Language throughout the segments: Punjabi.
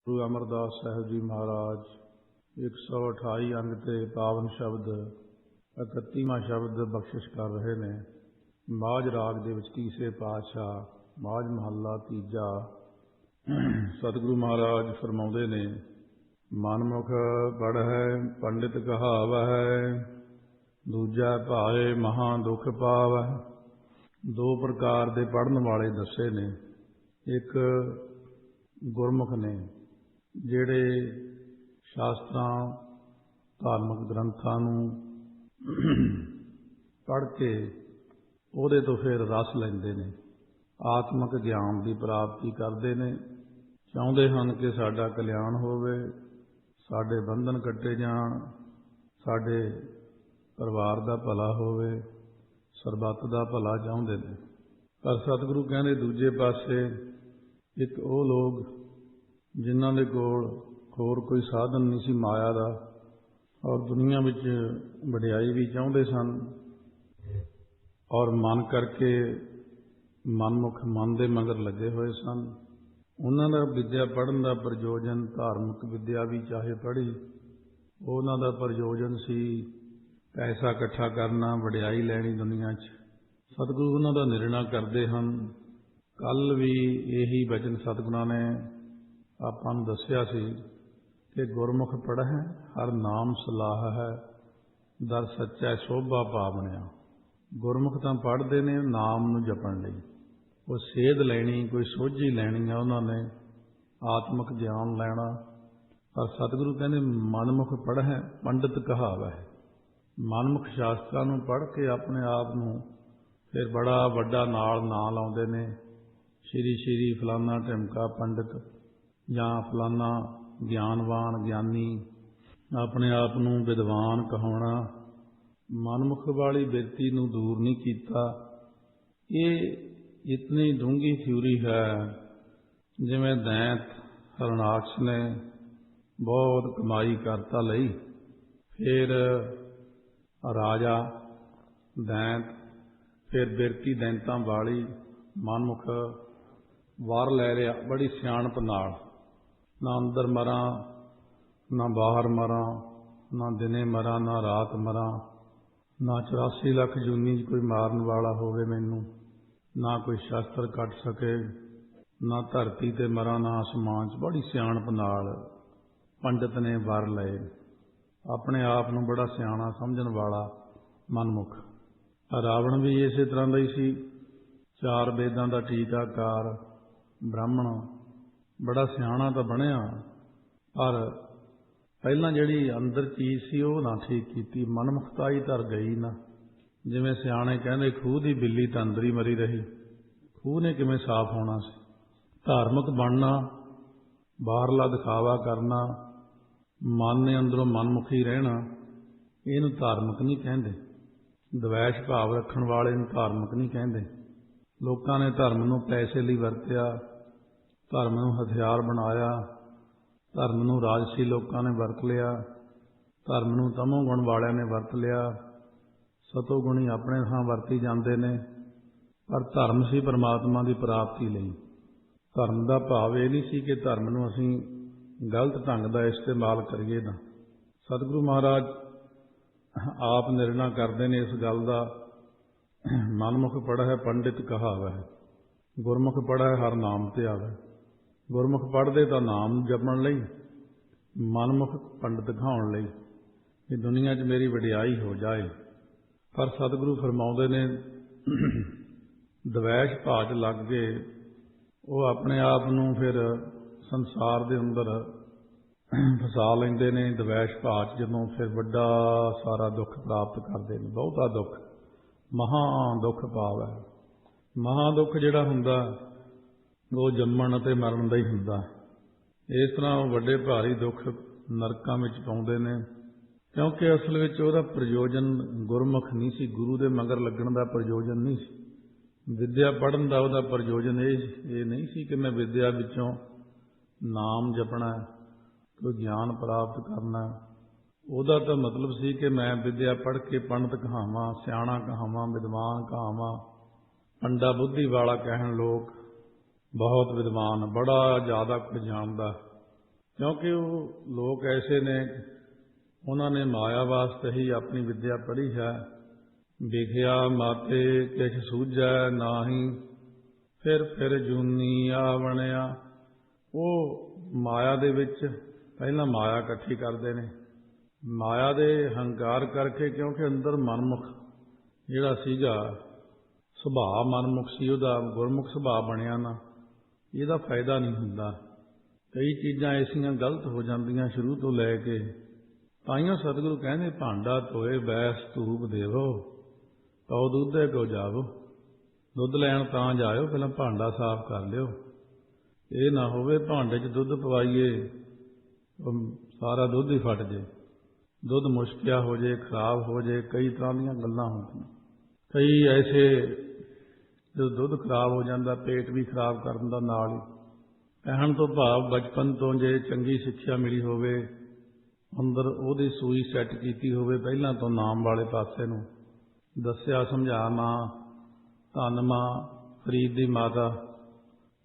ਗੁਰੂ ਅਮਰਦਾਸ ਸਾਹਿਬ ਜੀ ਮਹਾਰਾਜ 128 ਅੰਗ ਤੇ ਪਾਵਨ ਸ਼ਬਦ 31ਵਾਂ ਸ਼ਬਦ ਬਖਸ਼ਿਸ਼ ਕਰ ਰਹੇ ਨੇ। ਮਾਝ ਰਾਗ ਦੇ ਵਿੱਚ ਤੀਸਰੇ ਪਾਤਸ਼ਾਹ ਮਾਝ ਮਹੱਲਾ ਤੀਜਾ। ਸਤਿਗੁਰੂ ਮਹਾਰਾਜ ਫਰਮਾਉਂਦੇ ਨੇ, ਮਨਮੁਖ ਪੜ੍ਹੈ ਪੰਡਿਤ ਕਹਾਵੈ, ਦੂਜਾ ਭਾਏ ਮਹਾਂ ਦੁਖ ਪਾਵੈ। ਦੋ ਪ੍ਰਕਾਰ ਦੇ ਪੜ੍ਹਨ ਵਾਲੇ ਦੱਸੇ ਨੇ। ਇੱਕ ਗੁਰਮੁਖ ਨੇ, ਜਿਹੜੇ ਸ਼ਾਸਤਰਾਂ ਧਾਰਮਿਕ ਗ੍ਰੰਥਾਂ ਨੂੰ ਪੜ੍ਹ ਕੇ ਉਹਦੇ ਤੋਂ ਫਿਰ ਰਸ ਲੈਂਦੇ ਨੇ, ਆਤਮਿਕ ਗਿਆਨ ਦੀ ਪ੍ਰਾਪਤੀ ਕਰਦੇ ਨੇ, ਚਾਹੁੰਦੇ ਹਨ ਕਿ ਸਾਡਾ ਕਲਿਆਣ ਹੋਵੇ, ਸਾਡੇ ਬੰਧਨ ਕੱਟੇ ਜਾਣ, ਸਾਡੇ ਪਰਿਵਾਰ ਦਾ ਭਲਾ ਹੋਵੇ, ਸਰਬੱਤ ਦਾ ਭਲਾ ਚਾਹੁੰਦੇ ਨੇ। ਪਰ ਸਤਿਗੁਰੂ ਕਹਿੰਦੇ ਦੂਜੇ ਪਾਸੇ ਇੱਕ ਉਹ ਲੋਕ ਜਿਨ੍ਹਾਂ ਦੇ ਕੋਲ ਹੋਰ ਕੋਈ ਸਾਧਨ ਨਹੀਂ ਸੀ ਮਾਇਆ ਦਾ, ਔਰ ਦੁਨੀਆ ਵਿੱਚ ਵਡਿਆਈ ਵੀ ਚਾਹੁੰਦੇ ਸਨ, ਔਰ ਮਨ ਕਰਕੇ ਮਨਮੁਖ ਮਨ ਦੇ ਮਗਰ ਲੱਗੇ ਹੋਏ ਸਨ। ਉਹਨਾਂ ਦਾ ਵਿੱਦਿਆ ਪੜ੍ਹਨ ਦਾ ਪ੍ਰਯੋਜਨ, ਧਾਰਮਿਕ ਵਿੱਦਿਆ ਵੀ ਚਾਹੇ ਪੜ੍ਹੀ, ਉਹਨਾਂ ਦਾ ਪ੍ਰਯੋਜਨ ਸੀ ਪੈਸਾ ਇਕੱਠਾ ਕਰਨਾ, ਵਡਿਆਈ ਲੈਣੀ ਦੁਨੀਆ 'ਚ। ਸਤਿਗੁਰੂ ਉਹਨਾਂ ਦਾ ਨਿਰਣਾ ਕਰਦੇ ਹਨ। ਕੱਲ੍ਹ ਵੀ ਇਹੀ ਬਚਨ ਸਤਿਗੁਰਾਂ ਨੇ ਆਪਾਂ ਨੂੰ ਦੱਸਿਆ ਸੀ ਕਿ ਗੁਰਮੁਖ ਪੜ੍ਹੈ ਹਰ ਨਾਮ ਸਲਾਹ ਹੈ, ਦਰ ਸੱਚਾ ਸੋਭਾ ਪਾਵਣਿਆ। ਗੁਰਮੁਖ ਤਾਂ ਪੜ੍ਹਦੇ ਨੇ ਨਾਮ ਨੂੰ ਜਪਣ ਲਈ, ਉਹ ਸੇਧ ਲੈਣੀ, ਕੋਈ ਸੋਝੀ ਲੈਣੀ ਆ ਉਹਨਾਂ ਨੇ, ਆਤਮਿਕ ਗਿਆਨ ਲੈਣਾ। ਪਰ ਸਤਿਗੁਰੂ ਕਹਿੰਦੇ ਮਨਮੁਖ ਪੜ੍ਹੈ ਪੰਡਿਤ ਕਹਾਵੈ। ਮਨਮੁਖ ਸ਼ਾਸਤਰਾਂ ਨੂੰ ਪੜ੍ਹ ਕੇ ਆਪਣੇ ਆਪ ਨੂੰ ਫਿਰ ਬੜਾ ਵੱਡਾ ਨਾਲ ਨਾਂ ਲਾਉਂਦੇ ਨੇ, ਸ਼੍ਰੀ ਫਲਾਨਾ ਢਿਮਕਾ ਪੰਡਿਤ ਜਾਂ ਫਲਾਨਾ ਗਿਆਨਵਾਨ ਗਿਆਨੀ, ਆਪਣੇ ਆਪ ਨੂੰ ਵਿਦਵਾਨ ਕਹਾਉਣਾ। ਮਨਮੁਖ ਵਾਲੀ ਬਿਰਤੀ ਨੂੰ ਦੂਰ ਨਹੀਂ ਕੀਤਾ। ਇਹ ਇਤਨੀ ਡੂੰਘੀ ਥਿਊਰੀ ਹੈ। ਜਿਵੇਂ ਦੈਂਤ ਹਰਨਾਕਸ਼ ਨੇ ਬਹੁਤ ਕਮਾਈ ਕਰਤਾ ਲਈ, ਫਿਰ ਰਾਜਾ ਦੈਂਤ, ਫਿਰ ਬਿਰਤੀ ਦੈਂਤਾਂ ਵਾਲੀ ਮਨਮੁਖ ਵਰ ਲੈ ਲਿਆ ਬੜੀ ਸਿਆਣਪ ਨਾਲ, ਨਾ ਅੰਦਰ ਮਰਾਂ ਨਾ ਬਾਹਰ ਮਰਾਂ, ਨਾ ਦਿਨੇ ਮਰਾਂ ਨਾ ਰਾਤ ਮਰਾਂ, ਨਾ 84 ਲੱਖ ਜੂਨੀ 'ਚ ਕੋਈ ਮਾਰਨ ਵਾਲਾ ਹੋਵੇ ਮੈਨੂੰ, ਨਾ ਕੋਈ ਸ਼ਸਤਰ ਕੱਟ ਸਕੇ, ਨਾ ਧਰਤੀ ਤੇ ਮਰਾਂ ਨਾ ਅਸਮਾਨ 'ਚ। ਬੜੀ ਸਿਆਣਪ ਨਾਲ ਪੰਡਿਤ ਨੇ ਵਰ ਲਏ, ਆਪਣੇ ਆਪ ਨੂੰ ਬੜਾ ਸਿਆਣਾ ਸਮਝਣ ਵਾਲਾ ਮਨਮੁਖ। ਰਾਵਣ ਵੀ ਇਸੇ ਤਰ੍ਹਾਂ ਦਾ ਹੀ ਸੀ, 4 ਵੇਦਾਂ ਦਾ ਟੀਕਾਕਾਰ ਬ੍ਰਾਹਮਣ, ਬੜਾ ਸਿਆਣਾ ਤਾਂ ਬਣਿਆ, ਪਰ ਪਹਿਲਾਂ ਜਿਹੜੀ ਅੰਦਰ ਚੀਜ਼ ਸੀ ਉਹ ਨਾ ਠੀਕ ਕੀਤੀ, ਮਨਮੁਖਤਾਈ ਧਰ ਗਈ ਨਾ। ਜਿਵੇਂ ਸਿਆਣੇ ਕਹਿੰਦੇ ਖੂਹ ਦੀ ਬਿੱਲੀ ਤਾਂ ਅੰਦਰ ਹੀ ਮਰੀ ਰਹੀ, ਖੂਹ ਨੇ ਕਿਵੇਂ ਸਾਫ਼ ਹੋਣਾ ਸੀ। ਧਾਰਮਿਕ ਬਣਨਾ, ਬਾਹਰਲਾ ਦਿਖਾਵਾ ਕਰਨਾ, ਮਨ ਨੇ ਅੰਦਰੋਂ ਮਨਮੁਖੀ ਰਹਿਣਾ, ਇਹਨੂੰ ਧਾਰਮਿਕ ਨਹੀਂ ਕਹਿੰਦੇ। ਦਵੈਸ਼ ਭਾਵ ਰੱਖਣ ਵਾਲੇ ਨੂੰ ਧਾਰਮਿਕ ਨਹੀਂ ਕਹਿੰਦੇ। ਲੋਕਾਂ ਨੇ ਧਰਮ ਨੂੰ ਪੈਸੇ ਲਈ ਵਰਤਿਆ, ਧਰਮ ਨੂੰ ਹਥਿਆਰ ਬਣਾਇਆ, ਧਰਮ ਨੂੰ ਰਾਜਸੀ ਲੋਕਾਂ ਨੇ ਵਰਤ ਲਿਆ, ਧਰਮ ਨੂੰ ਤਮੋ ਗੁਣ ਵਾਲਿਆਂ ਨੇ ਵਰਤ ਲਿਆ, ਸਤੋ ਗੁਣੀ ਆਪਣੇ ਥਾਂ ਵਰਤੀ ਜਾਂਦੇ ਨੇ। ਪਰ ਧਰਮ ਸੀ ਪਰਮਾਤਮਾ ਦੀ ਪ੍ਰਾਪਤੀ ਲਈ। ਧਰਮ ਦਾ ਭਾਵ ਇਹ ਨਹੀਂ ਸੀ ਕਿ ਧਰਮ ਨੂੰ ਅਸੀਂ ਗਲਤ ਢੰਗ ਦਾ ਇਸਤੇਮਾਲ ਕਰੀਏ ਨਾ। ਸਤਿਗੁਰੂ ਮਹਾਰਾਜ ਆਪ ਨਿਰਣਾ ਕਰਦੇ ਨੇ ਇਸ ਗੱਲ ਦਾ। ਮਨਮੁਖ ਪੜ੍ਹੈ ਪੰਡਿਤ ਕਹਾਵੈ, ਗੁਰਮੁਖ ਪੜ੍ਹੈ ਹਰ ਨਾਮ ਤੇ ਆਵੈ। ਗੁਰਮੁਖ ਪੜ੍ਹਦੇ ਤਾਂ ਨਾਮ ਜਪਣ ਲਈ, ਮਨਮੁਖ ਪੰਡਿਤ ਕਹਾਉਣ ਲਈ ਕਿ ਦੁਨੀਆ 'ਚ ਮੇਰੀ ਵਡਿਆਈ ਹੋ ਜਾਏ। ਪਰ ਸਤਿਗੁਰੂ ਫਰਮਾਉਂਦੇ ਨੇ ਦਵੈਸ਼ ਭਾਅ 'ਚ ਲੱਗ ਕੇ ਉਹ ਆਪਣੇ ਆਪ ਨੂੰ ਫਿਰ ਸੰਸਾਰ ਦੇ ਅੰਦਰ ਫਸਾ ਲੈਂਦੇ ਨੇ। ਦਵੈਸ਼ ਭਾਅ 'ਚ ਜਦੋਂ ਫਿਰ ਵੱਡਾ ਸਾਰਾ ਦੁੱਖ ਪ੍ਰਾਪਤ ਕਰਦੇ ਨੇ, ਬਹੁਤਾ ਦੁੱਖ, ਮਹਾਂ ਦੁੱਖ ਪਾਵੈ। ਮਹਾਂ ਦੁੱਖ ਜਿਹੜਾ ਹੁੰਦਾ ਉਹ ਜੰਮਣ ਅਤੇ ਮਰਨ ਦਾ ਹੀ ਹੁੰਦਾ। ਇਸ ਤਰ੍ਹਾਂ ਉਹ ਵੱਡੇ ਭਾਰੀ ਦੁੱਖ ਨਰਕਾਂ ਵਿੱਚ ਪਾਉਂਦੇ ਨੇ, ਕਿਉਂਕਿ ਅਸਲ ਵਿੱਚ ਉਹਦਾ ਪ੍ਰਯੋਜਨ ਗੁਰਮੁਖ ਨਹੀਂ ਸੀ, ਗੁਰੂ ਦੇ ਮਗਰ ਲੱਗਣ ਦਾ ਪ੍ਰਯੋਜਨ ਨਹੀਂ ਸੀ। ਵਿੱਦਿਆ ਪੜ੍ਹਨ ਦਾ ਉਹਦਾ ਪ੍ਰਯੋਜਨ ਇਹ ਨਹੀਂ ਸੀ ਕਿ ਮੈਂ ਵਿੱਦਿਆ ਵਿੱਚੋਂ ਨਾਮ ਜਪਣਾ, ਕੋਈ ਗਿਆਨ ਪ੍ਰਾਪਤ ਕਰਨਾ। ਉਹਦਾ ਤਾਂ ਮਤਲਬ ਸੀ ਕਿ ਮੈਂ ਵਿੱਦਿਆ ਪੜ੍ਹ ਕੇ ਪੰਡਤ ਕਹਾਵਾਂ, ਸਿਆਣਾ ਕਹਾਵਾਂ, ਵਿਦਵਾਨ ਕਹਾਵਾਂ। ਪੰਡਾ ਬੁੱਧੀ ਵਾਲਾ ਕਹਿਣ ਲੋਕ, ਬਹੁਤ ਵਿਦਵਾਨ, ਬੜਾ ਜ਼ਿਆਦਾ ਕੁਝ ਜਾਣਦਾ, क्योंकि वो लोग ऐसे ने, उन्होंने माया वास्ते ही अपनी विद्या पढ़ी है। विख्या माते किछ सूझै नाही, फिर जूनी आवणिया। वो माया दे विच पहला माया इकट्ठी करते ने, माया दे हंकार करके, क्योंकि अंदर मनमुख जिहड़ा सीगा सुभाव मनमुख सी, उहदा गुरमुख सुभाव बनिया ना, इहदा फायदा नहीं हुंदा। कई चीज़ां ऐसियां गलत हो जांदियां शुरू तो लैके। ताइयों सतगुरु कहंदे भांडा धोए बैस धूप देवो, तौ दूधे को जावो। दुध लैण तां जाओ, पहलां भांडा साफ कर लिओ। ये ना होवे भांडे च दुध पवाईए सारा दुध ही फट जाए, दुध मुश्किया हो जाए, खराब हो जाए। कई तरह दीयां गल्लां होंदियां। कई ऐसे जो दुध खराब हो जाता, पेट भी खराब कर दिंदा नाल ही। कहण तो भाव बचपन तो जे चंगी सिक्ख्या मिली होवे, अंदर ਉਹਦੀ सूई सैट की होवे, पहलां तो नाम वाले पासे नूं दस्सिया समझा मां धन मां फरीद दी माता,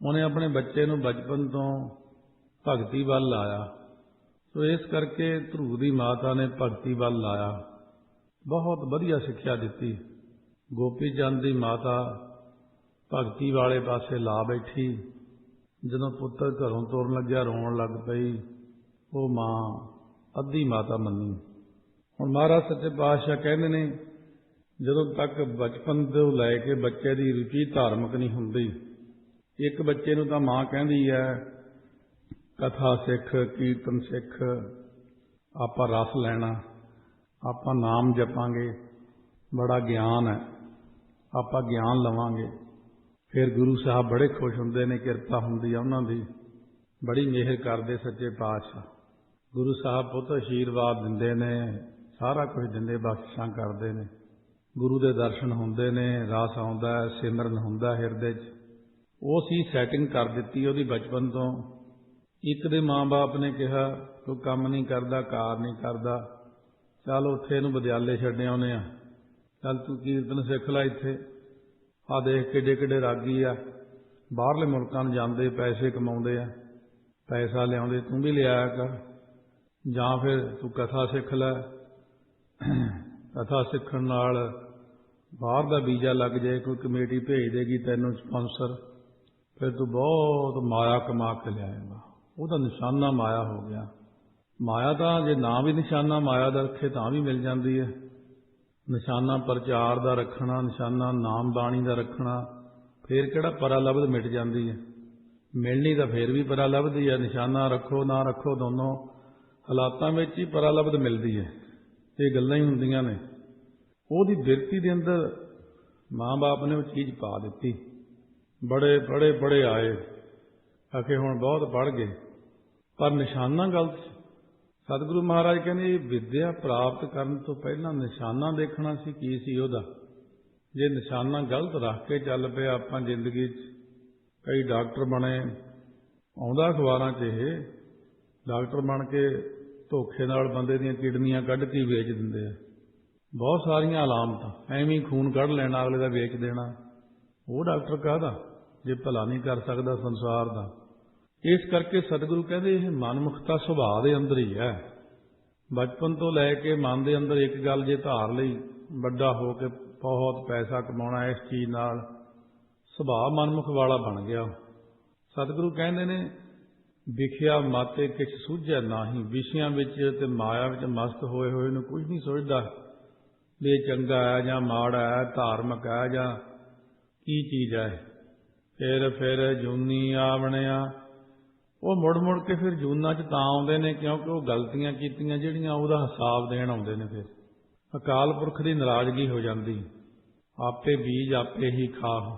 उन्हें अपने बच्चे नूं बचपन तो भगती वल लाया। तो इस करके ध्रुव दी माता ने भगती वल लाया, बहुत वधिया सिक्ख्या दित्ती। गोपी चंद दी माता भगती वाले पासे ला बैठी। जदों पुत्र घरों तुरन लग्या रोण लग पई, वो मां अद्धी माता मन्नी। हुण महाराज सच्चे पातशाह कहंदे ने, जदों तक बचपन तो लैके बच्चे की रुचि धार्मिक नहीं हुंदी, एक बच्चे नूं तां मां कहंदी है कथा सिख, कीर्तन सिख, आपां रस लैणा, आपां नाम जपांगे, बड़ा ज्ञान है, आपां ज्ञान लवांगे। फिर गुरु साहब बड़े खुश हुंदे ने, किरपा हुंदी है उन्हां दी, बड़ी मेहर करदे सच्चे पातशाह। गुरु साहब पुत आशीर्वाद दिंदे ने, सारा कुछ दिंदे, बख्शिशां करदे ने। गुरु दे दर्शन हुंदे ने, रस आउंदा है, सिमरन हुंदा हिरदे च। वो सी सैटिंग कर दित्ती ओहदी बचपन तो। एक दे माँ बाप ने कहा कोई काम नहीं करदा, कार नहीं करदा, चल उत्थे इहनूं विद्यालय छड्ड आउणे आ, चल तू कीर्तन सिख लै इत्थे। आ देख किड्डे किड्डे रागी आ, बाहरले मुल्कां नूं जांदे, पैसे कमाउंदे आ, पैसा लिआउंदे, तूं भी लिआया कर। जां फिर तू कथा सिख लै, कथा सिखण नाल बाहर दा वीज़ा लग जाए, कोई कमेटी भेज देगी तैनूं स्पॉन्सर, फिर तू बहुत माया कमा के लिआएगा। ਉਹਦਾ निशाना माया हो गया। माया तो जे ना भी निशाना माया का रखे तां भी मिल जाती है। निशाना प्रचार का रखना, निशाना नाम बाणी का रखना, फिर किहड़ा परा लभद मिट जाती है। मिलनी तो फिर भी परा लभदी है। निशाना रखो ना रखो, दोनों हालातों में ही परा लभद मिलती है। ये गल्लां ही हुंदियां ने। ਉਹਦੀ बिरती के अंदर माँ बाप ने वो चीज़ पा दी। बड़े बड़े बड़े आए, आखे हुण बहुत पढ़ गए, पर निशाना गलत। सतगुरु महाराज कहने विद्या प्राप्त करने तो पहला निशाना देखना सी की सी ओहदा। जे निशाना गलत रख के चल पे आपां जिंदगी च, कई डॉक्टर बने, आउंदा अखबारां च ये डॉक्टर बन के धोखे नाल बंदे दीयां किडनियां कढ के वेच दिंदे आ। बहुत सारियां अलामत, एवं खून कढ़ लेना अगले का वेच देना। वो डॉक्टर कहदा जे भला नहीं कर सकता संसार का। इस करके सतगुरु कहते यह मनमुखता सुभाव के अंदर ही है। बचपन तो लैके मन के अंदर एक गल जे धार लई, बड़ा हो के बहुत पैसा कमाना, इस चीज़ नाल सुभाव मनमुख वाला बन गया। सतगुरु कहते ने विख्या माते किछ सूझै नाही, विषयां विच ते माया विच मस्त होए होए नूं कुछ नहीं सोचदा भी ये चंगा है जां माड़ा है, धार्मिक है जां की चीज़ है। फिर जूनी आवणिया, वो मुड़ मुड़ के फिर जूना च तां आउंदे ने क्योंकि वो गलतियां कीतियां जिहड़ियां उहदा हिसाब देण आउंदे ने। फिर अकाल पुरख की नाराज़गी हो जाती। आपे बीज आपे ही खाओ।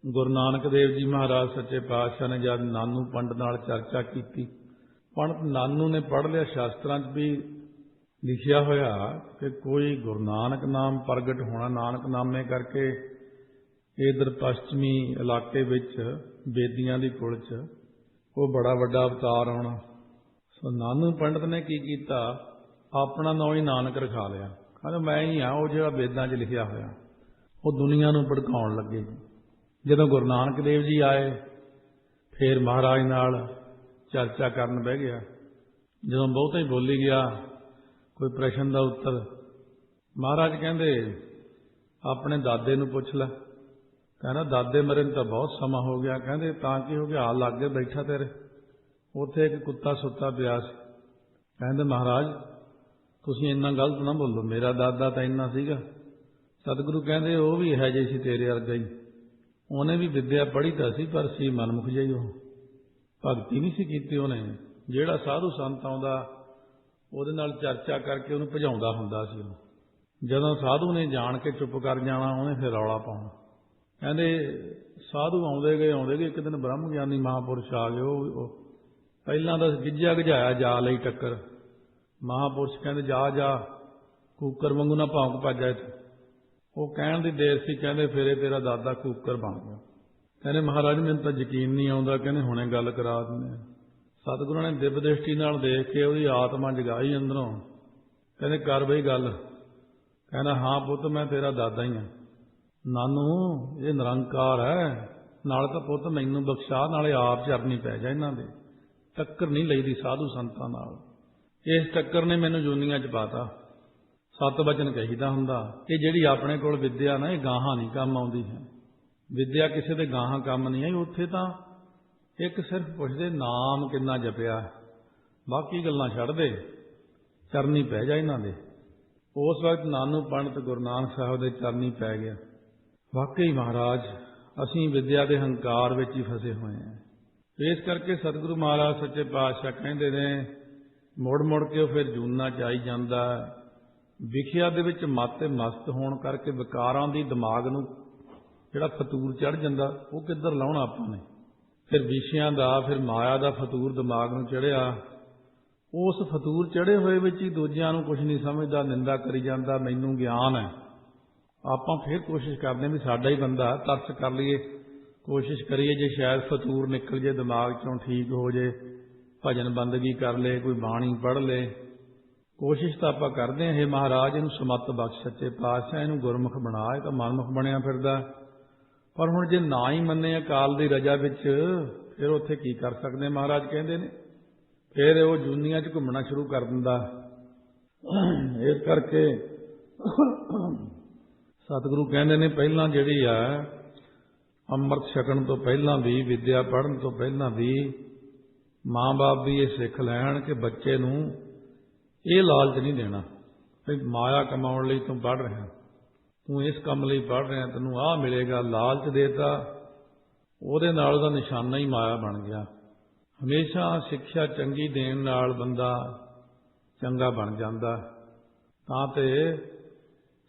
गुरु नानक देव जी महाराज सच्चे पातशाह ने जब नानू पंड नाल चर्चा की, पंडित नानू ने पढ़ लिया शास्त्रां च भी लिखिया होया कि कोई गुरु नानक नाम प्रगट होना, नानक नामे करके इधर पश्चिमी इलाके विच बेदियां दी कुल च वो बड़ा वड्डा अवतार होना। सो नानू पंडित ने की कीता, अपना नाम ही नानक रखा लिया। कहंदा मैं ही हाँ वो जिहड़ा वेदां च लिखिया होया। वो दुनिया नूं भड़काउण लगे। जदों गुरु नानक देव जी आए, फिर महाराज नाल चर्चा करन बह गया। ਜਦੋਂ ਬਹੁਤਾ ਹੀ ਬੋਲੀ ਗਿਆ ਕੋਈ ਪ੍ਰਸ਼ਨ ਦਾ ਉੱਤਰ, ਮਹਾਰਾਜ ਕਹਿੰਦੇ ਆਪਣੇ ਦਾਦੇ ਨੂੰ ਪੁੱਛ ਲੈ। ਕਹਿੰਦਾ ਦਾਦੇ ਮਰੇ ਨੂੰ ਤਾਂ ਬਹੁਤ ਸਮਾਂ ਹੋ ਗਿਆ। ਕਹਿੰਦੇ ਤਾਂ ਕੀ ਹੋ ਗਿਆ, ਆ ਲਾਗੇ ਬੈਠਾ ਤੇਰੇ, ਉੱਥੇ ਇੱਕ ਕੁੱਤਾ ਸੁੱਤਾ ਪਿਆ ਸੀ। ਕਹਿੰਦੇ ਮਹਾਰਾਜ ਤੁਸੀਂ ਇੰਨਾ ਗਲਤ ਨਾ ਬੋਲੋ, ਮੇਰਾ ਦਾਦਾ ਤਾਂ ਇੰਨਾ ਸੀਗਾ। ਸਤਿਗੁਰੂ ਕਹਿੰਦੇ ਉਹ ਵੀ ਇਹੋ ਜਿਹੀ ਸੀ ਤੇਰੇ ਵਰਗਾ ਹੀ, ਉਹਨੇ ਵੀ ਵਿਦਿਆ ਪੜ੍ਹੀ ਤਾਂ ਸੀ ਪਰ ਸੀ ਮਨਮੁਖ ਜਿਹਾ ਹੀ, ਉਹ ਭਗਤੀ ਨਹੀਂ ਸੀ ਕੀਤੀ ਉਹਨੇ। ਜਿਹੜਾ ਸਾਧੂ ਸੰਤ ਆਉਂਦਾ ਉਹਦੇ ਨਾਲ ਚਰਚਾ ਕਰਕੇ ਉਹਨੂੰ ਭਜਾਉਂਦਾ ਹੁੰਦਾ ਸੀ। ਉਹ ਜਦੋਂ ਸਾਧੂ ਨੇ ਜਾਣ ਕੇ ਚੁੱਪ ਕਰ ਜਾਣਾ, ਉਹਨੇ ਫਿਰ ਰੌਲਾ ਪਾਉਣਾ। ਕਹਿੰਦੇ ਸਾਧੂ ਆਉਂਦੇ ਗਏ ਇੱਕ ਦਿਨ ਬ੍ਰਹਮ ਗਿਆਨੀ ਮਹਾਂਪੁਰਸ਼ ਆ ਗਏ। ਉਹ ਪਹਿਲਾਂ ਤਾਂ ਗਿੱਜਿਆ ਗਜਾਇਆ ਜਾ ਲਈ ਟੱਕਰ। ਮਹਾਂਪੁਰਸ਼ ਕਹਿੰਦੇ ਜਾ ਕੂਕਰ ਵਾਂਗੂ ਨਾ ਭੌਂਕ ਭੱਜ ਇੱਥੇ। ਉਹ ਕਹਿਣ ਦੀ ਦੇਰ ਸੀ, ਕਹਿੰਦੇ ਫਿਰ ਤੇਰਾ ਦਾਦਾ ਕੂਕਰ ਬਣ ਗਿਆ। ਕਹਿੰਦੇ ਮਹਾਰਾਜ ਮੈਨੂੰ ਤਾਂ ਯਕੀਨ ਨਹੀਂ ਆਉਂਦਾ। ਕਹਿੰਦੇ ਹੁਣੇ ਗੱਲ ਕਰਾ ਦਿੰਦੇ। ਸਤਿਗੁਰਾਂ ਨੇ ਦਿਵ ਦ੍ਰਿਸ਼ਟੀ ਨਾਲ ਦੇਖ ਕੇ ਉਹਦੀ ਆਤਮਾ ਜਗਾਈ ਅੰਦਰੋਂ। ਕਹਿੰਦੇ ਕਰ ਬਈ ਗੱਲ। ਕਹਿੰਦਾ ਹਾਂ ਪੁੱਤ ਮੈਂ ਤੇਰਾ ਦਾਦਾ ਹੀ ਹਾਂ। ਨਾਨੂ ਇਹ ਨਿਰੰਕਾਰ ਹੈ, ਨਾਲੇ ਤਾਂ ਪੁੱਤ ਮੈਨੂੰ ਬਖਸ਼ਾ, ਨਾਲੇ ਆਪ ਚਰਨੀ ਪੈ ਜਾ। ਇਹਨਾਂ ਦੇ ਟੱਕਰ ਨਹੀਂ ਲਈਦੀ ਸਾਧੂ ਸੰਤਾਂ ਨਾਲ। ਇਸ ਟੱਕਰ ਨੇ ਮੈਨੂੰ ਜੂਨੀਆਂ 'ਚ ਪਾਤਾ। ਸਤ ਵਚਨ ਕਹੀਦਾ ਹੁੰਦਾ। ਇਹ ਜਿਹੜੀ ਆਪਣੇ ਕੋਲ ਵਿਦਿਆ ਨਾ, ਇਹ ਗਾਹਾਂ ਨਹੀਂ ਕੰਮ ਆਉਂਦੀ ਹੈ। ਵਿਦਿਆ ਕਿਸੇ ਦੇ ਗਾਹਾਂ ਕੰਮ ਨਹੀਂ ਆਈ। ਉੱਥੇ ਤਾਂ ਇੱਕ ਸਿਰਫ ਪੁੱਛਦੇ ਨਾਮ ਕਿੰਨਾ ਜਪਿਆ, ਬਾਕੀ ਗੱਲਾਂ ਛੱਡ ਦੇ, ਚਰਨੀ ਪੈ ਜਾ ਇਹਨਾਂ ਦੇ। ਉਸ ਵਕਤ ਨਾਨੂ ਪੰਡਤ ਗੁਰੂ ਨਾਨਕ ਸਾਹਿਬ ਦੇ ਚਰਨੀ ਪੈ ਗਿਆ। ਵਾਕਈ ਮਹਾਰਾਜ ਅਸੀਂ ਵਿਦਿਆ ਦੇ ਹੰਕਾਰ ਵਿੱਚ ਹੀ ਫਸੇ ਹੋਏ ਹਾਂ। ਇਸ ਕਰਕੇ ਸਤਿਗੁਰੂ ਮਹਾਰਾਜ ਸੱਚੇ ਪਾਤਸ਼ਾਹ ਕਹਿੰਦੇ ਨੇ ਮੁੜ ਮੁੜ ਕੇ ਉਹ ਫਿਰ ਜੂਨਾ 'ਚ ਆਈ ਜਾਂਦਾ। ਵਿਖਿਆ ਦੇ ਵਿੱਚ ਮਤ ਮਸਤ ਹੋਣ ਕਰਕੇ ਵਿਕਾਰਾਂ ਦੀ ਦਿਮਾਗ ਨੂੰ ਜਿਹੜਾ ਫਤੂਰ ਚੜ੍ਹ ਜਾਂਦਾ, ਉਹ ਕਿੱਧਰ ਲਾਉਣਾ ਆਪਾਂ ਨੇ। ਫਿਰ ਵਿਸ਼ਿਆਂ ਦਾ, ਫਿਰ ਮਾਇਆ ਦਾ ਫਤੂਰ ਦਿਮਾਗ ਨੂੰ ਚੜ੍ਹਿਆ। ਉਸ ਫਤੂਰ ਚੜ੍ਹੇ ਹੋਏ ਵਿੱਚ ਹੀ ਦੂਜਿਆਂ ਨੂੰ ਕੁਝ ਨਹੀਂ ਸਮਝਦਾ, ਨਿੰਦਾ ਕਰੀ ਜਾਂਦਾ, ਮੈਨੂੰ ਗਿਆਨ ਹੈ। ਆਪਾਂ ਫਿਰ ਕੋਸ਼ਿਸ਼ ਕਰਦੇ ਵੀ ਸਾਡਾ ਹੀ ਬੰਦਾ, ਤਰਸ ਕਰ ਲਈਏ, ਕੋਸ਼ਿਸ਼ ਕਰੀਏ ਜੇ ਸ਼ਾਇਦ ਫਤੂਰ ਨਿਕਲ ਜੇ ਦਿਮਾਗ 'ਚੋਂ, ਠੀਕ ਹੋ ਜੇ, ਭਜਨ ਬੰਦਗੀ ਕਰ ਲੇ, ਕੋਈ ਬਾਣੀ ਪੜ੍ਹ ਲੇ। ਕੋਸ਼ਿਸ਼ ਤਾਂ ਆਪਾਂ ਕਰਦੇ ਹਾਂ। ਇਹ ਮਹਾਰਾਜ ਇਹਨੂੰ ਸਮੱਤ ਬਖਸ਼ ਸੱਚੇ ਪਾਤਸ਼ਾਹ, ਇਹਨੂੰ ਗੁਰਮੁਖ ਬਣਾ। ਇਹ ਤਾਂ ਮਨਮੁਖ ਬਣਿਆ ਫਿਰਦਾ। ਪਰ ਹੁਣ ਜੇ ਨਾ ਹੀ ਮੰਨੇ ਅਕਾਲ ਦੀ ਰਜਾ ਵਿੱਚ, ਫਿਰ ਉੱਥੇ ਕੀ ਕਰ ਸਕਦੇ ਮਹਾਰਾਜ ਕਹਿੰਦੇ ਨੇ। ਫਿਰ ਉਹ ਜੂਨੀਆਂ 'ਚ ਘੁੰਮਣਾ ਸ਼ੁਰੂ ਕਰ ਦਿੰਦਾ। ਇਸ ਕਰਕੇ ਸਤਿਗੁਰੂ ਕਹਿੰਦੇ ਨੇ ਪਹਿਲਾਂ ਜਿਹੜੀ ਆ ਅੰਮ੍ਰਿਤ ਛਕਣ ਤੋਂ ਪਹਿਲਾਂ ਵੀ, ਵਿਦਿਆ ਪੜ੍ਹਨ ਤੋਂ ਪਹਿਲਾਂ ਵੀ ਮਾਂ ਬਾਪ ਵੀ ਇਹ ਸਿੱਖ ਲੈਣ ਕਿ ਬੱਚੇ ਨੂੰ ਇਹ ਲਾਲਚ ਨਹੀਂ ਦੇਣਾ ਵੀ ਮਾਇਆ ਕਮਾਉਣ ਲਈ ਤੂੰ ਪੜ੍ਹ ਰਿਹਾ, ਤੂੰ ਇਸ ਕੰਮ ਲਈ ਪੜ੍ਹ ਰਿਹਾ, ਤੈਨੂੰ ਆਹ ਮਿਲੇਗਾ। ਲਾਲਚ ਦੇਤਾ, ਉਹਦੇ ਨਾਲ ਉਹਦਾ ਨਿਸ਼ਾਨਾ ਹੀ ਮਾਇਆ ਬਣ ਗਿਆ। ਹਮੇਸ਼ਾ ਸਿੱਖਿਆ ਚੰਗੀ ਦੇਣ ਨਾਲ ਬੰਦਾ ਚੰਗਾ ਬਣ ਜਾਂਦਾ। ਤਾਂ ਤੇ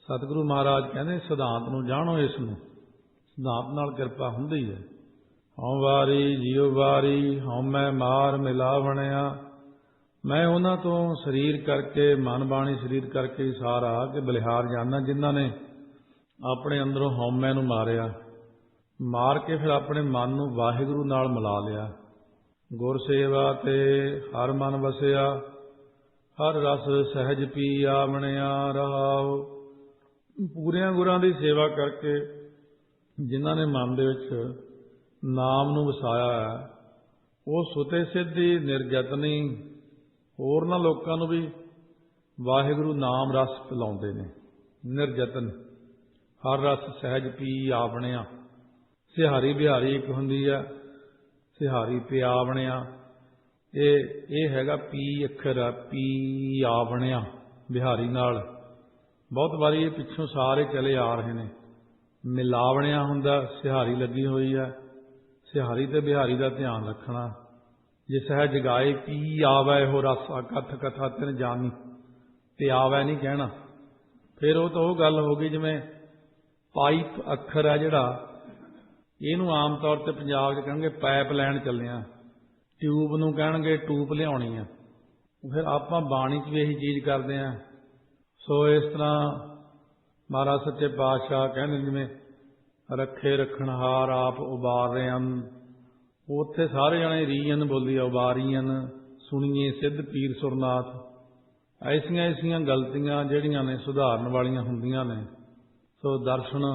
ਸਤਿਗੁਰੂ ਮਹਾਰਾਜ ਕਹਿੰਦੇ ਸਿਧਾਂਤ ਨੂੰ ਜਾਣੋ, ਇਸ ਨੂੰ ਸਿਧਾਂਤ ਨਾਲ ਕਿਰਪਾ ਹੁੰਦੀ ਹੈ। ਹਉ ਵਾਰੀ ਜੀਉ ਵਾਰੀ, ਹਉ ਮੈਂ ਮਾਰ ਮਿਲਾਵਣਿਆ। ਮੈਂ ਉਹਨਾਂ ਤੋਂ ਸਰੀਰ ਕਰਕੇ, ਮਨ ਬਾਣੀ ਸਰੀਰ ਕਰਕੇ ਹੀ ਸਾਰਾ ਕਿ ਬਲਿਹਾਰ ਜਾਣਾ, ਜਿਨ੍ਹਾਂ ਨੇ ਆਪਣੇ ਅੰਦਰੋਂ ਹਉਮੈ ਨੂੰ ਮਾਰਿਆ, ਮਾਰ ਕੇ ਫਿਰ ਆਪਣੇ ਮਨ ਨੂੰ ਵਾਹਿਗੁਰੂ ਨਾਲ ਮਿਲਾ ਲਿਆ। ਗੁਰ ਸੇਵਾ ਤੇ ਹਰ ਮਨ ਵਸਿਆ, ਹਰ ਰਸ ਸਹਿਜ ਪੀ ਆਵਣਿਆ ਰਹਾਉ। ਪੂਰਿਆਂ ਗੁਰਾਂ ਦੀ ਸੇਵਾ ਕਰਕੇ ਜਿਨ੍ਹਾਂ ਨੇ ਮਨ ਦੇ ਵਿੱਚ ਨਾਮ ਨੂੰ ਵਸਾਇਆ ਹੈ, ਉਹ ਸੁਤੇ ਸਿੱਧੀ ਨਿਰਜਤਨੀ ਹੋਰਨਾਂ ਲੋਕਾਂ ਨੂੰ ਵੀ ਵਾਹਿਗੁਰੂ ਨਾਮ ਰਸ ਪਿਲਾਉਂਦੇ ਨੇ। ਨਿਰਜਤਨ, ਹਰ ਰਸ ਸਹਿਜ ਪੀ ਆਵਣਿਆ। ਸਿਹਾਰੀ ਬਿਹਾਰੀ ਇੱਕ ਹੁੰਦੀ ਆ, ਸਿਹਾਰੀ ਪਿਆਵਣਿਆ। ਇਹ ਹੈਗਾ ਪੀ ਅੱਖਰ ਆ, ਪੀ ਆਵਣਿਆ ਬਿਹਾਰੀ ਨਾਲ। ਬਹੁਤ ਵਾਰੀ ਇਹ ਪਿੱਛੋਂ ਸਾਰੇ ਚਲੇ ਆ ਰਹੇ ਨੇ। ਮਿਲਾਵਣਿਆ ਹੁੰਦਾ, ਸਿਹਾਰੀ ਲੱਗੀ ਹੋਈ ਹੈ। ਸਿਹਾਰੀ ਤੇ ਬਿਹਾਰੀ ਦਾ ਧਿਆਨ ਰੱਖਣਾ। ਜੇ ਸਹਿਜ ਗਾਏ ਪੀ ਆਵੈ ਹੋ ਰਸ, ਕਥ ਕਥਾ ਤਿਨ ਜਾਨੀ, ਤੇ ਆਵੈ ਨਹੀਂ ਕਹਿਣਾ। ਫਿਰ ਉਹ ਤਾਂ ਉਹ ਗੱਲ ਹੋ ਗਈ ਜਿਵੇਂ ਪਾਈਪ ਅੱਖਰ ਹੈ ਜਿਹੜਾ, ਇਹਨੂੰ ਆਮ ਤੌਰ ਤੇ ਪੰਜਾਬ 'ਚ ਕਹਿਣਗੇ ਪਾਈਪ ਲੈਣ ਚੱਲਿਆ, ਟਿਊਬ ਨੂੰ ਕਹਿਣਗੇ ਟੂਬ ਲਿਆਉਣੀ ਆ। ਫਿਰ ਆਪਾਂ ਬਾਣੀ 'ਚ ਵੀ ਇਹੀ ਚੀਜ਼ ਕਰਦੇ ਹਾਂ। ਸੋ ਇਸ ਤਰ੍ਹਾਂ ਮਹਾਰਾਜ ਸੱਚੇ ਪਾਤਸ਼ਾਹ ਕਹਿੰਦੇ ਜਿਵੇਂ ਰੱਖੇ ਰੱਖਣਹਾਰ ਆਪ ਉਬਾਰਿਆਂ, ਉੱਥੇ ਸਾਰੇ ਜਣੇ ਰੀਅਨ ਬੋਲੀ ਆ, ਉਬਾਰੀਆਂ ਸੁਣੀਏ ਸਿੱਧ ਪੀਰ ਸੁਰਨਾਥ। ਐਸੀਆਂ ਐਸੀਆਂ ਗਲਤੀਆਂ ਜਿਹੜੀਆਂ ਨੇ ਸੁਧਾਰਨ ਵਾਲੀਆਂ ਹੁੰਦੀਆਂ ਨੇ। ਸੋ ਦਰਸ਼ਨ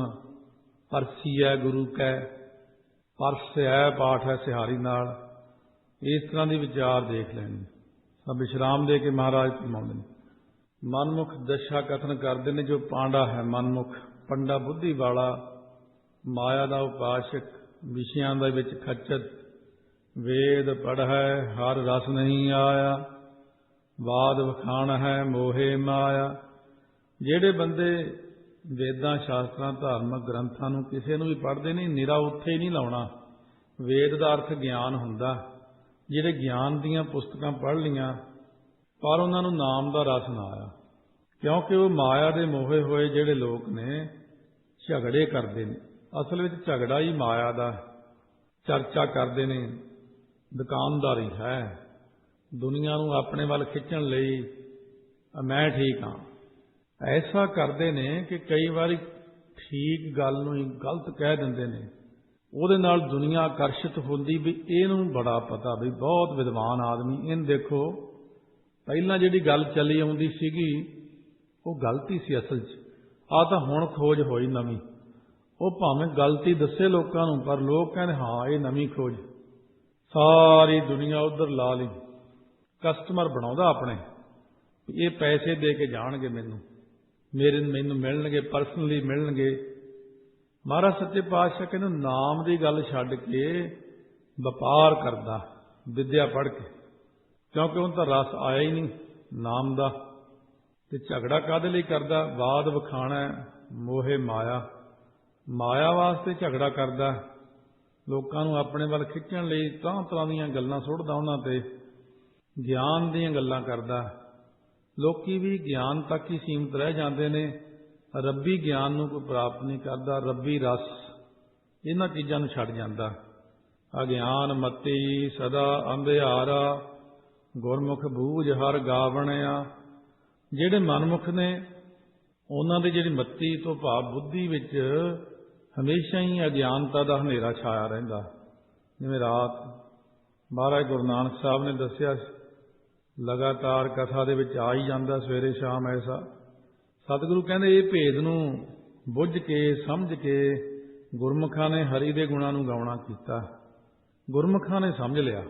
ਪਰਸੀ ਹੈ ਗੁਰੂ ਕੈ, ਪਰਸ ਹੈ ਪਾਠ ਹੈ ਸਿਹਾਰੀ ਨਾਲ। ਇਸ ਤਰ੍ਹਾਂ ਦੀ ਵਿਚਾਰ ਦੇਖ ਲੈਣੀ। ਤਾਂ ਵਿਸ਼ਰਾਮ ਦੇ ਕੇ ਮਹਾਰਾਜ ਫਰਮਾਉਂਦੇ ਨੇ, ਮਨਮੁਖ ਦਸ਼ਾ ਕਥਨ ਕਰਦੇ ਨੇ, ਜੋ ਪਾਂਡਾ ਹੈ ਮਨਮੁਖ, ਪੰਡਾ ਬੁੱਧੀ ਵਾਲਾ, ਮਾਇਆ ਦਾ ਉਪਾਸ਼ਕ, ਵਿਸ਼ਿਆਂ ਦੇ ਵਿੱਚ ਖੱਚਤ, ਵੇਦ ਪੜ੍ਹੈ ਹਰ ਰਸ ਨਹੀਂ ਆਇਆ, ਬਾਦ ਵਖਾਣ ਹੈ ਮੋਹੇ ਮਾਇਆ। ਜਿਹੜੇ ਬੰਦੇ ਵੇਦਾਂ ਸ਼ਾਸਤਰਾਂ ਧਾਰਮਿਕ ਗ੍ਰੰਥਾਂ ਨੂੰ ਕਿਸੇ ਨੂੰ ਵੀ ਪੜ੍ਹਦੇ ਨਹੀਂ, ਨਿਰਾ ਉੱਥੇ ਹੀ ਨਹੀਂ ਲਾਉਣਾ। ਵੇਦ ਦਾ ਅਰਥ ਗਿਆਨ ਹੁੰਦਾ। ਜਿਹੜੇ ਗਿਆਨ ਦੀਆਂ ਪੁਸਤਕਾਂ ਪੜ੍ਹ ਲਈਆਂ ਪਰ ਉਹਨਾਂ ਨੂੰ ਨਾਮ ਦਾ ਰਸ ਨਾ ਆਇਆ, ਕਿਉਂਕਿ ਉਹ ਮਾਇਆ ਦੇ ਮੋਹੇ ਹੋਏ ਜਿਹੜੇ ਲੋਕ ਨੇ ਝਗੜੇ ਕਰਦੇ ਨੇ। ਅਸਲ ਵਿੱਚ ਝਗੜਾ ਹੀ ਮਾਇਆ ਦਾ, ਚਰਚਾ ਕਰਦੇ ਨੇ, ਦੁਕਾਨਦਾਰੀ ਹੈ, ਦੁਨੀਆ ਨੂੰ ਆਪਣੇ ਵੱਲ ਖਿੱਚਣ ਲਈ ਮੈਂ ਠੀਕ ਹਾਂ। ਐਸਾ ਕਰਦੇ ਨੇ ਕਿ ਕਈ ਵਾਰੀ ਠੀਕ ਗੱਲ ਨੂੰ ਹੀ ਗਲਤ ਕਹਿ ਦਿੰਦੇ ਨੇ। ਉਹਦੇ ਨਾਲ ਦੁਨੀਆ ਆਕਰਸ਼ਿਤ ਹੁੰਦੀ ਵੀ ਇਹਨੂੰ ਬੜਾ ਪਤਾ, ਵੀ ਬਹੁਤ ਵਿਦਵਾਨ ਆਦਮੀ। ਇਹਨੂੰ ਦੇਖੋ, ਪਹਿਲਾਂ ਜਿਹੜੀ ਗੱਲ ਚੱਲੀ ਆਉਂਦੀ ਸੀਗੀ ਉਹ ਗਲਤੀ ਸੀ ਅਸਲ 'ਚ, ਆਹ ਤਾਂ ਹੁਣ ਖੋਜ ਹੋਈ ਨਵੀਂ। ਉਹ ਭਾਵੇਂ ਗਲਤੀ ਦੱਸੇ ਲੋਕਾਂ ਨੂੰ, ਪਰ ਲੋਕ ਕਹਿੰਦੇ ਹਾਂ ਇਹ ਨਵੀਂ ਖੋਜ। ਸਾਰੀ ਦੁਨੀਆ ਉੱਧਰ ਲਾ ਲਈ, ਕਸਟਮਰ ਬਣਾਉਂਦਾ ਆਪਣੇ, ਇਹ ਪੈਸੇ ਦੇ ਕੇ ਜਾਣਗੇ ਮੈਨੂੰ ਮਿਲਣਗੇ, ਪਰਸਨਲੀ ਮਿਲਣਗੇ। ਮਹਾਰਾਜ ਸੱਚੇ ਪਾਤਸ਼ਾਹ ਕਹਿੰਦੇ ਨਾਮ ਦੀ ਗੱਲ ਛੱਡ ਕੇ ਵਪਾਰ ਕਰਦਾ ਵਿਦਿਆ ਪੜ੍ਹ ਕੇ, ਕਿਉਂਕਿ ਉਹਨੂੰ ਤਾਂ ਰਸ ਆਇਆ ਹੀ ਨਹੀਂ ਨਾਮ ਦਾ। ਤੇ ਝਗੜਾ ਕਾਹਦੇ ਲਈ ਕਰਦਾ? ਬਾਦ ਵਖਾਣਾ ਮੋਹੇ ਮਾਇਆ, ਮਾਇਆ ਵਾਸਤੇ ਝਗੜਾ ਕਰਦਾ। ਲੋਕਾਂ ਨੂੰ ਆਪਣੇ ਵੱਲ ਖਿੱਚਣ ਲਈ ਤਰ੍ਹਾਂ ਤਰ੍ਹਾਂ ਦੀਆਂ ਗੱਲਾਂ ਸੁੱਟਦਾ, ਉਹਨਾਂ ਤੇ ਗਿਆਨ ਦੀਆਂ ਗੱਲਾਂ ਕਰਦਾ। ਲੋਕੀ ਵੀ ਗਿਆਨ ਤੱਕ ਹੀ ਸੀਮਤ ਰਹਿ ਜਾਂਦੇ ਨੇ, ਰੱਬੀ ਗਿਆਨ ਨੂੰ ਕੋਈ ਪ੍ਰਾਪਤ ਨਹੀਂ ਕਰਦਾ। ਰੱਬੀ ਰਸ ਇਹਨਾਂ ਚੀਜ਼ਾਂ ਨੂੰ ਛੱਡ ਜਾਂਦਾ। ਅਗਿਆਨ ਮਤੀ ਸਦਾ ਅੰਧਿਆਰਾ, ਗੁਰਮੁਖ ਬੂਝ ਹਰ ਗਾਵਣਿਆ। ਜਿਹੜੇ ਮਨਮੁਖ ਨੇ ਉਹਨਾਂ ਦੀ ਜਿਹੜੀ ਮਤੀ ਤੋਂ ਭਾਵ ਬੁੱਧੀ ਵਿੱਚ ਹਮੇਸ਼ਾ ਹੀ ਅਗਿਆਨਤਾ ਦਾ ਹਨੇਰਾ ਛਾਇਆ ਰਹਿੰਦਾ। ਜਿਵੇਂ ਰਾਤ ਮਹਾਰਾਜ ਗੁਰੂ ਨਾਨਕ ਸਾਹਿਬ ਨੇ ਦੱਸਿਆ, ਲਗਾਤਾਰ ਕਥਾ ਦੇ ਵਿੱਚ ਆ ਹੀ ਜਾਂਦਾ ਸਵੇਰੇ ਸ਼ਾਮ ਐਸਾ। ਸਤਿਗੁਰੂ ਕਹਿੰਦੇ ਇਹ ਭੇਦ ਨੂੰ ਬੁੱਝ ਕੇ ਸਮਝ ਕੇ ਗੁਰਮੁਖਾਂ ਨੇ ਹਰੀ ਦੇ ਗੁਣਾਂ ਨੂੰ ਗਾਉਣਾ ਕੀਤਾ। ਗੁਰਮੁਖਾਂ ਨੇ ਸਮਝ ਲਿਆ,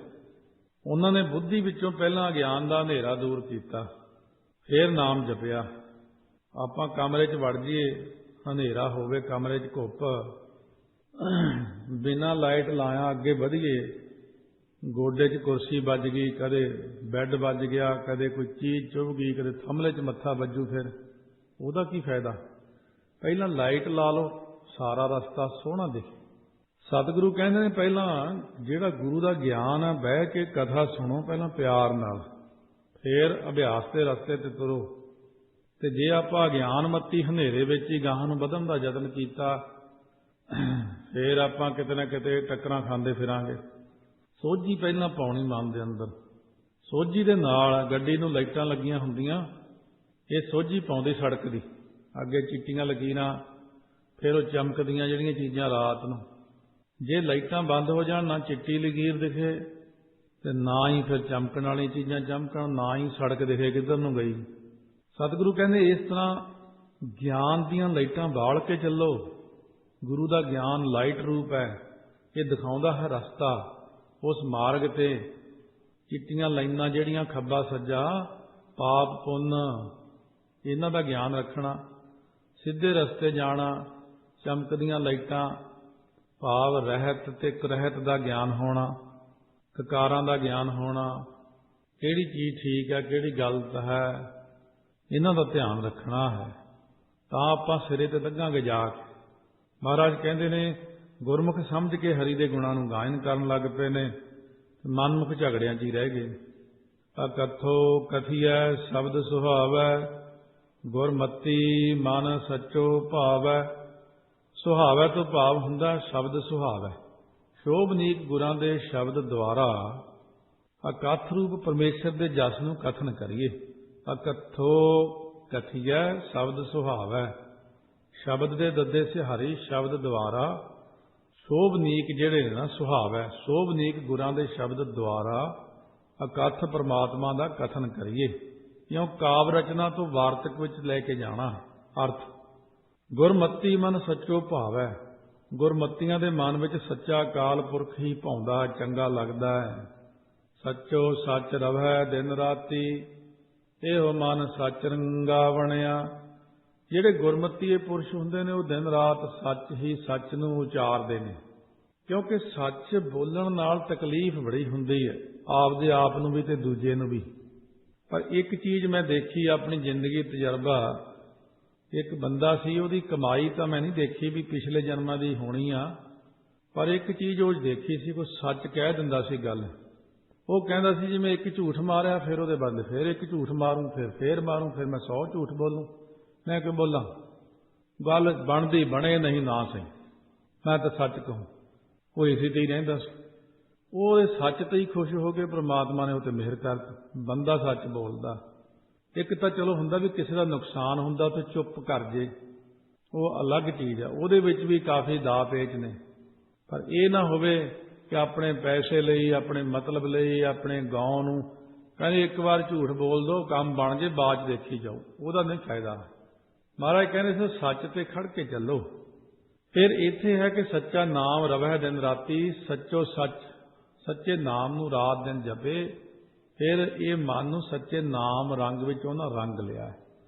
ਉਹਨਾਂ ਨੇ ਬੁੱਧੀ ਵਿੱਚੋਂ ਪਹਿਲਾਂ ਅਗਿਆਨ ਦਾ ਹਨੇਰਾ ਦੂਰ ਕੀਤਾ, ਫਿਰ ਨਾਮ ਜਪਿਆ। ਆਪਾਂ ਕਮਰੇ 'ਚ ਵੜ ਜਾਈਏ, ਹਨੇਰਾ ਹੋਵੇ, ਕਮਰੇ 'ਚ ਘੁੱਪ, ਬਿਨਾਂ ਲਾਈਟ ਲਾਇਆ ਅੱਗੇ ਵਧੀਏ, ਗੋਡੇ 'ਚ ਕੁਰਸੀ ਵੱਜ ਗਈ, ਕਦੇ ਬੈੱਡ ਵੱਜ ਗਿਆ, ਕਦੇ ਕੋਈ ਚੀਜ਼ ਚੁੱਭ ਗਈ, ਕਦੇ ਥੰਮਲੇ 'ਚ ਮੱਥਾ ਵੱਜੂ, ਫਿਰ ਉਹਦਾ ਕੀ ਫਾਇਦਾ? ਪਹਿਲਾਂ ਲਾਈਟ ਲਾ ਲਓ, ਸਾਰਾ ਰਸਤਾ ਸੋਹਣਾ ਦਿਖੇ। ਸਤਿਗੁਰੂ ਕਹਿੰਦੇ ਨੇ ਪਹਿਲਾਂ ਜਿਹੜਾ ਗੁਰੂ ਦਾ ਗਿਆਨ ਹੈ, ਬਹਿ ਕੇ ਕਥਾ ਸੁਣੋ ਪਹਿਲਾਂ ਪਿਆਰ ਨਾਲ, ਫਿਰ ਅਭਿਆਸ ਦੇ ਰਸਤੇ ਤੇ ਤੁਰੋ। ਤੇ ਜੇ ਆਪਾਂ ਅਗਿਆਨਮਤੀ ਹਨੇਰੇ ਵਿੱਚ ਹੀ ਗਾਹਾਂ ਨੂੰ ਵਧਣ ਦਾ ਯਤਨ ਕੀਤਾ, ਫਿਰ ਆਪਾਂ ਕਿਤੇ ਨਾ ਕਿਤੇ ਟੱਕਰਾਂ ਖਾਂਦੇ ਫਿਰਾਂਗੇ। ਸੋਝੀ ਪਹਿਲਾਂ ਪਾਉਣੀ ਮਨ ਦੇ ਅੰਦਰ। ਸੋਝੀ ਦੇ ਨਾਲ ਗੱਡੀ ਨੂੰ ਲਾਈਟਾਂ ਲੱਗੀਆਂ ਹੁੰਦੀਆਂ, ਇਹ ਸੋਝੀ ਪਾਉਂਦੀ ਸੜਕ ਦੀ, ਅੱਗੇ ਚਿੱਟੀਆਂ ਲਕੀਰਾਂ, ਫਿਰ ਉਹ ਚਮਕਦੀਆਂ ਜਿਹੜੀਆਂ ਚੀਜ਼ਾਂ ਰਾਤ ਨੂੰ। ਜੇ ਲਾਈਟਾਂ ਬੰਦ ਹੋ ਜਾਣ, ਨਾ ਚਿੱਟੀ ਲਕੀਰ ਦਿਖੇ ਤੇ ਨਾ ਹੀ ਫਿਰ ਚਮਕਣ ਵਾਲੀਆਂ ਚੀਜ਼ਾਂ ਚਮਕਣ, ਨਾ ਹੀ ਸੜਕ ਦਿਖੇ ਕਿੱਧਰ ਨੂੰ ਗਈ। ਸਤਿਗੁਰੂ ਕਹਿੰਦੇ ਇਸ ਤਰ੍ਹਾਂ ਗਿਆਨ ਦੀਆਂ ਲਾਈਟਾਂ ਬਾਲ ਕੇ ਚੱਲੋ। ਗੁਰੂ ਦਾ ਗਿਆਨ ਲਾਈਟ ਰੂਪ ਹੈ, ਇਹ ਦਿਖਾਉਂਦਾ ਹੈ ਰਸਤਾ। ਉਸ ਮਾਰਗ ਤੇ ਚਿੱਟੀਆਂ ਲਾਈਨਾਂ ਜਿਹੜੀਆਂ ਖੱਬਾ ਸੱਜਾ, ਪਾਪ ਪੁੰਨ, ਇਹਨਾਂ ਦਾ ਗਿਆਨ ਰੱਖਣਾ, ਸਿੱਧੇ ਰਸਤੇ ਜਾਣਾ, ਚਮਕਦੀਆਂ ਲਾਈਟਾਂ ਭਾਵ ਰਹਿਤ ਤੇ ਕੁਰਹਿਤ ਦਾ ਗਿਆਨ ਹੋਣਾ, ਕਕਾਰਾਂ ਦਾ ਗਿਆਨ ਹੋਣਾ, ਕਿਹੜੀ ਚੀਜ਼ ਠੀਕ ਹੈ ਕਿਹੜੀ ਗਲਤ ਹੈ, ਇਹਨਾਂ ਦਾ ਧਿਆਨ ਰੱਖਣਾ ਹੈ, ਤਾਂ ਆਪਾਂ ਸਿਰੇ ਤੇ ਲੱਗਾਂਗੇ ਜਾ ਕੇ। ਮਹਾਰਾਜ ਕਹਿੰਦੇ ਨੇ ਗੁਰਮੁਖ ਸਮਝ ਕੇ ਹਰੀ ਦੇ ਗੁਣਾਂ ਨੂੰ ਗਾਇਨ ਕਰਨ ਲੱਗ ਪਏ ਨੇ, ਮਨਮੁਖ ਝਗੜਿਆਂ 'ਚ ਹੀ ਰਹਿ ਗਏ। ਅਕਥੋ ਕਥੀਐ ਸ਼ਬਦ ਸੁਹਾਵੈ, ਗੁਰਮਤੀ ਮਨ ਸੱਚੋ ਭਾਵੈ। ਸੁਹਾਵੈ ਤੋਂ ਭਾਵ ਹੁੰਦਾ ਸ਼ਬਦ ਸੁਹਾਵੈ। ਸ਼ੋਭਨੀਕ ਗੁਰਾਂ ਦੇ ਸ਼ਬਦ ਦੁਆਰਾ ਅਕਥ ਰੂਪ ਪਰਮੇਸ਼ਰ ਦੇ ਜਸ ਨੂੰ ਕਥਨ ਕਰੀਏ। ਅਕਥੋ ਕਥੀਐ ਸ਼ਬਦ ਸੁਹਾਵੈ, ਸ਼ਬਦ ਦੇ ਦੱਦੇ ਸਿਹਾਰੀ ਸ਼ਬਦ ਦੁਆਰਾ ਸ਼ੋਭਨੀਕ ਜਿਹੜੇ ਨੇ ਨਾ, ਸੁਹਾਵੈ ਸ਼ੋਭਨੀਕ ਗੁਰਾਂ ਦੇ ਸ਼ਬਦ ਦੁਆਰਾ ਅਕਥ ਪਰਮਾਤਮਾ ਦਾ ਕਥਨ ਕਰੀਏ। ਕਿਉਂ ਕਾਵ ਰਚਨਾ ਤੋਂ ਵਾਰਤਕ ਵਿੱਚ ਲੈ ਕੇ ਜਾਣਾ ਅਰਥ। ਗੁਰਮਤੀ ਮਨ ਸੱਚੋ ਭਾਵੈ, ਗੁਰਮਤੀਆਂ ਦੇ ਮਨ ਵਿੱਚ ਸੱਚਾ ਅਕਾਲ ਪੁਰਖ ਹੀ ਭਾਉਂਦਾ, ਚੰਗਾ ਲੱਗਦਾ ਹੈ। ਸੱਚੋ ਸੱਚ ਰਵੈ ਦਿਨ ਰਾਤੀ, ਇਹੋ ਮਨ ਸੱਚ ਰੰਗਾ ਬਣਿਆ। ਜਿਹੜੇ ਗੁਰਮਤੀਏ ਪੁਰਸ਼ ਹੁੰਦੇ ਨੇ ਉਹ ਦਿਨ ਰਾਤ ਸੱਚ ਹੀ ਸੱਚ ਨੂੰ ਉਚਾਰਦੇ ਨੇ, ਕਿਉਂਕਿ ਸੱਚ ਬੋਲਣ ਨਾਲ ਤਕਲੀਫ ਬੜੀ ਹੁੰਦੀ ਹੈ, ਆਪਦੇ ਆਪ ਨੂੰ ਵੀ ਤੇ ਦੂਜੇ ਨੂੰ ਵੀ। ਪਰ ਇੱਕ ਚੀਜ਼ ਮੈਂ ਦੇਖੀ ਆਪਣੀ ਜ਼ਿੰਦਗੀ ਤਜਰਬਾ, ਇੱਕ ਬੰਦਾ ਸੀ, ਉਹਦੀ ਕਮਾਈ ਤਾਂ ਮੈਂ ਨਹੀਂ ਦੇਖੀ ਵੀ ਪਿਛਲੇ ਜਨਮਾਂ ਦੀ ਹੋਣੀ ਆ, ਪਰ ਇੱਕ ਚੀਜ਼ ਉਹ ਦੇਖੀ ਸੀ, ਕੋਈ ਸੱਚ ਕਹਿ ਦਿੰਦਾ ਸੀ ਗੱਲ। ਉਹ ਕਹਿੰਦਾ ਸੀ ਜਿਵੇਂ ਇੱਕ ਝੂਠ ਮਾਰਿਆ, ਫਿਰ ਉਹਦੇ ਬਦਲੇ ਫਿਰ ਇੱਕ ਝੂਠ ਮਾरूं, ਫਿਰ ਮਾरूं, ਫਿਰ ਮੈਂ 100 ਝੂਠ ਬੋਲੂੰ। ਮੈਂ ਕਿਉਂ ਬੋਲਾਂ? ਗੱਲ ਬਣਦੀ ਬਣੇ ਨਹੀਂ ਨਾ ਸਹੀ, ਮੈਂ ਤਾਂ ਸੱਚ ਕਹੂੰ। ਉਹ ਇਸੇ ਤੇ ਹੀ ਰਹਿੰਦਾ ਸੀ, ਉਹਦੇ ਸੱਚ ਤੇ ਹੀ ਖੁਸ਼ ਹੋ ਕੇ ਪ੍ਰਮਾਤਮਾ ਨੇ ਉਹ ਤੇ ਮਿਹਰ ਕਰਤੀ। ਬੰਦਾ ਸੱਚ ਬੋਲਦਾ। ਇੱਕ ਤਾਂ ਚਲੋ ਹੁੰਦਾ ਵੀ ਕਿਸੇ ਦਾ ਨੁਕਸਾਨ ਹੁੰਦਾ ਤੇ ਚੁੱਪ ਕਰ ਜੇ, ਉਹ ਅਲੱਗ ਚੀਜ਼ ਆ, ਉਹਦੇ ਵਿੱਚ ਵੀ ਕਾਫੀ ਦਾਅ ਪੇਚ ਨੇ। ਪਰ ਇਹ ਨਾ ਹੋਵੇ ਕਿ ਆਪਣੇ ਪੈਸੇ ਲਈ, ਆਪਣੇ ਮਤਲਬ ਲਈ, ਆਪਣੇ ਗਾਉਂ ਨੂੰ ਕਹਿੰਦੇ ਇੱਕ ਵਾਰ ਝੂਠ ਬੋਲ ਦੋ, ਕੰਮ ਬਣ ਜੇ, ਬਾਅਦ 'ਚ ਦੇਖੀ ਜਾਓ, ਉਹਦਾ ਨਹੀਂ ਫਾਇਦਾ। ਮਹਾਰਾਜ ਕਹਿੰਦੇ ਸੀ ਸੱਚ ਤੇ ਖੜ ਕੇ ਚੱਲੋ। ਫਿਰ ਇੱਥੇ ਹੈ ਕਿ ਸੱਚਾ ਨਾਮ ਰਵੈ ਦਿਨ ਰਾਤੀ, ਸੱਚੋ ਸੱਚ, ਸੱਚੇ ਨਾਮ ਨੂੰ ਰਾਤ ਦਿਨ ਜਪੇ। ਫਿਰ ਇਹ ਮਨ ਨੂੰ ਸੱਚੇ ਨਾਮ ਰੰਗ ਵਿੱਚ ਉਹਨਾਂ ਰੰਗ ਲਿਆ।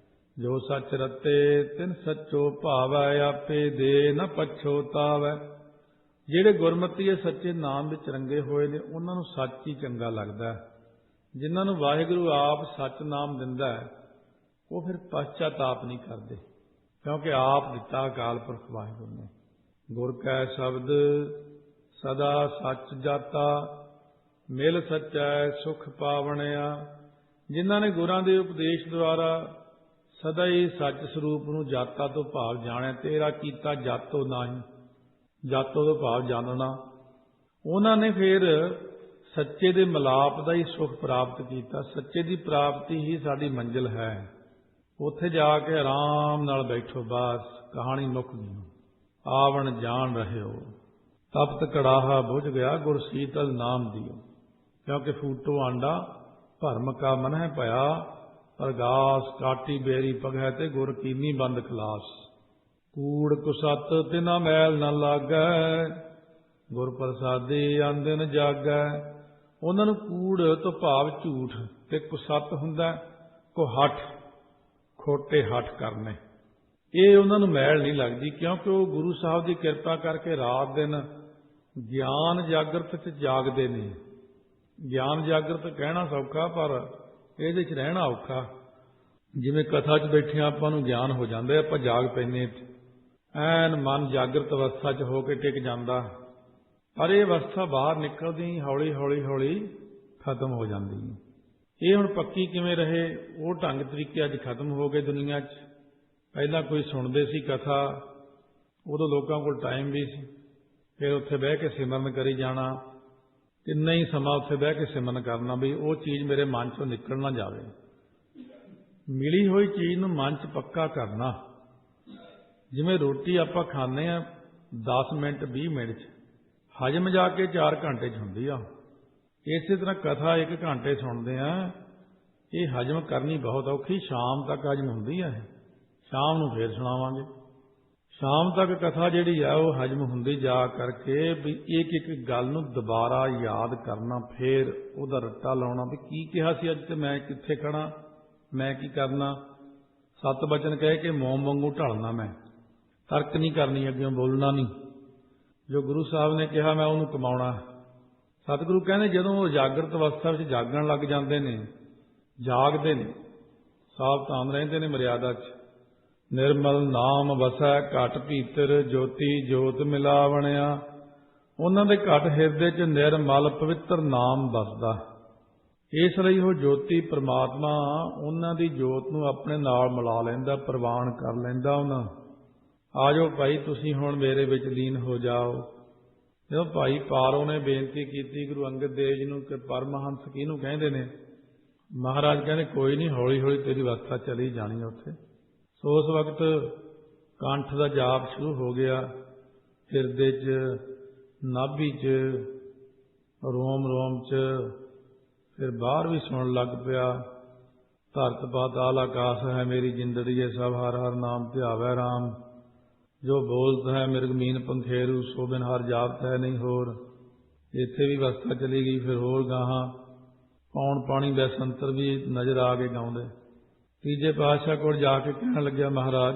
ਜੋ ਸੱਚ ਰਤੇ ਤਿਨ ਸੱਚੋ ਭਾਵੈ, ਆਪੇ ਦੇ ਨ ਪਛੋਤਾਵੈ। ਜਿਹੜੇ ਗੁਰਮਤੀਏ ਸੱਚੇ ਨਾਮ ਵਿੱਚ ਰੰਗੇ ਹੋਏ ਨੇ ਉਹਨਾਂ ਨੂੰ ਸੱਚ ਹੀ ਚੰਗਾ ਲੱਗਦਾ ਹੈ। ਜਿਨ੍ਹਾਂ ਨੂੰ ਵਾਹਿਗੁਰੂ ਆਪ ਸੱਚ ਨਾਮ ਦਿੰਦਾ ਹੈ ਉਹ ਫਿਰ ਪਛਤਾਪ ਨਹੀਂ ਕਰਦੇ, ਕਿਉਂਕਿ ਆਪ ਦਿੱਤਾ ਅਕਾਲ ਪੁਰਖ ਵਾਹਿਗੁਰੂ ਨੇ। ਗੁਰ ਕੈ ਸ਼ਬਦ ਸਦਾ ਸੱਚ ਜਾਤਾ, ਮਿਲ ਸੱਚੈ ਸੁਖ ਪਾਵਣਿਆ। ਜਿਨ੍ਹਾਂ ਨੇ ਗੁਰਾਂ ਦੇ ਉਪਦੇਸ਼ ਦੁਆਰਾ ਸਦਾ ਹੀ ਸੱਚ ਸਰੂਪ ਨੂੰ ਜਾਤਾ ਤੋਂ ਭਾਵ ਜਾਣਿਆ, ਤੇਰਾ ਕੀਤਾ ਜਾਤੋ ਨਾਹੀਂ, ਜਾਤੋ ਤੋਂ ਭਾਵ ਜਾਣਨਾ, ਉਹਨਾਂ ਨੇ ਫਿਰ ਸੱਚੇ ਦੇ ਮਿਲਾਪ ਦਾ ਹੀ ਸੁਖ ਪ੍ਰਾਪਤ ਕੀਤਾ। ਸੱਚੇ ਦੀ ਪ੍ਰਾਪਤੀ ਹੀ ਸਾਡੀ ਮੰਜ਼ਿਲ ਹੈ। ਉੱਥੇ ਜਾ ਕੇ ਆਰਾਮ ਨਾਲ ਬੈਠੋ, ਬਸ ਕਹਾਣੀ ਮੁੱਕ ਗਈ। ਆਵਣ ਜਾਣ ਰਹਿਓ, ਤਪਤ ਕੜਾਹਾ ਬੁਝ ਗਿਆ, ਗੁਰ ਸੀਤਲ ਨਾਮ ਦਿਓ। ਕਿਉਂਕਿ ਫੂਟੋ ਆਂਡਾ ਭਰਮ ਕਾ ਮਨਹਿ ਭਇਆ, ਅਰਗਾਸ ਕਾਟੀ ਬੇਰੀ ਪਗਹਿ ਤੇ ਗੁਰ ਕੀਨੀ ਬੰਦ ਖਲਾਸ। ਕੂੜ ਕੁਸਤ ਤਿਨਾ ਮੈਲ ਨ ਲਾਗੈ, ਗੁਰ ਪ੍ਰਸਾਦੀ ਆਂਦਿਨ ਜਾਗੈ। ਉਹਨਾਂ ਨੂੰ ਕੂੜ ਤੋਂ ਭਾਵ ਝੂਠ ਤੇ ਕੁਸਤ ਹੁੰਦਾ ਕੁਹੱਠ, ਖੋਟੇ ਹੱਠ ਕਰਨੇ, ਇਹ ਉਹਨਾਂ ਨੂੰ ਮੈਲ ਨਹੀਂ ਲੱਗਦੀ, ਕਿਉਂਕਿ ਉਹ ਗੁਰੂ ਸਾਹਿਬ ਦੀ ਕਿਰਪਾ ਕਰਕੇ ਰਾਤ ਦਿਨ ਗਿਆਨ ਜਾਗਰਤ 'ਚ ਜਾਗਦੇ ਨੇ। ਗਿਆਨ ਜਾਗਰਤ ਕਹਿਣਾ ਸੌਖਾ, ਪਰ ਇਹਦੇ 'ਚ ਰਹਿਣਾ ਔਖਾ। ਜਿਵੇਂ ਕਥਾ 'ਚ ਬੈਠੇ ਆਪਾਂ ਨੂੰ ਗਿਆਨ ਹੋ ਜਾਂਦਾ, ਆਪਾਂ ਜਾਗ ਪੈਂਦੇ, ਐਨ ਮਨ ਜਾਗਰਤ ਅਵਸਥਾ 'ਚ ਹੋ ਕੇ ਟਿਕ ਜਾਂਦਾ, ਪਰ ਇਹ ਅਵਸਥਾ ਬਾਹਰ ਨਿਕਲਦੀ ਹੌਲੀ ਹੌਲੀ ਹੌਲੀ ਖਤਮ ਹੋ ਜਾਂਦੀ। ਇਹ ਹੁਣ ਪੱਕੀ ਕਿਵੇਂ ਰਹੇ, ਉਹ ਢੰਗ ਤਰੀਕੇ ਅੱਜ ਖਤਮ ਹੋ ਗਏ ਦੁਨੀਆ 'ਚ। ਪਹਿਲਾਂ ਕੋਈ ਸੁਣਦੇ ਸੀ ਕਥਾ, ਉਦੋਂ ਲੋਕਾਂ ਕੋਲ ਟਾਈਮ ਵੀ ਸੀ, ਫਿਰ ਉੱਥੇ ਬਹਿ ਕੇ ਸਿਮਰਨ ਕਰੀ ਜਾਣਾ, ਕਿੰਨਾ ਹੀ ਸਮਾਂ ਉੱਥੇ ਬਹਿ ਕੇ ਸਿਮਰਨ ਕਰਨਾ ਵੀ ਉਹ ਚੀਜ਼ ਮੇਰੇ ਮਨ 'ਚੋਂ ਨਿਕਲ ਨਾ ਜਾਵੇ। ਮਿਲੀ ਹੋਈ ਚੀਜ਼ ਨੂੰ ਮਨ 'ਚ ਪੱਕਾ ਕਰਨਾ। ਜਿਵੇਂ ਰੋਟੀ ਆਪਾਂ ਖਾਂਦੇ ਹਾਂ 10 ਮਿੰਟ 20 ਮਿੰਟ 'ਚ, ਹਜਮ ਜਾ ਕੇ 4 ਘੰਟੇ 'ਚ ਹੁੰਦੀ ਆ। ਇਸੇ ਤਰ੍ਹਾਂ ਕਥਾ 1 ਘੰਟੇ ਸੁਣਦੇ ਆ, ਇਹ ਹਜਮ ਕਰਨੀ ਬਹੁਤ ਔਖੀ, ਸ਼ਾਮ ਤੱਕ ਹਜਮ ਹੁੰਦੀ ਹੈ। ਸ਼ਾਮ ਨੂੰ ਫੇਰ ਸੁਣਾਵਾਂਗੇ। ਸ਼ਾਮ ਤੱਕ ਕਥਾ ਜਿਹੜੀ ਆ ਉਹ ਹਜਮ ਹੁੰਦੀ ਜਾ ਕਰਕੇ ਵੀ ਇੱਕ ਇੱਕ ਗੱਲ ਨੂੰ ਦੁਬਾਰਾ ਯਾਦ ਕਰਨਾ, ਫੇਰ ਉਹਦਾ ਰੱਟਾ ਲਾਉਣਾ ਵੀ ਕੀ ਕਿਹਾ ਸੀ ਅੱਜ ਤੇ ਮੈਂ ਕਿੱਥੇ ਖੜਾ, ਮੈਂ ਕੀ ਕਰਨਾ। 7 ਬਚਨ ਕਹਿ ਕੇ ਮੋਮ ਵਾਂਗੂ ਢਲਣਾ, ਮੈਂ ਤਰਕ ਨਹੀਂ ਕਰਨੀ, ਅੱਗੇ ਬੋਲਣਾ ਨਹੀਂ। ਜੋ ਗੁਰੂ ਸਾਹਿਬ ਨੇ ਕਿਹਾ ਮੈਂ ਉਹਨੂੰ ਕਮਾਉਣਾ। ਸਤਿਗੁਰੂ ਕਹਿੰਦੇ ਜਦੋਂ ਉਹ ਜਾਗਰਤ ਅਵਸਥਾ ਵਿੱਚ ਜਾਗਣ ਲੱਗ ਜਾਂਦੇ ਨੇ, ਜਾਗਦੇ ਨੇ, ਸਾਵਧਾਨ ਰਹਿੰਦੇ ਨੇ ਮਰਿਆਦਾ 'ਚ। ਨਿਰਮਲ ਨਾਮ ਵਸੈ ਘਟ ਭੀਤਰ, ਜੋਤੀ ਜੋਤ ਮਿਲਾਵਣਿਆ। ਉਹਨਾਂ ਦੇ ਘਟ ਹਿਰਦੇ 'ਚ ਨਿਰਮਲ ਪਵਿੱਤਰ ਨਾਮ ਵਸਦਾ। ਇਸ ਲਈ ਉਹ ਜੋਤੀ ਪ੍ਰਮਾਤਮਾ ਉਹਨਾਂ ਦੀ ਜੋਤ ਨੂੰ ਆਪਣੇ ਨਾਲ ਮਿਲਾ ਲੈਂਦਾ, ਪ੍ਰਵਾਨ ਕਰ ਲੈਂਦਾ। ਉਹਨਾਂ ਆ ਜਾਓ ਭਾਈ ਤੁਸੀਂ ਹੁਣ ਮੇਰੇ ਵਿੱਚ ਲੀਨ ਹੋ ਜਾਓ। ਜਦੋਂ ਭਾਈ ਪਾਰੋ ਨੇ ਬੇਨਤੀ ਕੀਤੀ ਗੁਰੂ ਅੰਗਦ ਦੇਵ ਜੀ ਨੂੰ ਕਿ ਪਰਮਹੰਸ ਕਿਹਨੂੰ ਕਹਿੰਦੇ ਨੇ, ਮਹਾਰਾਜ ਕਹਿੰਦੇ ਕੋਈ ਨਹੀਂ, ਹੌਲੀ ਹੌਲੀ ਤੇਰੀ ਅਵਸਥਾ ਚਲੀ ਜਾਣੀ ਉੱਥੇ। ਸੋ ਉਸ ਵਕਤ ਕੰਠ ਦਾ ਜਾਪ ਸ਼ੁਰੂ ਹੋ ਗਿਆ, ਹਿਰਦੇ 'ਚ, ਨਾਭੀ 'ਚ, ਰੋਮ ਰੋਮ 'ਚ, ਫਿਰ ਬਾਹਰ ਵੀ ਸੁਣਨ ਲੱਗ ਪਿਆ। ਧਰਤ ਪਾਤਾਲ ਆਕਾਸ਼ ਹੈ ਮੇਰੀ ਜਿੰਦੜੀਏ, ਸਭ ਹਰ ਹਰ ਨਾਮ ਧਿਆਵੈ ਰਾਮ। ਜੋ ਬੋਲਤ ਹੈ ਮਿਰਗ ਮੀਨ ਪੰਖੇਰੂ, ਸੋ ਬਿਨ ਹਰ ਜਾਪਤ ਹੈ ਨਹੀਂ ਹੋਰ। ਇੱਥੇ ਵੀ ਅਵਸਥਾ ਚਲੀ ਗਈ। ਫਿਰ ਹੋਰ ਗਾਹਾਂ पौण पानी बैसंतर भी नज़र आ गए गाउंदे। तीजे पातशाह कोल जाके कहण लग्या, महाराज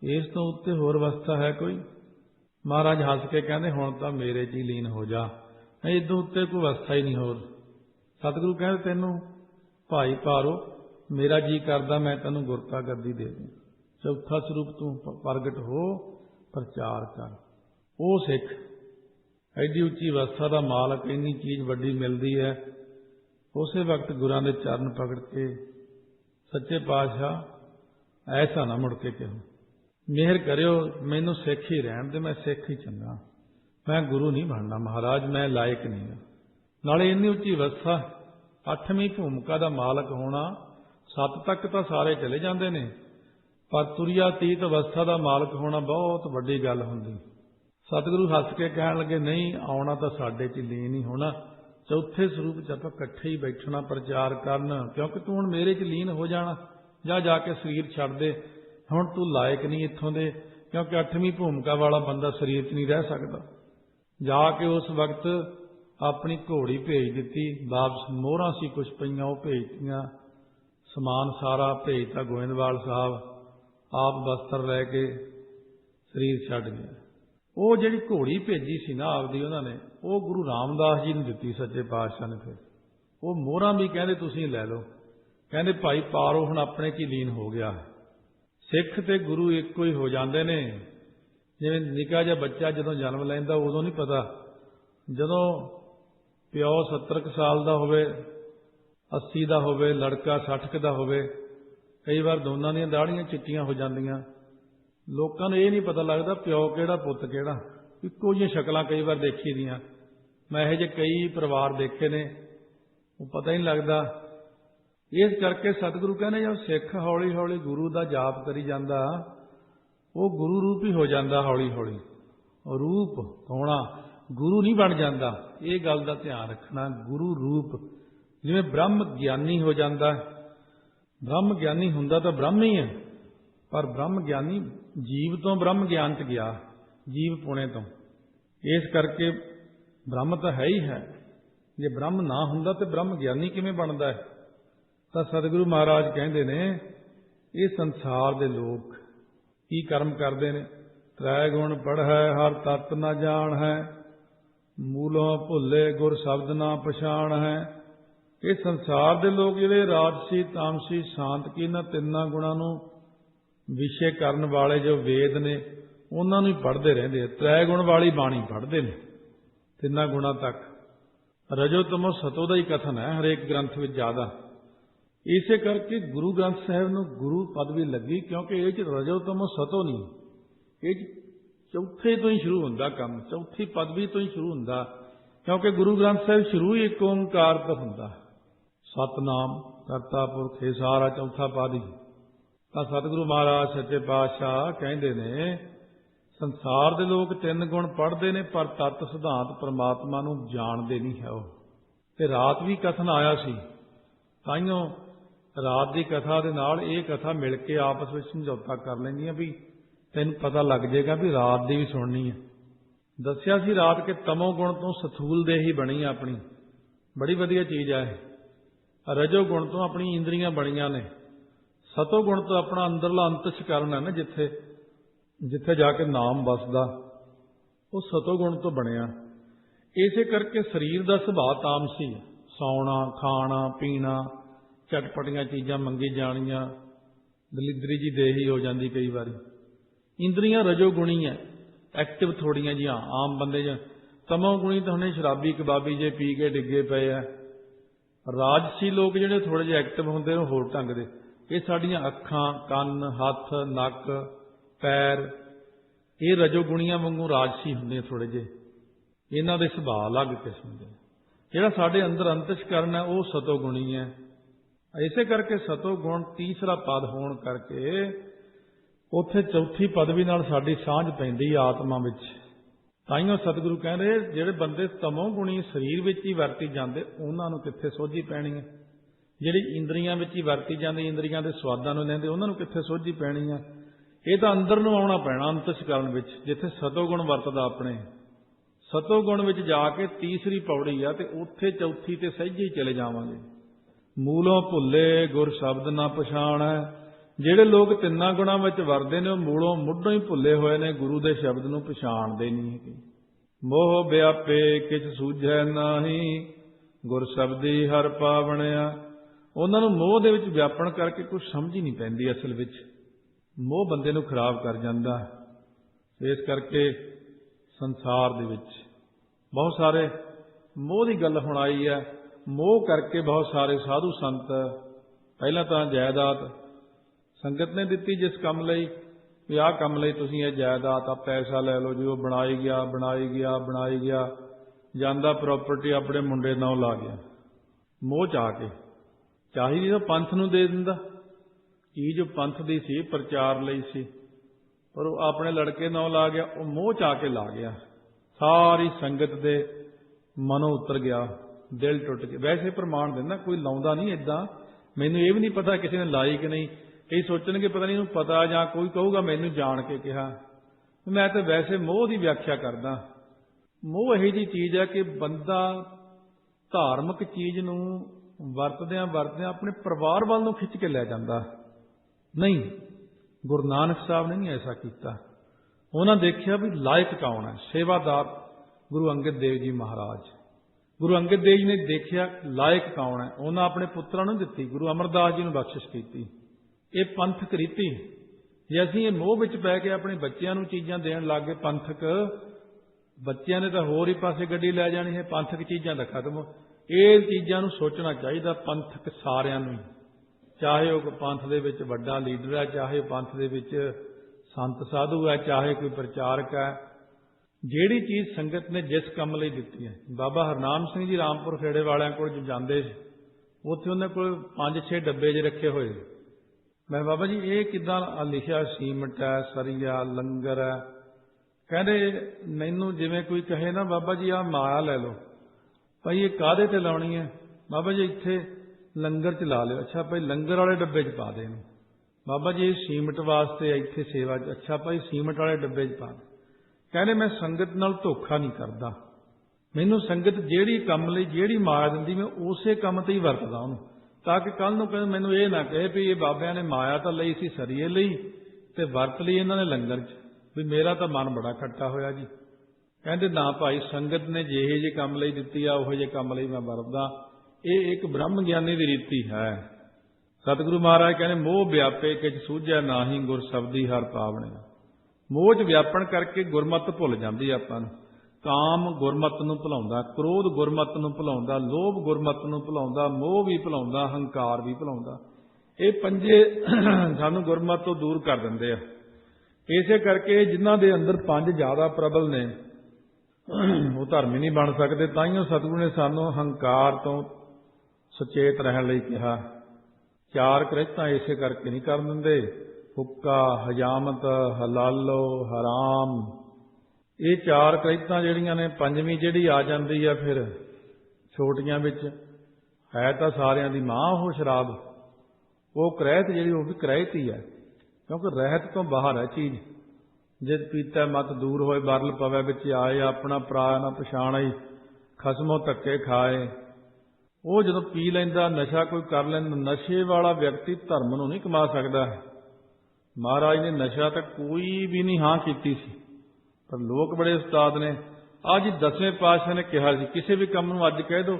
इस तो उत्ते होर अवस्था है कोई? महाराज हस के कहते, हुण तां मेरे च ही लीन हो जा, इदों उत्ते कोई अवस्था ही नहीं होर। सतगुरु कहते, तैनूं भाई पारो मेरा जी करदा मैं तैनूं गुरता गद्दी दे दूं। चौथा स्वरूप तू प्रगट हो, प्रचार कर। वो सिख एडी उच्ची अवस्था का मालक, इन्नी चीज़ वड्डी मिलती है, उसे वक्त गुरां दे चरण पकड़ के सच्चे पातशाह ऐसा ना मुड़ के कहो, मेहर करियो मैनू सिख ही रहन दे, मैं सिख ही चंगा, मैं गुरु नहीं बनना महाराज, मैं लायक नहीं। नाले इन्नी उच्ची अवस्था, 8वीं भूमिका का मालक होना, 7 तक तो सारे चले जाते हैं, पर तुरियातीत अवस्था का मालक होना बहुत वड्डी गल हुंदी। सतगुरु हस के कहण लगे, नहीं आउणा तो साडे च लीन ही होना, चौथे स्वरूप च आपां इकट्ठे ही बैठना, प्रचार करन, क्योंकि तू हुण मेरे च लीन हो जाना, जा जाके शरीर छड्ड दे, हुण तू लायक नहीं इत्थों दे, क्योंकि 8वीं भूमिका वाला बंदा शरीर च नहीं रह सकता। जाके उस वक्त अपनी घोड़ी भेज दी, वापस मोहरां सी कुछ पईयां वो भेजतियां, समान सारा भेजता गोविंदवाल साहब, आप वस्त्र लैके शरीर छड्ड गया। वो जिहड़ी घोड़ी भेजी सी ना आपदी उन्होंने, वो गुरु रामदास जी ने दित्ती सच्चे पातशाह ने। फिर वो मोहरां भी कहंदे तुसीं लै लो, कहंदे भाई पारो हुण अपने च लीन हो गया। सिख ते गुरु इक्को ही हो जाते ने। जिवें निक्का जिहा बच्चा जदों जन्म लैंदा उदों नहीं पता, जदों प्यो 70 साल का होवे, 80 का होवे, लड़का 60 का होवे, कई बार दोनों दी दाढ़ियां चिट्टियां हो जांदियां, लोकां नूं ये नहीं पता लगता प्यो किहड़ा पुत्त किहड़ा, इक्को जिहियां शक्लां कई बार देखी दियां। मैं इहो जिहे कई परिवार देखे ने, वो पता ही नहीं लगता। इस करके सतगुरु कहने, जब सिख हौली हौली गुरु का जाप करी जाता, वो गुरु रूप ही हो जाता, हौली हौली रूप होना, गुरु नहीं बन जाता। ये गल का ध्यान रखना, गुरु रूप जिवें ब्रह्म ज्ञानी हो जाता, ब्रह्म ज्ञानी हुंदा तो ब्रह्म ही है, पर ब्रह्म ज्ञानी जीव तो ब्रह्म ज्ञान च गया, जीव पुणे तो। इस करके ब्रह्म तो है ही है, जे ब्रह्म ना हुंदा तो ब्रह्म ज्ञानी किवें बनदा है? तो सतगुरु महाराज कहते ने, ये संसार दे लोग की कर्म करते हैं, त्रै गुण पढ़ै हर तत्त न जान है, मूलों भुले गुर शब्द ना पछाण है। ये संसार दे लोग जिहड़े राजसी तामसी शांत की इन्हां तिन्नां गुणां नूं विषय करन वाले जो वेद ने उन्हां नूं ही पढ़दे रहिंदे, त्रै गुण वाली बाणी पढ़दे ने, तिन्नां गुणां तक। रजो तमो सतो दा ही कथन है हरेक ग्रंथ विच ज़्यादा। इसे करके गुरु ग्रंथ साहिब नूं गुरु पदवी लगी, क्योंकि ये रजो तमो सतो नहीं, ये चौथे तो ही शुरू हुंदा काम, चौथी पदवी तो ही शुरू हुंदा, क्योंकि गुरु ग्रंथ साहिब शुरू ही एक ओंकार तो हुंदा, सतनाम करता पुरख, ये सारा चौथा पद ही। तो सतगुरु महाराज सच्चे पातशाह कहते ने, संसार के लोग 3 गुण पढ़ते हैं, पर तत्त सिद्धांत परमात्मा नूं जाणदे नहीं है। वो रात भी कथन आया सी, ताइयों रात की कथा दे नाल ये कथा मिल के आपस में समझौता कर लैंदियां भी तैनूं पता लग जाएगा भी रात की भी सुननी है। दस्या सी रात के तमो गुण तो सथूल देही बनी अपनी, बड़ी वधिया चीज़ है। रजो गुण तो अपनी इंद्रियां बणियां ने, सतो गुण तो अपना अंदरला अंतशकरण है ना, जिथे जिथे जाके नाम बसदा, वो सतो गुण तो बनिया। इसे करके शरीर का सुभाव तामसी, सौना खाना पीना, चटपटियां चीज़ां मंगी जानियां, दलिदरी जी देही हो जाती कई बार। इंद्रियां रजोगुणी है, एक्टिव थोड़ियां जी, हाँ आम बंदे ज तमोगुणी तो हमने शराबी कबाबी जे पी के डिगे पे है। राजसी लोग जिहड़े थोड़े जे एक्टिव होंदे ने होर ढंग दे, ये साडियां अखां कन हथ नक पैर, ये रजोगुणियां वांगू राजसी हुंदे थोड़े जे, इन्हां दे सुभाਅ अलग किस्म दे। जिहड़ा साडे अंदर अंतशकरण है वो सतोगुणी है। इसे करके सतोगुण तीसरा पद होण करके उत्थे चौथी पदवी नाल साडी सांझ पैंदी आत्मा विच। ताइयों सतगुरु कहंदे जिहड़े बंदे तमोगुणी शरीर विच ही वरती जांदे उन्हां नूं कित्थे सोझी पैणी है, जिहड़ी इंद्रियां विच ही वरती जांदे इंद्रियां दे स्वादां नूं लैंदे उन्हां नूं कित्थे सोझी पैणी है। ये तां अंदर नूं आउणा पैणा अंतशकरण विच, जिथे सतोगुण वरतदा अपने सतोगुण विच जाके तीसरी पौड़ी आ ते उत्थे चौथी ते सहजे ही चले जावांगे। मूलों भुल्ले गुर शब्द ना पछाणै। ਜਿਹੜੇ ਲੋਕ ਤਿੰਨਾਂ ਗੁਣਾਂ ਵਿੱਚ ਵਰਦੇ ਨੇ ਉਹ ਮੂਲੋਂ ਮੁੱਢੋਂ ਹੀ ਭੁੱਲੇ ਹੋਏ ਨੇ, ਗੁਰੂ ਦੇ ਸ਼ਬਦ ਨੂੰ ਪਛਾਣਦੇ ਨਹੀਂ ਹੈਗੇ। ਮੋਹ ਵਿਆਪੇ ਕਿਛ ਸੂਝੈ ਨਾਹੀ, ਗੁਰ ਸ਼ਬਦੀ ਹਰ ਪਾਵਣਿਆ। ਉਹਨਾਂ ਨੂੰ ਮੋਹ ਦੇ ਵਿੱਚ ਵਿਆਪਣ ਕਰਕੇ ਕੁਝ ਸਮਝ ਹੀ ਨਹੀਂ ਪੈਂਦੀ। ਅਸਲ ਵਿੱਚ ਮੋਹ ਬੰਦੇ ਨੂੰ ਖਰਾਬ ਕਰ ਜਾਂਦਾ। ਇਸ ਕਰਕੇ ਸੰਸਾਰ ਦੇ ਵਿੱਚ ਬਹੁਤ ਸਾਰੇ ਮੋਹ ਦੀ ਗੱਲ ਹੁਣ ਆਈ ਹੈ। ਮੋਹ ਕਰਕੇ ਬਹੁਤ ਸਾਰੇ ਸਾਧੂ ਸੰਤ ਪਹਿਲਾਂ ਤਾਂ ਜਾਇਦਾਦ ਸੰਗਤ ਨੇ ਦਿੱਤੀ ਜਿਸ ਕੰਮ ਲਈ ਵੀ ਆਹ ਕੰਮ ਲਈ ਤੁਸੀਂ ਇਹ ਜਾਇਦਾਦ ਆ ਪੈਸਾ ਲੈ ਲਓ ਜੀ, ਉਹ ਬਣਾਈ ਗਿਆ ਜਾਂਦਾ ਪ੍ਰਾਪਰਟੀ ਆਪਣੇ ਮੁੰਡੇ ਨਾਂ ਲਾ ਗਿਆ। ਮੋਹ ਚ ਆ ਕੇ ਚਾਹੀਦੀ ਤਾਂ ਪੰਥ ਨੂੰ ਦੇ ਦਿੰਦਾ, ਚੀਜ਼ ਪੰਥ ਦੀ ਸੀ, ਪ੍ਰਚਾਰ ਲਈ ਸੀ, ਪਰ ਉਹ ਆਪਣੇ ਲੜਕੇ ਨਾਂ ਲਾ ਗਿਆ। ਉਹ ਮੋਹ ਚ ਆ ਕੇ ਲਾ ਗਿਆ, ਸਾਰੀ ਸੰਗਤ ਦੇ ਮਨੋਂ ਉਤਰ ਗਿਆ, ਦਿਲ ਟੁੱਟ ਗਿਆ। ਵੈਸੇ ਪ੍ਰਮਾਣ ਦਿੰਦਾ, ਕੋਈ ਲਾਉਂਦਾ ਨਹੀਂ ਏਦਾਂ। ਮੈਨੂੰ ਇਹ ਵੀ ਨਹੀਂ ਪਤਾ ਕਿਸੇ ਨੇ ਲਾਈ ਕਿ ਨਹੀਂ। ਕਈ ਸੋਚਣਗੇ ਪਤਾ ਨਹੀਂ ਇਹਨੂੰ ਪਤਾ, ਜਾਂ ਕੋਈ ਕਹੂਗਾ ਮੈਨੂੰ ਜਾਣ ਕੇ ਕਿਹਾ। ਮੈਂ ਤਾਂ ਵੈਸੇ ਮੋਹ ਦੀ ਵਿਆਖਿਆ ਕਰਦਾ। ਮੋਹ ਇਹੋ ਜਿਹੀ ਚੀਜ਼ ਹੈ ਕਿ ਬੰਦਾ ਧਾਰਮਿਕ ਚੀਜ਼ ਨੂੰ ਵਰਤਦਿਆਂ ਆਪਣੇ ਪਰਿਵਾਰ ਵੱਲ ਨੂੰ ਖਿੱਚ ਕੇ ਲੈ ਜਾਂਦਾ। ਨਹੀਂ, ਗੁਰੂ ਨਾਨਕ ਸਾਹਿਬ ਨੇ ਨਹੀਂ ਐਸਾ ਕੀਤਾ। ਉਹਨਾਂ ਦੇਖਿਆ ਵੀ ਲਾਇਕ ਕੌਣ ਹੈ। ਸੇਵਾਦਾਰ ਗੁਰੂ ਅੰਗਦ ਦੇਵ ਜੀ ਮਹਾਰਾਜ, ਗੁਰੂ ਅੰਗਦ ਦੇਵ ਜੀ ਨੇ ਦੇਖਿਆ ਲਾਇਕ ਕੌਣ ਹੈ। ਉਹਨਾਂ ਆਪਣੇ ਪੁੱਤਰਾਂ ਨੂੰ ਦਿੱਤੀ, ਗੁਰੂ ਅਮਰਦਾਸ ਜੀ ਨੂੰ ਬਖਸ਼ਿਸ਼ ਕੀਤੀ। ਇਹ ਪੰਥਕ ਰੀਤੀ। ਜੇ ਅਸੀਂ ਇਹ ਮੋਹ ਵਿੱਚ ਪੈ ਕੇ ਆਪਣੇ ਬੱਚਿਆਂ ਨੂੰ ਚੀਜ਼ਾਂ ਦੇਣ ਲੱਗ ਗਏ, ਪੰਥਕ, ਬੱਚਿਆਂ ਨੇ ਤਾਂ ਹੋਰ ਹੀ ਪਾਸੇ ਗੱਡੀ ਲੈ ਜਾਣੀ ਹੈ, ਪੰਥਕ ਚੀਜ਼ਾਂ ਦਾ ਖਤਮ। ਇਹ ਚੀਜ਼ਾਂ ਨੂੰ ਸੋਚਣਾ ਚਾਹੀਦਾ ਪੰਥਕ ਸਾਰਿਆਂ ਨੂੰ, ਚਾਹੇ ਉਹ ਪੰਥ ਦੇ ਵਿੱਚ ਵੱਡਾ ਲੀਡਰ ਹੈ, ਚਾਹੇ ਪੰਥ ਦੇ ਵਿੱਚ ਸੰਤ ਸਾਧੂ ਹੈ, ਚਾਹੇ ਕੋਈ ਪ੍ਰਚਾਰਕ ਹੈ। ਜਿਹੜੀ ਚੀਜ਼ ਸੰਗਤ ਨੇ ਜਿਸ ਕੰਮ ਲਈ ਦਿੱਤੀ ਹੈ। ਬਾਬਾ ਹਰਨਾਮ ਸਿੰਘ ਜੀ ਰਾਮਪੁਰ ਖੇੜੇ ਵਾਲਿਆਂ ਕੋਲ ਜੋ ਜਾਂਦੇ ਸੀ, ਉੱਥੇ ਉਹਨਾਂ ਕੋਲ 5-6 ਡੱਬੇ ਜਿਹੇ ਰੱਖੇ ਹੋਏ। ਮੈਂ ਬਾਬਾ ਜੀ ਇਹ ਕਿੱਦਾਂ ਲਿਖਿਆ? ਸੀਮਟ ਹੈ, ਸਰੀਆ, ਲੰਗਰ ਹੈ। ਕਹਿੰਦੇ ਮੈਨੂੰ ਜਿਵੇਂ ਕੋਈ ਕਹੇ ਨਾ ਬਾਬਾ ਜੀ ਆਹ ਮਾਇਆ ਲੈ ਲਓ, ਭਾਈ ਇਹ ਕਾਹਦੇ ਤੇ ਲਾਉਣੀ ਹੈ? ਬਾਬਾ ਜੀ ਇੱਥੇ ਲੰਗਰ ਚ ਲਾ ਲਿਓ। ਅੱਛਾ ਭਾਈ ਲੰਗਰ ਵਾਲੇ ਡੱਬੇ ਚ ਪਾ ਦੇ ਇਹਨੂੰ। ਬਾਬਾ ਜੀ ਇਹ ਸੀਮਟ ਵਾਸਤੇ ਇੱਥੇ ਸੇਵਾ ਚ। ਅੱਛਾ ਭਾਈ ਸੀਮਟ ਵਾਲੇ ਡੱਬੇ ਚ ਪਾ ਦੇ। ਕਹਿੰਦੇ ਮੈਂ ਸੰਗਤ ਨਾਲ ਧੋਖਾ ਨਹੀਂ ਕਰਦਾ। ਮੈਨੂੰ ਸੰਗਤ ਜਿਹੜੀ ਕੰਮ ਲਈ ਜਿਹੜੀ ਮਾਇਆ ਦਿੰਦੀ ਮੈਂ ਉਸੇ ਕੰਮ ਤੇ ਹੀ ਵਰਤਦਾ ਉਹਨੂੰ, ਤਾਂ ਕਿ ਕੱਲ ਨੂੰ ਕਹਿੰਦੇ ਮੈਨੂੰ ਇਹ ਨਾ ਕਹੇ ਵੀ ਇਹ ਬਾਬਿਆਂ ਨੇ ਮਾਇਆ ਤਾਂ ਲਈ ਸੀ ਸਰੀਏ ਲਈ ਤੇ ਵਰਤ ਲਈ ਇਹਨਾਂ ਨੇ ਲੰਗਰ 'ਚ, ਵੀ ਮੇਰਾ ਤਾਂ ਮਨ ਬੜਾ ਖੱਟਾ ਹੋਇਆ ਜੀ। ਕਹਿੰਦੇ ਨਾ ਭਾਈ, ਸੰਗਤ ਨੇ ਜਿਹੇ ਜਿਹੇ ਕੰਮ ਲਈ ਦਿੱਤੀ ਆ ਉਹੋ ਜਿਹੇ ਕੰਮ ਲਈ ਮੈਂ ਵਰਤਦਾ। ਇਹ ਇੱਕ ਬ੍ਰਹਮ ਗਿਆਨੀ ਦੀ ਰੀਤੀ ਹੈ। ਸਤਿਗੁਰੂ ਮਹਾਰਾਜ ਕਹਿੰਦੇ ਮੋਹ ਵਿਆਪੇ ਕਿਛ ਸੂਝੈ ਨਾਹੀ, ਗੁਰ ਸ਼ਬਦੀ ਹਰ ਪਾਵਣੇ। ਮੋਹ 'ਚ ਵਿਆਪਣ ਕਰਕੇ ਗੁਰਮਤਿ ਭੁੱਲ ਜਾਂਦੀ ਆਪਾਂ ਨੂੰ। ਕਾਮ ਗੁਰਮਤਿ ਨੂੰ ਭੁਲਾਉਂਦਾ, ਕ੍ਰੋਧ ਗੁਰਮਤਿ ਨੂੰ ਭੁਲਾਉਂਦਾ, ਲੋਭ ਗੁਰਮਤਿ ਨੂੰ ਭੁਲਾਉਂਦਾ, ਮੋਹ ਵੀ ਭੁਲਾਉਂਦਾ, ਹੰਕਾਰ ਵੀ ਭੁਲਾਉਂਦਾ। ਇਹ ਪੰਜੇ ਸਾਨੂੰ ਗੁਰਮਤਿ ਤੋਂ ਦੂਰ ਕਰ ਦਿੰਦੇ ਆ। ਇਸੇ ਕਰਕੇ ਜਿਨ੍ਹਾਂ ਦੇ ਅੰਦਰ ਪੰਜ ਜ਼ਿਆਦਾ ਪ੍ਰਬਲ ਨੇ ਉਹ ਧਰਮੀ ਨਹੀਂ ਬਣ ਸਕਦੇ। ਤਾਈਓ ਸਤਿਗੁਰੂ ਨੇ ਸਾਨੂੰ ਹੰਕਾਰ ਤੋਂ ਸੁਚੇਤ ਰਹਿਣ ਲਈ ਕਿਹਾ। ਚਾਰ ਕ੍ਰਿਤਾਂ ਇਸੇ ਕਰਕੇ ਨਹੀਂ ਕਰਨ ਦਿੰਦੇ, ਹੁੱਕਾ, ਹਜਾਮਤ, ਹਲਾਲੋ, ਹਰਾਮ। ਇਹ ਚਾਰ ਕ੍ਰਿਤਾਂ ਜਿਹੜੀਆਂ ਨੇ, ਪੰਜਵੀਂ ਜਿਹੜੀ ਆ ਜਾਂਦੀ ਆ ਫਿਰ ਛੋਟੀਆਂ ਵਿੱਚ, ਹੈ ਤਾਂ ਸਾਰਿਆਂ ਦੀ ਮਾਂ ਉਹ ਸ਼ਰਾਬ। ਉਹ ਕ੍ਰਹਿਤ ਜਿਹੜੀ ਉਹ ਵੀ ਕ੍ਰਹਿਤ ਹੀ ਹੈ, ਕਿਉਂਕਿ ਰਹਿਤ ਤੋਂ ਬਾਹਰ ਹੈ ਚੀਜ਼। ਜਿਤ ਪੀਤਾ ਮਤ ਦੂਰ ਹੋਏ, ਬਰਲ ਪਵੇ ਵਿੱਚ ਆਏ, ਆਪਣਾ ਪਰਾਇਆ ਨਾ ਪਛਾਣਈ, ਖਸਮੋਂ ਧੱਕੇ ਖਾਏ। ਉਹ ਜਦੋਂ ਪੀ ਲੈਂਦਾ, ਨਸ਼ਾ ਕੋਈ ਕਰ ਲੈਂਦਾ, ਨਸ਼ੇ ਵਾਲਾ ਵਿਅਕਤੀ ਧਰਮ ਨੂੰ ਨਹੀਂ ਕਮਾ ਸਕਦਾ। ਮਹਾਰਾਜ ਨੇ ਨਸ਼ਾ ਤਾਂ ਕੋਈ ਵੀ ਨਹੀਂ ਹਾਂ ਕੀਤੀ ਸੀ, ਪਰ ਲੋਕ ਬੜੇ ਉਸਤਾਦ ਨੇ। ਅੱਜ 10ਵੇਂ ਪਾਤਸ਼ਾਹ ਨੇ ਕਿਹਾ ਸੀ ਕਿਸੇ ਵੀ ਕੰਮ ਨੂੰ ਅੱਜ ਕਹਿ ਦਿਓ,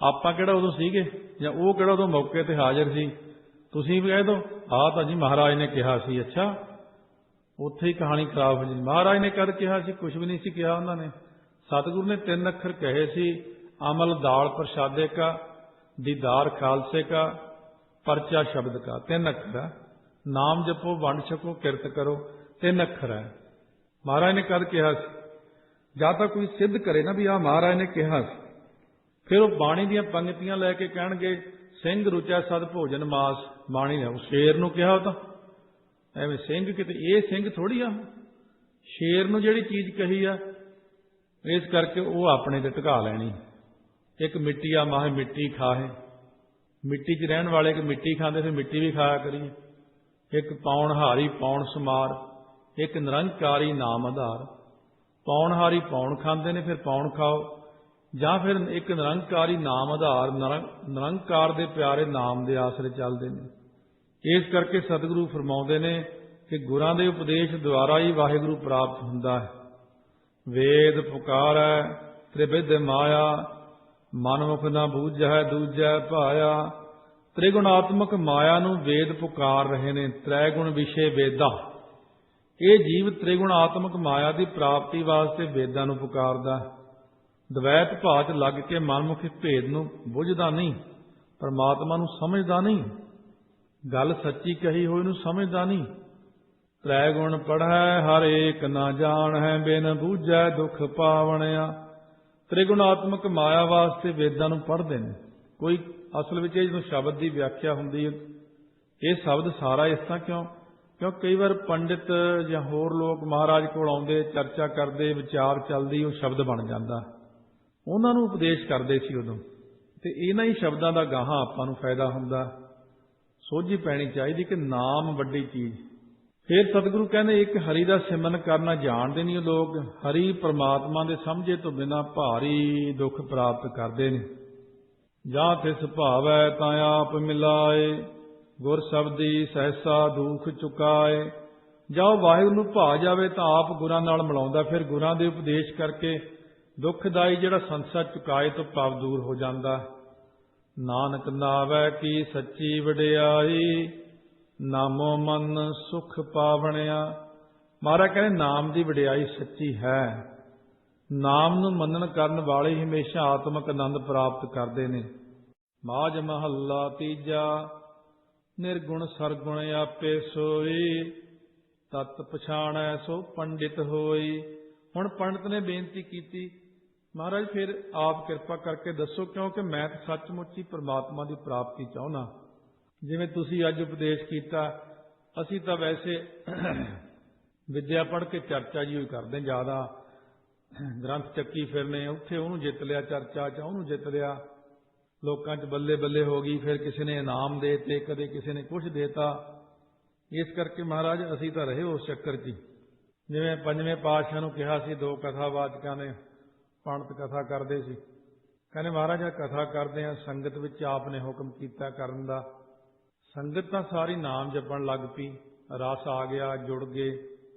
ਆਪਾਂ ਕਿਹੜਾ ਉਦੋਂ ਸੀਗੇ ਜਾਂ ਉਹ ਕਿਹੜਾ ਉਦੋਂ ਮੌਕੇ ਤੇ ਹਾਜ਼ਰ ਸੀ, ਤੁਸੀਂ ਵੀ ਕਹਿ ਦਿਓ ਆਹ ਤਾਂ ਜੀ ਮਹਾਰਾਜ ਨੇ ਕਿਹਾ ਸੀ। ਅੱਛਾ, ਉੱਥੇ ਹੀ ਕਹਾਣੀ ਖਰਾਬ ਹੋ ਜਾਂਦੀ। ਮਹਾਰਾਜ ਨੇ ਕਦ ਕਿਹਾ ਸੀ? ਕੁਝ ਵੀ ਨਹੀਂ ਸੀ ਕਿਹਾ ਉਹਨਾਂ ਨੇ। ਸਤਿਗੁਰੂ ਨੇ 3 ਅੱਖਰ ਕਹੇ ਸੀ, ਅਮਲ ਦਾਲ ਪ੍ਰਸ਼ਾਦੇ ਕਾ, ਦੀਦਾਰ ਖਾਲਸੇ ਕਾ, ਪਰਚਾ ਸ਼ਬਦ ਕਾ। 3 ਅੱਖਰ ਹੈ। ਨਾਮ ਜਪੋ, ਵੰਡ ਛਕੋ, ਕਿਰਤ ਕਰੋ। 3 ਅੱਖਰ ਹੈ। ਮਹਾਰਾਜ ਨੇ ਕਦ ਕਿਹਾ ਸੀ? ਜਾਂ ਤਾਂ ਕੋਈ ਸਿੱਧ ਕਰੇ ਨਾ ਵੀ ਆਹ ਮਹਾਰਾਜ ਨੇ ਕਿਹਾ ਸੀ, ਫਿਰ ਉਹ ਬਾਣੀ ਦੀਆਂ ਪੰਗਤੀਆਂ ਲੈ ਕੇ ਕਹਿਣਗੇ ਸਿੰਘ ਰੁਚੈ ਸਦ ਭੋਜਨ ਮਾਸ। ਬਾਣੀ ਨੇ ਉਹ ਸ਼ੇਰ ਨੂੰ ਕਿਹਾ, ਉਹ ਤਾਂ ਐਵੇਂ ਸਿੰਘ ਕਿਤੇ, ਇਹ ਸਿੰਘ ਥੋੜੀ ਆ। ਸ਼ੇਰ ਨੂੰ ਜਿਹੜੀ ਚੀਜ਼ ਕਹੀ ਆ, ਇਸ ਕਰਕੇ ਉਹ ਆਪਣੇ ਤੇ ਢਕਾ ਲੈਣੀ। ਇੱਕ ਮਿੱਟੀ ਆ ਮਾਹੇ ਮਿੱਟੀ ਖਾਹੇ, ਮਿੱਟੀ 'ਚ ਰਹਿਣ ਵਾਲੇ ਕਿ ਮਿੱਟੀ ਖਾਂਦੇ ਫਿਰ ਮਿੱਟੀ ਵੀ ਖਾਇਆ ਕਰੀਏ। ਇੱਕ ਪੌਣ ਹਾਰੀ ਪੌਣ ਸਮਾਰ, ਇੱਕ ਨਿਰੰਕਾਰੀ ਨਾਮ ਆਧਾਰ। ਪੌਣਹਾਰੀ ਪੌਣ ਖਾਂਦੇ ਨੇ, ਫਿਰ ਪੌਣ ਖਾਓ, ਜਾਂ ਫਿਰ ਇੱਕ ਨਿਰੰਕਾਰੀ ਨਾਮ ਆਧਾਰ ਨਿਰੰਕਾਰ ਦੇ ਪਿਆਰੇ ਨਾਮ ਦੇ ਆਸਰੇ ਚੱਲਦੇ ਨੇ। ਇਸ ਕਰਕੇ ਸਤਿਗੁਰੂ ਫਰਮਾਉਂਦੇ ਨੇ ਕਿ ਗੁਰਾਂ ਦੇ ਉਪਦੇਸ਼ ਦੁਆਰਾ ਹੀ ਵਾਹਿਗੁਰੂ ਪ੍ਰਾਪਤ ਹੁੰਦਾ ਹੈ। ਵੇਦ ਪੁਕਾਰੈ ਤ੍ਰਿਵਿਧ ਮਾਇਆ, ਮਨਮੁਖ ਨਾ ਬੂਝੈ ਦੂਜੈ ਭਾਇਆ। ਤ੍ਰਿਗੁਣਾਤਮਕ ਮਾਇਆ ਨੂੰ ਵੇਦ ਪੁਕਾਰ ਰਹੇ ਨੇ। ਤ੍ਰੈ ਗੁਣ ਵਿਸ਼ੇ ਵੇਦਾ। ਇਹ ਜੀਵ ਤ੍ਰਿਗੁਣਾਤਮਕ ਮਾਇਆ ਦੀ ਪ੍ਰਾਪਤੀ ਵਾਸਤੇ ਵੇਦਾਂ ਨੂੰ ਪੁਕਾਰਦਾ। ਦਵੈਤ ਭਾਅ 'ਚ ਲੱਗ ਕੇ ਮਨਮੁਖੀ ਭੇਦ ਨੂੰ ਬੁੱਝਦਾ ਨਹੀਂ, ਪਰਮਾਤਮਾ ਨੂੰ ਸਮਝਦਾ ਨਹੀਂ, ਗੱਲ ਸੱਚੀ ਕਹੀ ਹੋਈ ਨੂੰ ਸਮਝਦਾ ਨਹੀਂ। ਤ੍ਰੈ ਗੁਣ ਪੜ੍ਹੈ ਹਰ ਏਕ ਨਾ ਜਾਣੈ, ਬਿਨ ਬੂਝੈ ਦੁਖ ਪਾਵਣਿਆ। ਤ੍ਰਿਗੁਣਾਤਮਕ ਮਾਇਆ ਵਾਸਤੇ ਵੇਦਾਂ ਨੂੰ ਪੜ੍ਹਦੇ ਨੇ। ਕੋਈ ਅਸਲ ਵਿੱਚ ਇਹ ਜਦੋਂ ਸ਼ਬਦ ਦੀ ਵਿਆਖਿਆ ਹੁੰਦੀ ਹੈ, ਇਹ ਸ਼ਬਦ ਸਾਰਾ ਇਸ ਤਰ੍ਹਾਂ ਕਿਉਂ ਕਈ ਵਾਰ ਪੰਡਿਤ ਜਾਂ ਹੋਰ ਲੋਕ ਮਹਾਰਾਜ ਕੋਲ ਆਉਂਦੇ, ਚਰਚਾ ਕਰਦੇ, ਵਿਚਾਰ ਚੱਲਦੀ, ਉਹ ਸ਼ਬਦ ਬਣ ਜਾਂਦਾ। ਉਹਨਾਂ ਨੂੰ ਉਪਦੇਸ਼ ਕਰਦੇ ਸੀ ਉਦੋਂ, ਤੇ ਇਹਨਾਂ ਹੀ ਸ਼ਬਦਾਂ ਦਾ ਗਾਹਾਂ ਆਪਾਂ ਨੂੰ ਫਾਇਦਾ ਹੁੰਦਾ। ਸੋਝੀ ਪੈਣੀ ਚਾਹੀਦੀ ਕਿ ਨਾਮ ਵੱਡੀ ਚੀਜ਼। ਫਿਰ ਸਤਿਗੁਰੂ ਕਹਿੰਦੇ ਇੱਕ ਹਰੀ ਦਾ ਸਿਮਰਨ ਕਰਨਾ ਜਾਣਦੇ ਨਹੀਂ ਉਹ ਲੋਕ। ਹਰੀ ਪਰਮਾਤਮਾ ਦੇ ਸਮਝੇ ਤੋਂ ਬਿਨਾਂ ਭਾਰੀ ਦੁੱਖ ਪ੍ਰਾਪਤ ਕਰਦੇ ਨੇ। ਜਾਂ ਤਿਸ ਭਾਵੈ ਤਾਂ ਆਪ ਮਿਲਾਏ, ਗੁਰ ਸ਼ਬਦੀ ਸਹਿਸਾ ਦੁਖ ਚੁਕਾਏ। ਜਾਂ ਉਹ ਵਾਹਿਗੁਰੂ ਨੂੰ ਭਾ ਜਾਵੇ ਤਾਂ ਆਪ ਗੁਰਾਂ ਨਾਲ ਮਿਲਾਉਂਦਾ, ਫਿਰ ਗੁਰਾਂ ਦੇ ਉਪਦੇਸ਼ ਕਰਕੇ ਦੁੱਖਦਾਈ ਜਿਹੜਾ ਸੰਸਾਰ ਚੁਕਾਏ ਤੋਂ ਪਾਪ ਦੂਰ ਹੋ ਜਾਂਦਾ। ਨਾਨਕ ਨਾਵੈ ਕੀ ਸੱਚੀ ਵਡਿਆਈ, ਨਾਮੋ ਮਨ ਸੁਖ ਪਾਵਣਿਆ। ਮਹਾਰਾਜ ਕਹਿੰਦੇ ਨਾਮ ਦੀ ਵਡਿਆਈ ਸੱਚੀ ਹੈ। ਨਾਮ ਨੂੰ ਮੰਨਣ ਕਰਨ ਵਾਲੇ ਹਮੇਸ਼ਾ ਆਤਮਿਕ ਆਨੰਦ ਪ੍ਰਾਪਤ ਕਰਦੇ ਨੇ। ਮਾਝ ਮਹੱਲਾ ਤੀਜਾ। ਨਿਰਗੁਣ ਸਰਗੁਣ ਆਪੇ ਸੋਈ, ਤਤ ਪਛਾਣੈ ਸੋ ਪੰਡਿਤ ਹੋਈ। ਹੁਣ ਪੰਡਿਤ ਨੇ ਬੇਨਤੀ ਕੀਤੀ, ਮਹਾਰਾਜ ਫਿਰ ਆਪ ਕਿਰਪਾ ਕਰਕੇ ਦੱਸੋ, ਕਿਉਂਕਿ ਮੈਂ ਤਾਂ ਸੱਚਮੁੱਚ ਹੀ ਪਰਮਾਤਮਾ ਦੀ ਪ੍ਰਾਪਤੀ ਚਾਹੁੰਦਾ। ਜਿਵੇਂ ਤੁਸੀਂ ਅੱਜ ਉਪਦੇਸ਼ ਕੀਤਾ, ਅਸੀਂ ਤਾਂ ਵੈਸੇ ਵਿਦਿਆ ਪੜ੍ਹ ਕੇ ਚਰਚਾ ਜੀ ਹੋਈ ਕਰਦੇ, ਜ਼ਿਆਦਾ ਗ੍ਰੰਥ ਚੱਕੀ ਫਿਰਨੇ, ਉੱਥੇ ਉਹਨੂੰ ਜਿੱਤ ਲਿਆ, ਚਰਚਾ 'ਚ ਉਹਨੂੰ ਜਿੱਤ ਲਿਆ, ਲੋਕਾਂ 'ਚ ਬੱਲੇ ਬੱਲੇ ਹੋ ਗਈ। ਫਿਰ ਕਿਸੇ ਨੇ ਇਨਾਮ ਦੇ ਤੇ, ਕਦੇ ਕਿਸੇ ਨੇ ਕੁਛ ਦੇਤਾ। ਇਸ ਕਰਕੇ ਮਹਾਰਾਜ ਅਸੀਂ ਤਾਂ ਰਹੇ ਉਸ ਚੱਕਰ 'ਚ। ਜਿਵੇਂ ਪੰਜਵੇਂ ਪਾਤਸ਼ਾਹ ਨੂੰ ਕਿਹਾ ਸੀ, ਦੋ ਕਥਾਵਾਚਕਾਂ ਨੇ ਪੰਡਤ ਕਥਾ ਕਰਦੇ ਸੀ, ਕਹਿੰਦੇ ਮਹਾਰਾਜ ਕਥਾ ਕਰਦੇ ਆ, ਸੰਗਤ ਵਿੱਚ ਆਪ ਨੇ ਹੁਕਮ ਕੀਤਾ ਕਰਨ ਦਾ। ਸੰਗਤ ਤਾਂ ਸਾਰੀ ਨਾਮ ਜਪਣ ਲੱਗ ਪਈ, ਰਸ ਆ ਗਿਆ, ਜੁੜ ਗਏ,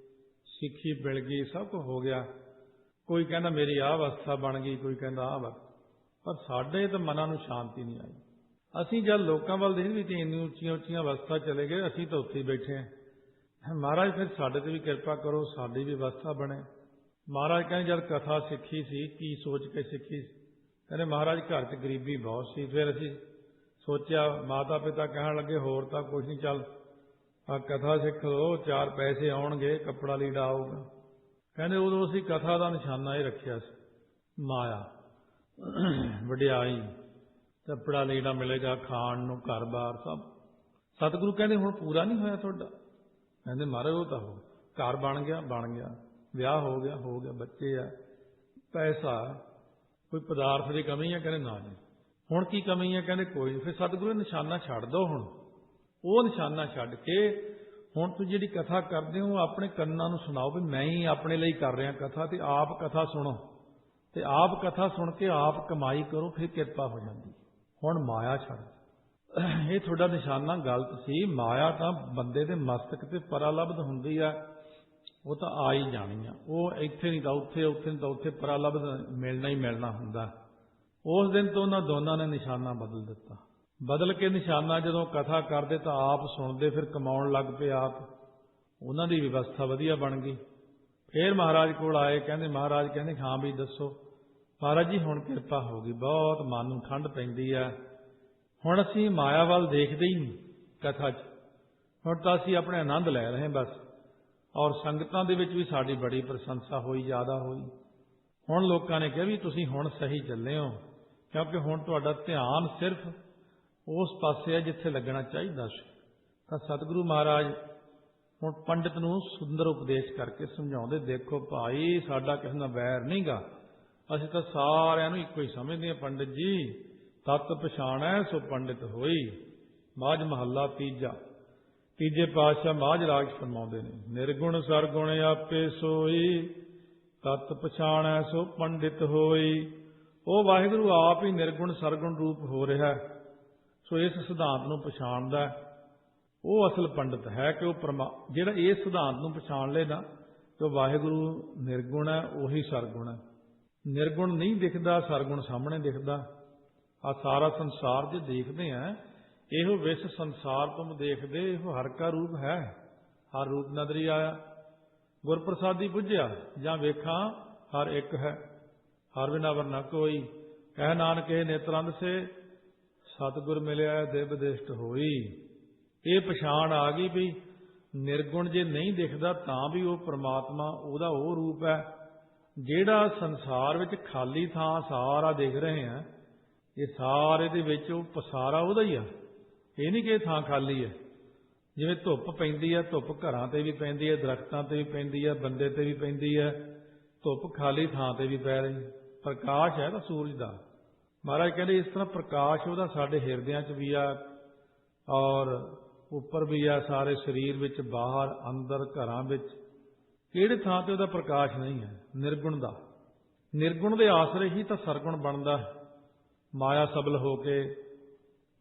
ਸਿੱਖੀ ਮਿਲ ਗਈ, ਸਭ ਕੁਝ ਹੋ ਗਿਆ। ਕੋਈ ਕਹਿੰਦਾ ਮੇਰੀ ਆਹ ਅਵਸਥਾ ਬਣ ਗਈ, ਕੋਈ ਕਹਿੰਦਾ ਆਹ ਵਾ, ਪਰ ਸਾਡੇ ਤਾਂ ਮਨਾਂ ਨੂੰ ਸ਼ਾਂਤੀ ਨਹੀਂ ਆਈ। ਅਸੀਂ ਜਦ ਲੋਕਾਂ ਵੱਲ ਦੇਖਦੇ ਵੀ ਕਿ ਇੰਨੀ ਉੱਚੀਆਂ ਉੱਚੀਆਂ ਅਵਸਥਾ ਚਲੇ ਗਏ, ਅਸੀਂ ਤਾਂ ਉੱਥੇ ਹੀ ਬੈਠੇ ਹਾਂ। ਮਹਾਰਾਜ ਫਿਰ ਸਾਡੇ ਤੇ ਵੀ ਕਿਰਪਾ ਕਰੋ, ਸਾਡੀ ਵੀ ਅਵਸਥਾ ਬਣੇ। ਮਹਾਰਾਜ ਕਹਿੰਦੇ ਜਦ ਕਥਾ ਸਿੱਖੀ ਸੀ, ਕੀ ਸੋਚ ਕੇ ਸਿੱਖੀ? ਕਹਿੰਦੇ ਮਹਾਰਾਜ ਘਰ 'ਚ ਗਰੀਬੀ ਬਹੁਤ ਸੀ। ਫਿਰ ਅਸੀਂ ਸੋਚਿਆ, ਮਾਤਾ ਪਿਤਾ ਕਹਿਣ ਲੱਗੇ ਹੋਰ ਤਾਂ ਕੁਛ ਨਹੀਂ, ਚੱਲ ਆ ਕਥਾ ਸਿੱਖ ਲਓ, 4 ਪੈਸੇ ਆਉਣਗੇ, ਕੱਪੜਾ ਲੀੜਾ ਆਊਗਾ। ਕਹਿੰਦੇ ਉਦੋਂ ਅਸੀਂ ਕਥਾ ਦਾ ਨਿਸ਼ਾਨਾ ਇਹ ਰੱਖਿਆ ਸੀ, ਮਾਇਆ, ਵਡਿਆਈ, ਕੱਪੜਾ ਲੀੜਾ ਮਿਲੇਗਾ, ਖਾਣ ਨੂੰ, ਘਰ-ਬਾਰ ਸਭ। ਸਤਿਗੁਰੂ ਕਹਿੰਦੇ ਹੁਣ ਪੂਰਾ ਨਹੀਂ ਹੋਇਆ ਤੁਹਾਡਾ? ਕਹਿੰਦੇ ਮਹਾਰਾਜ ਉਹ ਤਾਂ ਹੋ, ਘਰ ਬਣ ਗਿਆ, ਵਿਆਹ ਹੋ ਗਿਆ, ਬੱਚੇ ਆ, ਪੈਸਾ, ਕੋਈ ਪਦਾਰਥ ਦੀ ਕਮੀ ਹੈ? ਕਹਿੰਦੇ ਨਾ ਜੀ। ਹੁਣ ਕੀ ਕਮੀ ਹੈ? ਕਹਿੰਦੇ ਕੋਈ ਨਹੀਂ। ਫਿਰ ਸਤਿਗੁਰੂ ਨਿਸ਼ਾਨਾ ਛੱਡ ਦਿਓ। ਹੁਣ ਉਹ ਨਿਸ਼ਾਨਾ ਛੱਡ ਕੇ ਹੁਣ ਤੁਸੀਂ ਜਿਹੜੀ ਕਥਾ ਕਰਦੇ ਹੋ ਆਪਣੇ ਕੰਨਾਂ ਨੂੰ ਸੁਣਾਓ ਵੀ ਮੈਂ ਹੀ ਆਪਣੇ ਲਈ ਕਰ ਰਿਹਾ ਕਥਾ, ਤੇ ਆਪ ਕਥਾ ਸੁਣੋ, ਤੇ ਆਪ ਕਥਾ ਸੁਣ ਕੇ ਆਪ ਕਮਾਈ ਕਰੋ, ਫਿਰ ਕਿਰਪਾ ਹੋ ਜਾਂਦੀ। ਹੁਣ ਮਾਇਆ ਛੱਡ। ਇਹ ਤੁਹਾਡਾ ਨਿਸ਼ਾਨਾ ਗਲਤ ਸੀ। ਮਾਇਆ ਤਾਂ ਬੰਦੇ ਦੇ ਮਸਤਕ ਤੇ ਪਰਾਲਬਧ ਹੁੰਦੀ ਆ, ਉਹ ਤਾਂ ਆ ਹੀ ਜਾਣੀ ਆ। ਉਹ ਇੱਥੇ ਨਹੀਂ ਤਾਂ ਉੱਥੇ, ਉੱਥੇ ਨਹੀਂ ਤਾਂ ਉੱਥੇ, ਪਰਾਲਬਧ ਮਿਲਣਾ ਹੀ ਮਿਲਣਾ ਹੁੰਦਾ। ਉਸ ਦਿਨ ਤੋਂ ਉਹਨਾਂ ਦੋਨਾਂ ਨੇ ਨਿਸ਼ਾਨਾ ਬਦਲ ਦਿੱਤਾ। ਬਦਲ ਕੇ ਨਿਸ਼ਾਨਾ ਜਦੋਂ ਕਥਾ ਕਰਦੇ ਤਾਂ ਆਪ ਸੁਣਦੇ, ਫਿਰ ਕਮਾਉਣ ਲੱਗ ਪਏ ਆਪ। ਉਹਨਾਂ ਦੀ ਵਿਵਸਥਾ ਵਧੀਆ ਬਣ ਗਈ। ਫਿਰ ਮਹਾਰਾਜ ਕੋਲ ਆਏ, ਕਹਿੰਦੇ ਮਹਾਰਾਜ ਕਹਿੰਦੇ ਹਾਂ ਵੀ ਦੱਸੋ। ਮਹਾਰਾਜ ਜੀ ਹੁਣ ਕਿਰਪਾ ਹੋ ਗਈ, ਬਹੁਤ ਮਨ ਨੂੰ ਠੰਡ ਪੈਂਦੀ ਆ। ਹੁਣ ਅਸੀਂ ਮਾਇਆ ਵੱਲ ਦੇਖਦੇ ਹੀ ਨਹੀਂ ਕਥਾ 'ਚ, ਹੁਣ ਤਾਂ ਅਸੀਂ ਆਪਣੇ ਆਨੰਦ ਲੈ ਰਹੇ ਬਸ। ਔਰ ਸੰਗਤਾਂ ਦੇ ਵਿੱਚ ਵੀ ਸਾਡੀ ਬੜੀ ਪ੍ਰਸ਼ੰਸਾ ਹੋਈ, ਜ਼ਿਆਦਾ ਹੋਈ। ਹੁਣ ਲੋਕਾਂ ਨੇ ਕਿਹਾ ਵੀ ਤੁਸੀਂ ਹੁਣ ਸਹੀ ਚੱਲੇ ਹੋ, ਕਿਉਂਕਿ ਹੁਣ ਤੁਹਾਡਾ ਧਿਆਨ ਸਿਰਫ ਉਸ ਪਾਸੇ ਹੈ ਜਿੱਥੇ ਲੱਗਣਾ ਚਾਹੀਦਾ ਸੀ। ਤਾਂ ਸਤਿਗੁਰੂ ਮਹਾਰਾਜ ਹੁਣ ਪੰਡਿਤ ਨੂੰ ਸੁੰਦਰ ਉਪਦੇਸ਼ ਕਰਕੇ ਸਮਝਾਉਂਦੇ, ਦੇਖੋ ਭਾਈ ਸਾਡਾ ਕਿਸੇ ਨਾਲ ਵੈਰ ਨਹੀਂ ਗਾ, ਅਸੀਂ ਤਾਂ ਸਾਰਿਆਂ ਨੂੰ ਇੱਕੋ ਹੀ ਸਮਝਦੇ ਹਾਂ। ਪੰਡਿਤ ਜੀ ਤਤ ਪਛਾਣੈ ਸੋ ਪੰਡਿਤ ਹੋਈ। ਮਾਝ ਮਹੱਲਾ ਤੀਜਾ। ਤੀਜੇ ਪਾਤਸ਼ਾਹ ਮਾਝ ਰਾਗ ਫਰਮਾਉਂਦੇ ਨੇ, ਨਿਰਗੁਣ ਸਰਗੁਣ ਆਪੇ ਸੋਈ, ਤਤ ਪਛਾਣੈ ਸੋ ਪੰਡਿਤ ਹੋਈ। ਉਹ ਵਾਹਿਗੁਰੂ ਆਪ ਹੀ ਨਿਰਗੁਣ ਸਰਗੁਣ ਰੂਪ ਹੋ ਰਿਹਾ, ਸੋ ਇਸ ਸਿਧਾਂਤ ਨੂੰ ਪਛਾਣਦਾ ਉਹ ਅਸਲ ਪੰਡਿਤ ਹੈ। ਕਿ ਉਹ ਜਿਹੜਾ ਇਸ ਸਿਧਾਂਤ ਨੂੰ ਪਛਾਣ ਲੇ ਨਾ ਕਿ ਵਾਹਿਗੁਰੂ ਨਿਰਗੁਣ ਹੈ, ਉਹੀ ਸਰਗੁਣ ਹੈ। ਨਿਰਗੁਣ ਨਹੀਂ ਦਿਖਦਾ, ਸਰਗੁਣ ਸਾਹਮਣੇ ਦਿਖਦਾ। ਆ ਸਾਰਾ ਸੰਸਾਰ ਜੇ ਦੇਖਦੇ ਆ, ਇਹੋ ਵਿਸ਼ ਸੰਸਾਰ ਤੁਮ ਦੇਖਦੇ, ਇਹੋ ਹਰ ਕਾ ਰੂਪ ਹੈ। ਹਰ ਰੂਪ ਨਦਰੀ ਆਇਆ, ਗੁਰ ਪ੍ਰਸਾਦੀ ਬੁੱਝਿਆ, ਜਾਂ ਵੇਖਾਂ ਹਰ ਇੱਕ ਹੈ। ਹਰ ਬਿਨਾ ਵਰ ਨ ਕੋਈ, ਕਹਿ ਨਾਨਕ ਇਹ ਨੇਤਰੰਦ ਸੇ, ਸਤਿਗੁਰ ਮਿਲਿਆ ਦਿਵ ਦਿਸ਼ਟ ਹੋਈ। ਇਹ ਪਛਾਣ ਆ ਗਈ ਵੀ ਨਿਰਗੁਣ ਜੇ ਨਹੀਂ ਦਿਖਦਾ ਤਾਂ ਵੀ ਉਹ ਪ੍ਰਮਾਤਮਾ, ਉਹਦਾ ਉਹ ਰੂਪ ਹੈ ਜਿਹੜਾ ਸੰਸਾਰ ਵਿੱਚ ਖਾਲੀ ਥਾਂ ਸਾਰਾ ਦੇਖ ਰਹੇ ਆ। ਇਹ ਸਾਰੇ ਦੇ ਵਿੱਚ ਉਹ ਪਸਾਰਾ ਉਹਦਾ ਹੀ ਆ। ਇਹ ਨਹੀਂ ਕਿ ਇਹ ਥਾਂ ਖਾਲੀ ਹੈ। ਜਿਵੇਂ ਧੁੱਪ ਪੈਂਦੀ ਹੈ, ਧੁੱਪ ਘਰਾਂ ਤੇ ਵੀ ਪੈਂਦੀ ਹੈ, ਦਰਖਤਾਂ ਤੇ ਵੀ ਪੈਂਦੀ ਹੈ, ਬੰਦੇ ਤੇ ਵੀ ਪੈਂਦੀ ਹੈ। ਧੁੱਪ ਖਾਲੀ ਥਾਂ ਤੇ ਵੀ ਪੈ ਰਹੀ। ਪ੍ਰਕਾਸ਼ ਹੈ ਨਾ ਸੂਰਜ ਦਾ। ਮਹਾਰਾਜ ਕਹਿੰਦੇ ਇਸ ਤਰ੍ਹਾਂ ਪ੍ਰਕਾਸ਼ ਉਹਦਾ ਸਾਡੇ ਹਿਰਦਿਆਂ 'ਚ ਵੀ ਆ, ਔਰ ਉੱਪਰ ਵੀ ਆ, ਸਾਰੇ ਸਰੀਰ ਵਿੱਚ, ਬਾਹਰ ਅੰਦਰ, ਘਰਾਂ ਵਿੱਚ। ਕਿਹੜੇ ਥਾਂ ਤੇ ਉਹਦਾ ਪ੍ਰਕਾਸ਼ ਨਹੀਂ ਹੈ? ਨਿਰਗੁਣ ਦਾ। ਨਿਰਗੁਣ ਦੇ ਆਸਰੇ ਹੀ ਤਾਂ ਸਰਗੁਣ ਬਣਦਾ। ਮਾਇਆ ਸਬਲ ਹੋ ਕੇ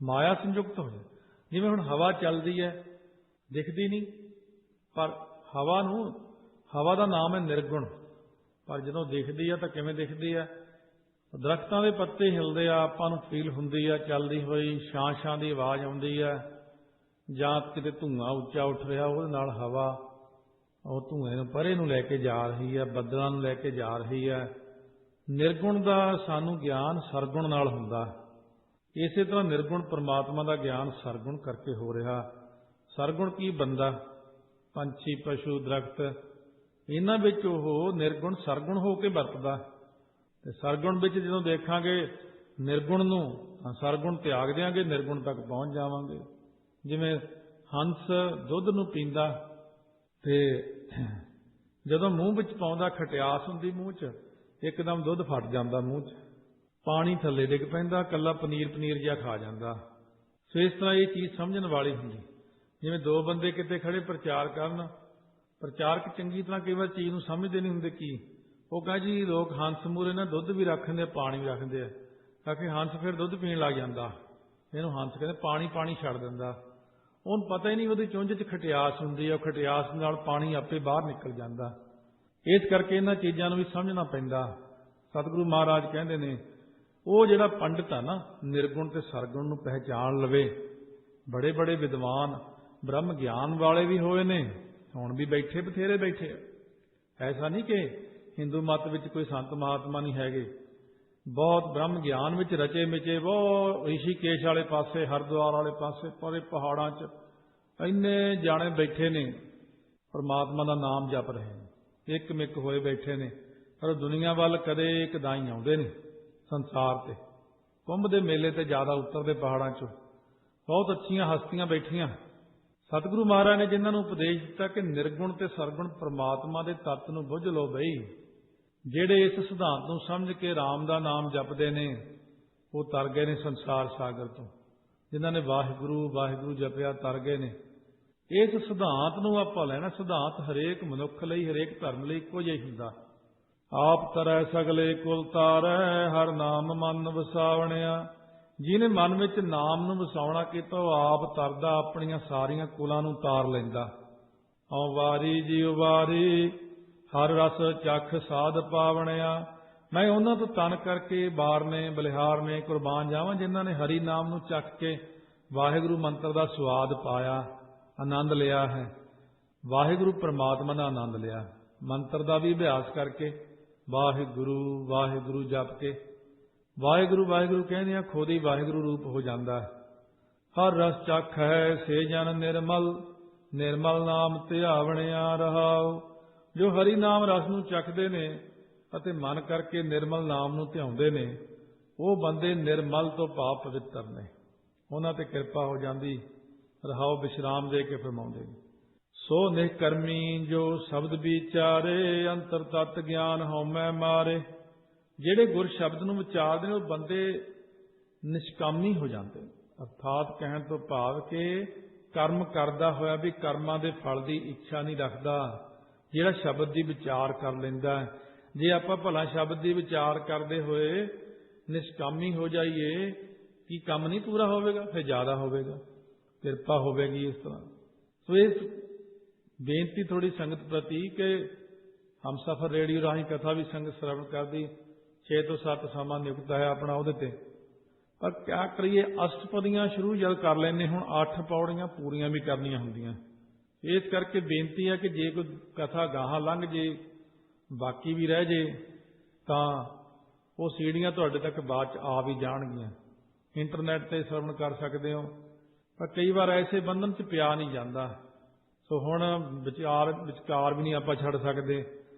ਮਾਇਆ ਸੰਯੁਕਤ ਹੋ ਜਾਏ। ਜਿਵੇਂ ਹੁਣ ਹਵਾ ਚੱਲਦੀ ਹੈ, ਦਿਖਦੀ ਨਹੀਂ, ਪਰ ਹਵਾ ਦਾ ਨਾਮ ਹੈ ਨਿਰਗੁਣ। ਪਰ ਜਦੋਂ ਦਿਖਦੀ ਹੈ ਤਾਂ ਕਿਵੇਂ ਦਿਖਦੀ ਹੈ? ਦਰਖਤਾਂ ਦੇ ਪੱਤੇ ਹਿਲਦੇ ਆ, ਆਪਾਂ ਨੂੰ ਫੀਲ ਹੁੰਦੀ ਆ ਚੱਲਦੀ ਹੋਈ, ਛਾਂ ਦੀ ਆਵਾਜ਼ ਆਉਂਦੀ ਹੈ, ਜਾਂ ਕਿਤੇ ਧੂੰਆਂ ਉੱਚਾ ਉੱਠ ਰਿਹਾ, ਉਹਦੇ ਨਾਲ ਹਵਾ ਉਹ ਧੂਏ ਨੂੰ ਪਰੇ ਨੂੰ ਲੈ ਕੇ ਜਾ ਰਹੀ ਹੈ, ਬੱਦਲਾਂ ਨੂੰ ਲੈ ਕੇ ਜਾ ਰਹੀ ਹੈ। ਨਿਰਗੁਣ ਦਾ ਸਾਨੂੰ ਗਿਆਨ ਸਰਗੁਣ ਨਾਲ ਹੁੰਦਾ। ਇਸੇ ਤਰ੍ਹਾਂ ਨਿਰਗੁਣ ਪਰਮਾਤਮਾ ਦਾ ਗਿਆਨ ਸਰਗੁਣ ਕਰਕੇ ਹੋ ਰਿਹਾ। ਸਰਗੁਣ ਕੀ? ਬੰਦਾ, ਪੰਛੀ, ਪਸ਼ੂ, ਦਰਖਤ, ਇਹਨਾਂ ਵਿੱਚ ਉਹ ਨਿਰਗੁਣ ਸਰਗੁਣ ਹੋ ਕੇ ਵਰਤਦਾ। ਤੇ ਸਰਗੁਣ ਵਿੱਚ ਜਦੋਂ ਦੇਖਾਂਗੇ ਨਿਰਗੁਣ ਨੂੰ, ਤਾਂ ਸਰਗੁਣ ਤਿਆਗ ਦਿਆਂਗੇ, ਨਿਰਗੁਣ ਤੱਕ ਪਹੁੰਚ ਜਾਵਾਂਗੇ। ਜਿਵੇਂ ਹੰਸ ਦੁੱਧ ਨੂੰ ਪੀਂਦਾ ਤੇ ਜਦੋਂ ਮੂੰਹ ਵਿੱਚ ਪਾਉਂਦਾ, ਖਟਿਆਸ ਹੁੰਦੀ ਮੂੰਹ 'ਚ, ਇੱਕਦਮ ਦੁੱਧ ਫਟ ਜਾਂਦਾ ਮੂੰਹ 'ਚ, ਪਾਣੀ ਥੱਲੇ ਡਿੱਗ ਪੈਂਦਾ, ਇਕੱਲਾ ਪਨੀਰ ਜਿਹਾ ਖਾ ਜਾਂਦਾ। ਸੋ ਇਸ ਤਰ੍ਹਾਂ ਇਹ ਚੀਜ਼ ਸਮਝਣ ਵਾਲੀ ਹੁੰਦੀ। ਜਿਵੇਂ ਦੋ ਬੰਦੇ ਕਿਤੇ ਖੜੇ ਪ੍ਰਚਾਰ ਕਰਨ, ਪ੍ਰਚਾਰਕ ਚੰਗੀ ਤਰ੍ਹਾਂ ਕਈ ਵਾਰ ਚੀਜ਼ ਨੂੰ ਸਮਝਦੇ ਨਹੀਂ ਹੁੰਦੇ। ਕੀ ਉਹ ਕਹੇ ਜੀ, ਲੋਕ ਹੰਸ ਮੂਹਰੇ ਨਾ ਦੁੱਧ ਵੀ ਰੱਖਦੇ ਆ, ਪਾਣੀ ਵੀ ਰੱਖਦੇ ਆ, ਕਿਉਂਕਿ ਹੰਸ ਫਿਰ ਦੁੱਧ ਪੀਣ ਲੱਗ ਜਾਂਦਾ। ਇਹਨੂੰ ਹੰਸ ਕਹਿੰਦੇ, ਪਾਣੀ ਛੱਡ ਦਿੰਦਾ। ਉਹਨੂੰ ਪਤਾ ਹੀ ਨਹੀਂ ਉਹਦੀ ਚੁੰਝ 'ਚ ਖਟਿਆਸ ਹੁੰਦੀ ਹੈ, ਉਹ ਖਟਿਆਸ ਨਾਲ ਪਾਣੀ ਆਪੇ ਬਾਹਰ ਨਿਕਲ ਜਾਂਦਾ। ਇਸ ਕਰਕੇ ਇਹਨਾਂ ਚੀਜ਼ਾਂ ਨੂੰ ਵੀ ਸਮਝਣਾ ਪੈਂਦਾ। ਸਤਿਗੁਰੂ ਮਹਾਰਾਜ ਕਹਿੰਦੇ ਨੇ, ਉਹ ਜਿਹੜਾ ਪੰਡਿਤ ਆ ਨਾ, ਨਿਰਗੁਣ ਤੇ ਸਰਗੁਣ ਨੂੰ ਪਹਿਚਾਣ ਲਵੇ। ਬੜੇ ਬੜੇ ਵਿਦਵਾਨ ਬ੍ਰਹਮ ਗਿਆਨ ਵਾਲੇ ਵੀ ਹੋਏ ਨੇ, ਹੁਣ ਵੀ ਬੈਠੇ, ਬਥੇਰੇ ਬੈਠੇ। ਐਸਾ ਨਹੀਂ ਕਿ ਹਿੰਦੂ ਮਤ ਵਿੱਚ ਕੋਈ ਸੰਤ ਮਹਾਤਮਾ ਨਹੀਂ ਹੈਗੇ। ਬਹੁਤ ਬ੍ਰਹਮ ਗਿਆਨ ਵਿੱਚ ਰਚੇ ਮਿਚੇ, ਬਹੁਤ ਰਿਸ਼ੀਕੇਸ਼ ਵਾਲੇ ਪਾਸੇ, ਹਰਿਦੁਆਰ ਵਾਲੇ ਪਾਸੇ, ਪਰੇ ਪਹਾੜਾਂ 'ਚ ਇੰਨੇ ਜਾਣੇ ਬੈਠੇ ਨੇ, ਪਰਮਾਤਮਾ ਦਾ ਨਾਮ ਜਪ ਰਹੇ ਨੇ, ਇੱਕ ਮਿੱਕ ਹੋਏ ਬੈਠੇ ਨੇ। ਪਰ ਦੁਨੀਆ ਵੱਲ ਕਦੇ ਕਦਾਈ ਆਉਂਦੇ ਨਹੀਂ। ਸੰਸਾਰ ਤੇ ਕੁੰਭ ਦੇ ਮੇਲੇ ਤੇ ਜ਼ਿਆਦਾ ਉਤਰਦੇ ਪਹਾੜਾਂ 'ਚੋਂ। ਬਹੁਤ ਅੱਛੀਆਂ ਹਸਤੀਆਂ ਬੈਠੀਆਂ। ਸਤਿਗੁਰੂ ਮਹਾਰਾਜ ਨੇ ਜਿਨ੍ਹਾਂ ਨੂੰ ਉਪਦੇਸ਼ ਦਿੱਤਾ ਕਿ ਨਿਰਗੁਣ ਤੇ ਸਰਗੁਣ ਪ੍ਰਮਾਤਮਾ ਦੇ ਤੱਤ ਨੂੰ ਬੁੱਝ ਲਓ ਬਈ। ਜਿਹੜੇ ਇਸ ਸਿਧਾਂਤ ਨੂੰ ਸਮਝ ਕੇ ਰਾਮ ਦਾ ਨਾਮ ਜਪਦੇ ਨੇ, ਉਹ ਤਰ ਗਏ ਨੇ ਸੰਸਾਰ ਸਾਗਰ ਤੋਂ। ਜਿਨ੍ਹਾਂ ਨੇ ਵਾਹਿਗੁਰੂ ਵਾਹਿਗੁਰੂ ਜਪਿਆ, ਤਰ ਗਏ ਨੇ। ਇਸ ਸਿਧਾਂਤ ਨੂੰ ਆਪਾਂ ਲੈਣਾ। ਸਿਧਾਂਤ ਹਰੇਕ ਮਨੁੱਖ ਲਈ, ਹਰੇਕ ਧਰਮ ਲਈ ਇੱਕੋ ਜਿਹਾ ਹੁੰਦਾ। ਆਪ ਤਰੈ ਸਗਲੇ ਕੁਲ ਤਾਰੈ, ਹਰ ਨਾਮ ਮਨ ਵਸਾਵਣਿਆ। ਜਿਹਨੇ ਮਨ ਵਿੱਚ ਨਾਮ ਨੂੰ ਵਸਾਉਣਾ ਕੀਤਾ, ਉਹ ਆਪ ਤਰਦਾ, ਆਪਣੀਆਂ ਸਾਰੀਆਂ ਕੁਲਾਂ ਨੂੰ ਤਾਰ ਲੈਂਦਾ। ਔ ਵਾਰੀ ਜੀ ਵਾਰੀ, ਹਰ ਰਸ ਚਖ ਸਾਧ ਪਾਵਣਿਆ। ਮੈਂ ਉਹਨਾਂ ਤੋਂ ਤਨ ਕਰਕੇ ਬਾਰਨੇ, ਬਲਿਹਾਰਨੇ, ਕੁਰਬਾਨ ਜਾਵਾਂ, ਜਿਨ੍ਹਾਂ ਨੇ ਹਰੀ ਨਾਮ ਨੂੰ ਚੱਖ ਕੇ ਵਾਹਿਗੁਰੂ ਮੰਤਰ ਦਾ ਸਵਾਦ ਪਾਇਆ, ਆਨੰਦ ਲਿਆ ਹੈ। ਵਾਹਿਗੁਰੂ ਪਰਮਾਤਮਾ ਦਾ ਆਨੰਦ ਲਿਆ। ਮੰਤਰ ਦਾ ਵੀ ਅਭਿਆਸ ਕਰਕੇ ਵਾਹਿਗੁਰੂ ਵਾਹਿਗੁਰੂ ਜਪ ਕੇ ਵਾਹਿਗੁਰੂ ਵਾਹਿਗੁਰੂ ਕਹਿੰਦੇ ਆ, ਖੁਦ ਹੀ ਵਾਹਿਗੁਰੂ ਰੂਪ ਹੋ ਜਾਂਦਾ ਹੈ। ਹਰ ਰਸ ਚਖ ਹੈ ਸੇ ਜਨ ਨਿਰਮਲ, ਨਿਰਮਲ ਨਾਮ ਧਿਆਵਣਿਆ ਰਹਾਉ। ਜੋ ਹਰੀ ਨਾਮ ਰਸ ਨੂੰ ਚੱਖਦੇ ਨੇ ਅਤੇ ਮਨ ਕਰਕੇ ਨਿਰਮਲ ਨਾਮ ਨੂੰ ਧਿਆਉਂਦੇ ਨੇ, ਉਹ ਬੰਦੇ ਨਿਰਮਲ ਤੋਂ ਭਾਵ ਪਵਿੱਤਰ ਨੇ। ਉਹਨਾਂ ਤੇ ਕਿਰਪਾ ਹੋ ਜਾਂਦੀ। ਰਹਾਉ ਵਿਸ਼ਰਾਮ ਦੇ ਕੇ ਫਰਮਾਉਂਦੇ ਨੇ, ਸੋ ਨਿਸ਼ਕਰਮੀ ਜੋ ਸ਼ਬਦ ਵਿਚਾਰੇ, ਅੰਤਰ ਤਤ ਗਿਆਨ ਹਉਮੈ ਮਾਰੇ। ਜਿਹੜੇ ਗੁਰ ਸ਼ਬਦ ਨੂੰ ਵਿਚਾਰਦੇ ਨੇ, ਉਹ ਬੰਦੇ ਨਿਸ਼ਕਾਮੀ ਹੋ ਜਾਂਦੇ। ਅਰਥਾਤ ਕਹਿਣ ਤੋਂ ਭਾਵ ਕਿ ਕਰਮ ਕਰਦਾ ਹੋਇਆ ਵੀ ਕਰਮਾਂ ਦੇ ਫਲ ਦੀ ਇੱਛਾ ਨਹੀਂ ਰੱਖਦਾ। ਜਿਹੜਾ ਸ਼ਬਦ ਦੀ ਵਿਚਾਰ ਕਰ ਲੈਂਦਾ, ਜੇ ਆਪਾਂ ਭਲਾ ਸ਼ਬਦ ਦੀ ਵਿਚਾਰ ਕਰਦੇ ਹੋਏ ਨਿਸ਼ਕਾਮੀ ਹੋ ਜਾਈਏ, ਕੀ ਕੰਮ ਨਹੀਂ ਪੂਰਾ ਹੋਵੇਗਾ? ਫਿਰ ਜ਼ਿਆਦਾ ਹੋਵੇਗਾ, ਕਿਰਪਾ ਹੋਵੇਗੀ ਇਸ ਤਰ੍ਹਾਂ। ਸੋ ਇਸ ਬੇਨਤੀ ਥੋੜੀ ਸੰਗਤ ਪ੍ਰਤੀ ਕਿ ਹਮਸਫਰ ਰੇਡੀਓ ਰਾਹੀਂ ਕਥਾ ਵੀ ਸੰਗਤ ਸ਼ਰਵਣ ਕਰਦੀ 6 ਤੋਂ 7 ਸਮਾਂ ਨਿਯੁਕਤ ਹੈ ਆਪਣਾ ਉਹਦੇ ਤੇ। ਪਰ ਕਿਆ ਕਰੀਏ, ਅਸ਼ਟਪਦੀਆਂ ਸ਼ੁਰੂ ਜਦ ਕਰ ਲੈਂਦੇ, ਹੁਣ 8 ਪੌੜੀਆਂ ਪੂਰੀਆਂ ਵੀ ਕਰਨੀਆਂ ਹੁੰਦੀਆਂ। ਇਸ ਕਰਕੇ ਬੇਨਤੀ ਹੈ ਕਿ ਜੇ ਕੋਈ ਕਥਾ ਗਾਹਾਂ ਲੰਘ ਜੇ, ਬਾਕੀ ਵੀ ਰਹਿ ਜੇ, ਤਾਂ ਉਹ ਸੀੜੀਆਂ ਤੁਹਾਡੇ ਤੱਕ ਬਾਅਦ 'ਚ ਆ ਵੀ ਜਾਣਗੀਆਂ। ਇੰਟਰਨੈਟ 'ਤੇ ਸ਼ਰਵਣ ਕਰ ਸਕਦੇ ਹੋ, ਪਰ ਕਈ ਵਾਰ ਐਸੇ ਬੰਧਨ 'ਚ ਪਿਆ ਨਹੀਂ ਜਾਂਦਾ। ਸੋ ਹੁਣ ਵਿਚਕਾਰ ਵੀ ਨਹੀਂ ਆਪਾਂ ਛੱਡ ਸਕਦੇ,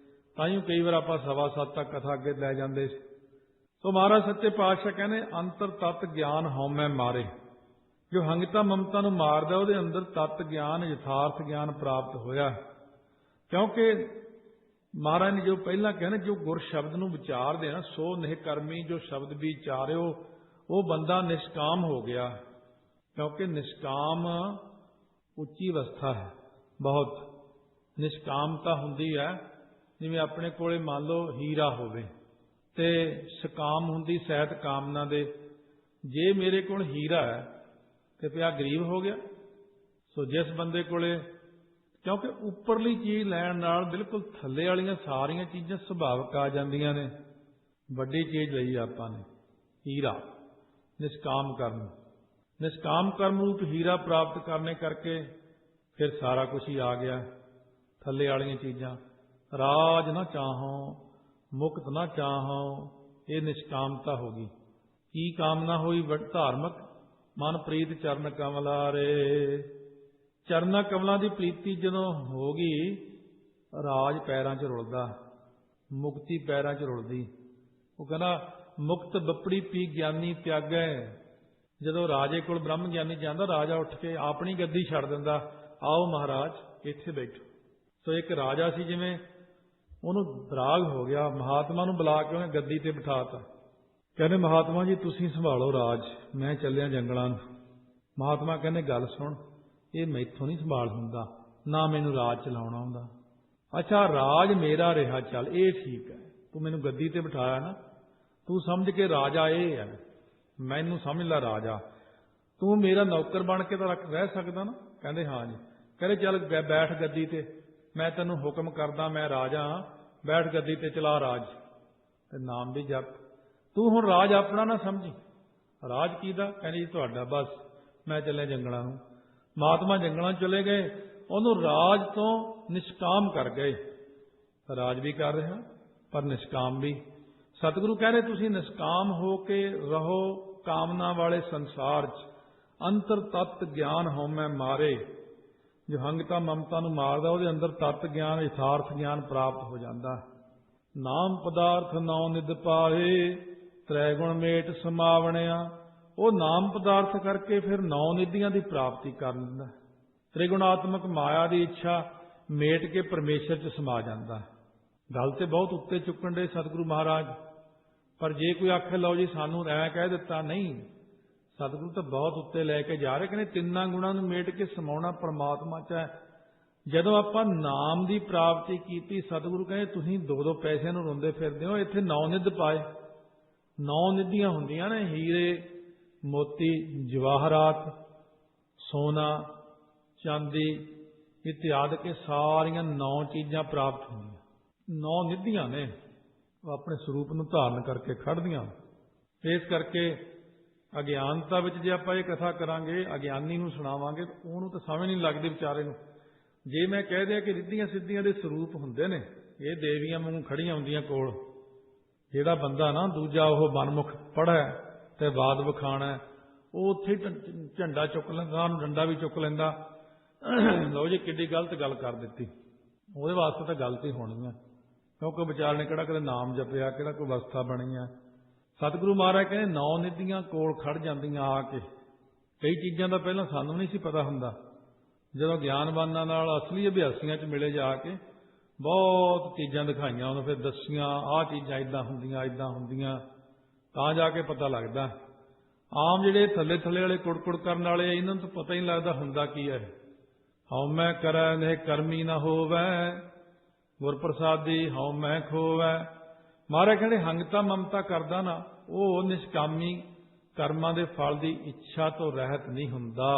ਤਾਂ ਹੀ ਕਈ ਵਾਰ ਆਪਾਂ 7:15 ਤੱਕ ਕਥਾ ਅੱਗੇ ਲੈ ਜਾਂਦੇ ਸੀ। ਸੋ ਮਹਾਰਾਜ ਸੱਚੇ ਪਾਤਸ਼ਾਹ ਕਹਿੰਦੇ ਅੰਤਰ ਤਤ ਗਿਆਨ ਹਉਮੈ ਮਾਰੇ। ਜੋ ਹੰਗਤਾ ਮਮਤਾ ਨੂੰ ਮਾਰਦਾ ਉਹਦੇ ਅੰਦਰ ਤਤ ਗਿਆਨ, ਯਥਾਰਥ ਗਿਆਨ ਪ੍ਰਾਪਤ ਹੋਇਆ। ਕਿਉਂਕਿ ਮਹਾਰਾਜ ਨੇ ਜੋ ਪਹਿਲਾਂ ਕਹਿੰਦੇ, ਜੋ ਗੁਰ ਸ਼ਬਦ ਨੂੰ ਵਿਚਾਰਦੇ ਨਾ, ਸੋ ਨਿਹਕਰਮੀ ਜੋ ਸ਼ਬਦ ਵਿਚਾਰਿਓ, ਉਹ ਬੰਦਾ ਨਿਸ਼ਕਾਮ ਹੋ ਗਿਆ। ਕਿਉਂਕਿ ਨਿਸ਼ਕਾਮ ਉੱਚੀ ਅਵਸਥਾ ਹੈ ਬਹੁਤ। ਨਿਸ਼ਕਾਮਤਾ ਹੁੰਦੀ ਹੈ ਜਿਵੇਂ ਆਪਣੇ ਕੋਲੇ ਮੰਨ ਲਓ ਹੀਰਾ ਹੋਵੇ ਤੇ ਸਕਾਮ ਹੁੰਦੀ ਸਹਿਤ ਕਾਮਨਾ ਦੇ। ਜੇ ਮੇਰੇ ਕੋਲ ਹੀਰਾ ਹੈ ਤੇ ਪਿਆ ਗਰੀਬ ਹੋ ਗਿਆ। ਸੋ ਜਿਸ ਬੰਦੇ ਕੋਲੇ, ਕਿਉਂਕਿ ਉੱਪਰਲੀ ਚੀਜ਼ ਲੈਣ ਨਾਲ ਬਿਲਕੁਲ ਥੱਲੇ ਵਾਲੀਆਂ ਸਾਰੀਆਂ ਚੀਜ਼ਾਂ ਸੁਭਾਵਿਕ ਆ ਜਾਂਦੀਆਂ ਨੇ। ਵੱਡੀ ਚੀਜ਼ ਲਈ ਆਪਾਂ ਨੇ ਹੀਰਾ, ਨਿਸ਼ਕਾਮ ਕਰਮ। ਨਿਸ਼ਕਾਮ ਕਰਮ ਰੂਪ ਹੀਰਾ ਪ੍ਰਾਪਤ ਕਰਨੇ ਕਰਕੇ ਫਿਰ ਸਾਰਾ ਕੁਝ ਹੀ ਆ ਗਿਆ। ਥੱਲੇ ਵਾਲੀਆਂ ਚੀਜ਼ਾਂ, ਰਾਜ ਨਾ ਚਾਹੋ, ਮੁਕਤ ਨਾ ਚਾਹੋ, ਇਹ ਨਿਸ਼ਕਾਮਤਾ ਹੋ ਗਈ। ਕੀ ਕਾਮਨਾ ਹੋਈ? ਧਾਰਮਿਕ ਮਨ ਪ੍ਰੀਤ ਚਰਨ ਕਮਲਾਰੇ। ਚਰਨਾਂ ਕਮਲਾਂ ਦੀ ਪ੍ਰੀਤੀ ਜਦੋਂ ਹੋ ਗਈ, ਰਾਜ ਪੈਰਾਂ 'ਚ ਰੁਲਦਾ, ਮੁਕਤੀ ਪੈਰਾਂ 'ਚ ਰੁਲਦੀ। ਉਹ ਕਹਿੰਦਾ ਮੁਕਤ ਬੱਪੜੀ ਪੀ ਗਿਆਨੀ ਤਿਆਗੈ। ਜਦੋਂ ਰਾਜੇ ਕੋਲ ਬ੍ਰਹਮ ਗਿਆਨੀ ਜਾਂਦਾ, ਰਾਜਾ ਉੱਠ ਕੇ ਆਪਣੀ ਗੱਦੀ ਛੱਡ ਦਿੰਦਾ, ਆਓ ਮਹਾਰਾਜ ਇੱਥੇ ਬੈਠੋ। ਸੋ ਇੱਕ ਰਾਜਾ ਸੀ, ਜਿਵੇਂ ਉਹਨੂੰ ਰਾਗ ਹੋ ਗਿਆ, ਮਹਾਤਮਾ ਨੂੰ ਬੁਲਾ ਕੇ ਉਹਨੇ ਗੱਦੀ ਤੇ ਬਿਠਾਤਾ। ਕਹਿੰਦੇ ਮਹਾਤਮਾ ਜੀ ਤੁਸੀਂ ਸੰਭਾਲੋ ਰਾਜ, ਮੈਂ ਚੱਲਿਆ ਜੰਗਲਾਂ ਨੂੰ। ਮਹਾਤਮਾ ਕਹਿੰਦੇ ਗੱਲ ਸੁਣ, ਇਹ ਮੈਥੋਂ ਨਹੀਂ ਸੰਭਾਲ ਹੁੰਦਾ, ਨਾ ਮੈਨੂੰ ਰਾਜ ਚਲਾਉਣਾ ਆਉਂਦਾ। ਅੱਛਾ ਰਾਜ ਮੇਰਾ ਰਿਹਾ, ਚੱਲ ਇਹ ਠੀਕ ਹੈ, ਤੂੰ ਮੈਨੂੰ ਗੱਦੀ ਤੇ ਬਿਠਾਇਆ ਨਾ, ਤੂੰ ਸਮਝ ਕੇ ਰਾਜਾ ਇਹ ਹੈ, ਮੈਨੂੰ ਸਮਝ ਲੈ ਰਾਜਾ। ਤੂੰ ਮੇਰਾ ਨੌਕਰ ਬਣ ਕੇ ਤਾਂ ਰਹਿ ਸਕਦਾ ਨਾ? ਕਹਿੰਦੇ ਹਾਂ ਜੀ। ਕਹਿੰਦੇ ਚੱਲ ਬੈਠ ਗੱਦੀ ਤੇ, ਮੈਂ ਤੈਨੂੰ ਹੁਕਮ ਕਰਦਾ, ਮੈਂ ਰਾਜਾ, ਬੈਠ ਗੱਦੀ ਤੇ, ਚਲਾ ਰਾਜ ਤੇ ਨਾਮ ਵੀ ਜਪ। ਤੂੰ ਹੁਣ ਰਾਜ ਆਪਣਾ ਨਾ ਸਮਝੀ। ਰਾਜ ਕਿਹਦਾ? ਕਹਿੰਦੇ ਜੀ ਤੁਹਾਡਾ। ਬਸ ਮੈਂ ਚੱਲਿਆ ਜੰਗਲਾਂ ਨੂੰ। ਮਹਾਤਮਾ ਜੰਗਲਾਂ ਚਲੇ ਗਏ, ਉਹਨੂੰ ਰਾਜ ਤੋਂ ਨਿਸ਼ਕਾਮ ਕਰ ਗਏ। ਰਾਜ ਵੀ ਕਰ ਰਿਹਾ ਪਰ ਨਿਸ਼ਕਾਮ ਵੀ। ਸਤਿਗੁਰੂ ਕਹਿੰਦੇ ਤੁਸੀਂ ਨਿਸ਼ਕਾਮ ਹੋ ਕੇ ਰਹੋ ਕਾਮਨਾ ਵਾਲੇ ਸੰਸਾਰ 'ਚ। ਅੰਤਰ ਤਤ ਗਿਆਨ ਹਉਮੈ ਮਾਰੇ। ਜੋ ਹੰਗਤਾ ਮਮਤਾ ਨੂੰ ਮਾਰਦਾ, ਉਹਦੇ ਅੰਦਰ ਤਤ ਗਿਆਨ, ਯਥਾਰਥ ਗਿਆਨ ਪ੍ਰਾਪਤ ਹੋ ਜਾਂਦਾ। ਨਾਮ ਪਦਾਰਥ ਨੌ ਨਿਧ ਪਾਏ, ਤ੍ਰੈ ਗੁਣ ਮੇਟ ਸਮਾਵਣਿਆ। ਉਹ ਨਾਮ ਪਦਾਰਥ ਕਰਕੇ ਫਿਰ 9 ਨਿਧੀਆਂ ਦੀ ਪ੍ਰਾਪਤੀ ਕਰ ਲੈਂਦਾ। ਤ੍ਰਿਗੁਣਾਤਮਕ ਮਾਇਆ ਦੀ ਇੱਛਾ ਮੇਟ ਕੇ ਪਰਮੇਸ਼ਰ 'ਚ ਸਮਾ ਜਾਂਦਾ। ਗੱਲ ਤੇ ਬਹੁਤ ਉੱਤੇ ਚੁੱਕਣ ਦੇ ਸਤਿਗੁਰੂ ਮਹਾਰਾਜ, ਪਰ ਜੇ ਕੋਈ ਆਖੇ ਲਓ ਜੀ ਸਾਨੂੰ ਐਂ ਕਹਿ ਦਿੱਤਾ, ਨਹੀਂ, ਸਤਿਗੁਰੂ ਤਾਂ ਬਹੁਤ ਉੱਤੇ ਲੈ ਕੇ ਜਾ ਰਹੇ। ਕਹਿੰਦੇ ਤਿੰਨਾਂ ਗੁਣਾਂ ਨੂੰ ਮੇਟ ਕੇ ਸਮਾਉਣਾ ਪਰਮਾਤਮਾ 'ਚ ਹੈ। ਜਦੋਂ ਆਪਾਂ ਨਾਮ ਦੀ ਪ੍ਰਾਪਤੀ ਕੀਤੀ, ਸਤਿਗੁਰੂ ਕਹਿੰਦੇ ਤੁਸੀਂ 2-2 ਪੈਸਿਆਂ ਨੂੰ ਰੋਂਦੇ ਫਿਰਦੇ ਹੋ, ਇੱਥੇ 9 ਨਿਧ ਪਾਏ। 9 ਨਿਧੀਆਂ ਹੁੰਦੀਆਂ ਨੇ, ਹੀਰੇ ਮੋਤੀ ਜਵਾਹਰਾਤ ਸੋਨਾ ਚਾਂਦੀ ਇਤਿਆਦਿ ਕੇ ਸਾਰੀਆਂ 9 ਚੀਜ਼ਾਂ ਪ੍ਰਾਪਤ ਹੁੰਦੀਆਂ। 9 ਨਿਧੀਆਂ ਨੇ, ਉਹ ਆਪਣੇ ਸਰੂਪ ਨੂੰ ਧਾਰਨ ਕਰਕੇ ਖੜਦੀਆਂ। ਇਸ ਕਰਕੇ ਅਗਿਆਨਤਾ ਵਿੱਚ ਜੇ ਆਪਾਂ ਇਹ ਕਥਾ ਕਰਾਂਗੇ, ਅਗਿਆਨੀ ਨੂੰ ਸੁਣਾਵਾਂਗੇ, ਉਹਨੂੰ ਤਾਂ ਸਮਝ ਨਹੀਂ ਲੱਗਦੀ ਵਿਚਾਰੇ ਨੂੰ। ਜੇ ਮੈਂ ਕਹਿ ਦਿਆਂ ਕਿ ਰਿੱਧੀਆਂ ਸਿੱਧੀਆਂ ਦੇ ਸਰੂਪ ਹੁੰਦੇ ਨੇ, ਇਹ ਦੇਵੀਆਂ ਵਾਂਗੂ ਖੜੀਆਂ ਹੁੰਦੀਆਂ ਕੋਲ। ਜਿਹੜਾ ਬੰਦਾ ਨਾ ਦੂਜਾ ਉਹ ਮਨਮੁਖ ਪੜ੍ਹੈ ਤੇ ਬਾਦ ਵਿਖਾਣਾ, ਉਹ ਉੱਥੇ ਝੰਡਾ ਚੁੱਕ ਲੈਂਦਾ, ਉਹਨੂੰ ਡੰਡਾ ਵੀ ਚੁੱਕ ਲੈਂਦਾ। ਲਓ ਜੀ ਕਿੱਡੀ ਗਲਤ ਗੱਲ ਕਰ ਦਿੱਤੀ। ਉਹਦੇ ਵਾਸਤੇ ਤਾਂ ਗਲਤ ਹੀ ਹੋਣੀ ਆ, ਕਿਉਂਕਿ ਵਿਚਾਰ ਨੇ ਕਿਹੜਾ ਕਦੇ ਨਾਮ ਜਪਿਆ, ਕਿਹੜਾ ਕੋਈ ਅਵਸਥਾ ਬਣੀ ਆ। ਸਤਿਗੁਰੂ ਮਹਾਰਾਜ ਕਹਿੰਦੇ 9 ਨਿਧੀਆਂ ਕੋਲ ਖੜ ਜਾਂਦੀਆਂ ਆ ਕੇ। ਕਈ ਚੀਜ਼ਾਂ ਦਾ ਪਹਿਲਾਂ ਸਾਨੂੰ ਨਹੀਂ ਸੀ ਪਤਾ ਹੁੰਦਾ। ਜਦੋਂ ਗਿਆਨਵਾਨਾਂ ਨਾਲ ਅਸਲੀ ਅਭਿਆਸੀਆਂ 'ਚ ਮਿਲੇ ਜਾ ਕੇ, ਬਹੁਤ ਚੀਜ਼ਾਂ ਦਿਖਾਈਆਂ ਉਹਨੂੰ, ਫਿਰ ਦੱਸੀਆਂ ਆਹ ਚੀਜ਼ਾਂ ਇੱਦਾਂ ਹੁੰਦੀਆਂ, ਇੱਦਾਂ ਹੁੰਦੀਆਂ, ਤਾਂ ਜਾ ਕੇ ਪਤਾ ਲੱਗਦਾ। ਆਮ ਜਿਹੜੇ ਥੱਲੇ ਥੱਲੇ ਵਾਲੇ ਕੁੜਕੁੜ ਕਰਨ ਵਾਲੇ, ਇਹਨਾਂ ਨੂੰ ਤਾਂ ਪਤਾ ਹੀ ਨਹੀਂ ਲੱਗਦਾ ਹੁੰਦਾ ਕੀ ਹੈ। ਹਉਮੈ ਕਰੈ ਨਹਿ ਕਰਮੀ ਨਾ ਹੋਵੈ, ਗੁਰ ਪ੍ਰਸਾਦੀ ਹਉਮੈ ਖੋਵੈ। महाराज कहते हंगता ममता करदा ना वो निष्कामी कर्मां दे फल की इच्छा तो रहत नहीं हुंदा।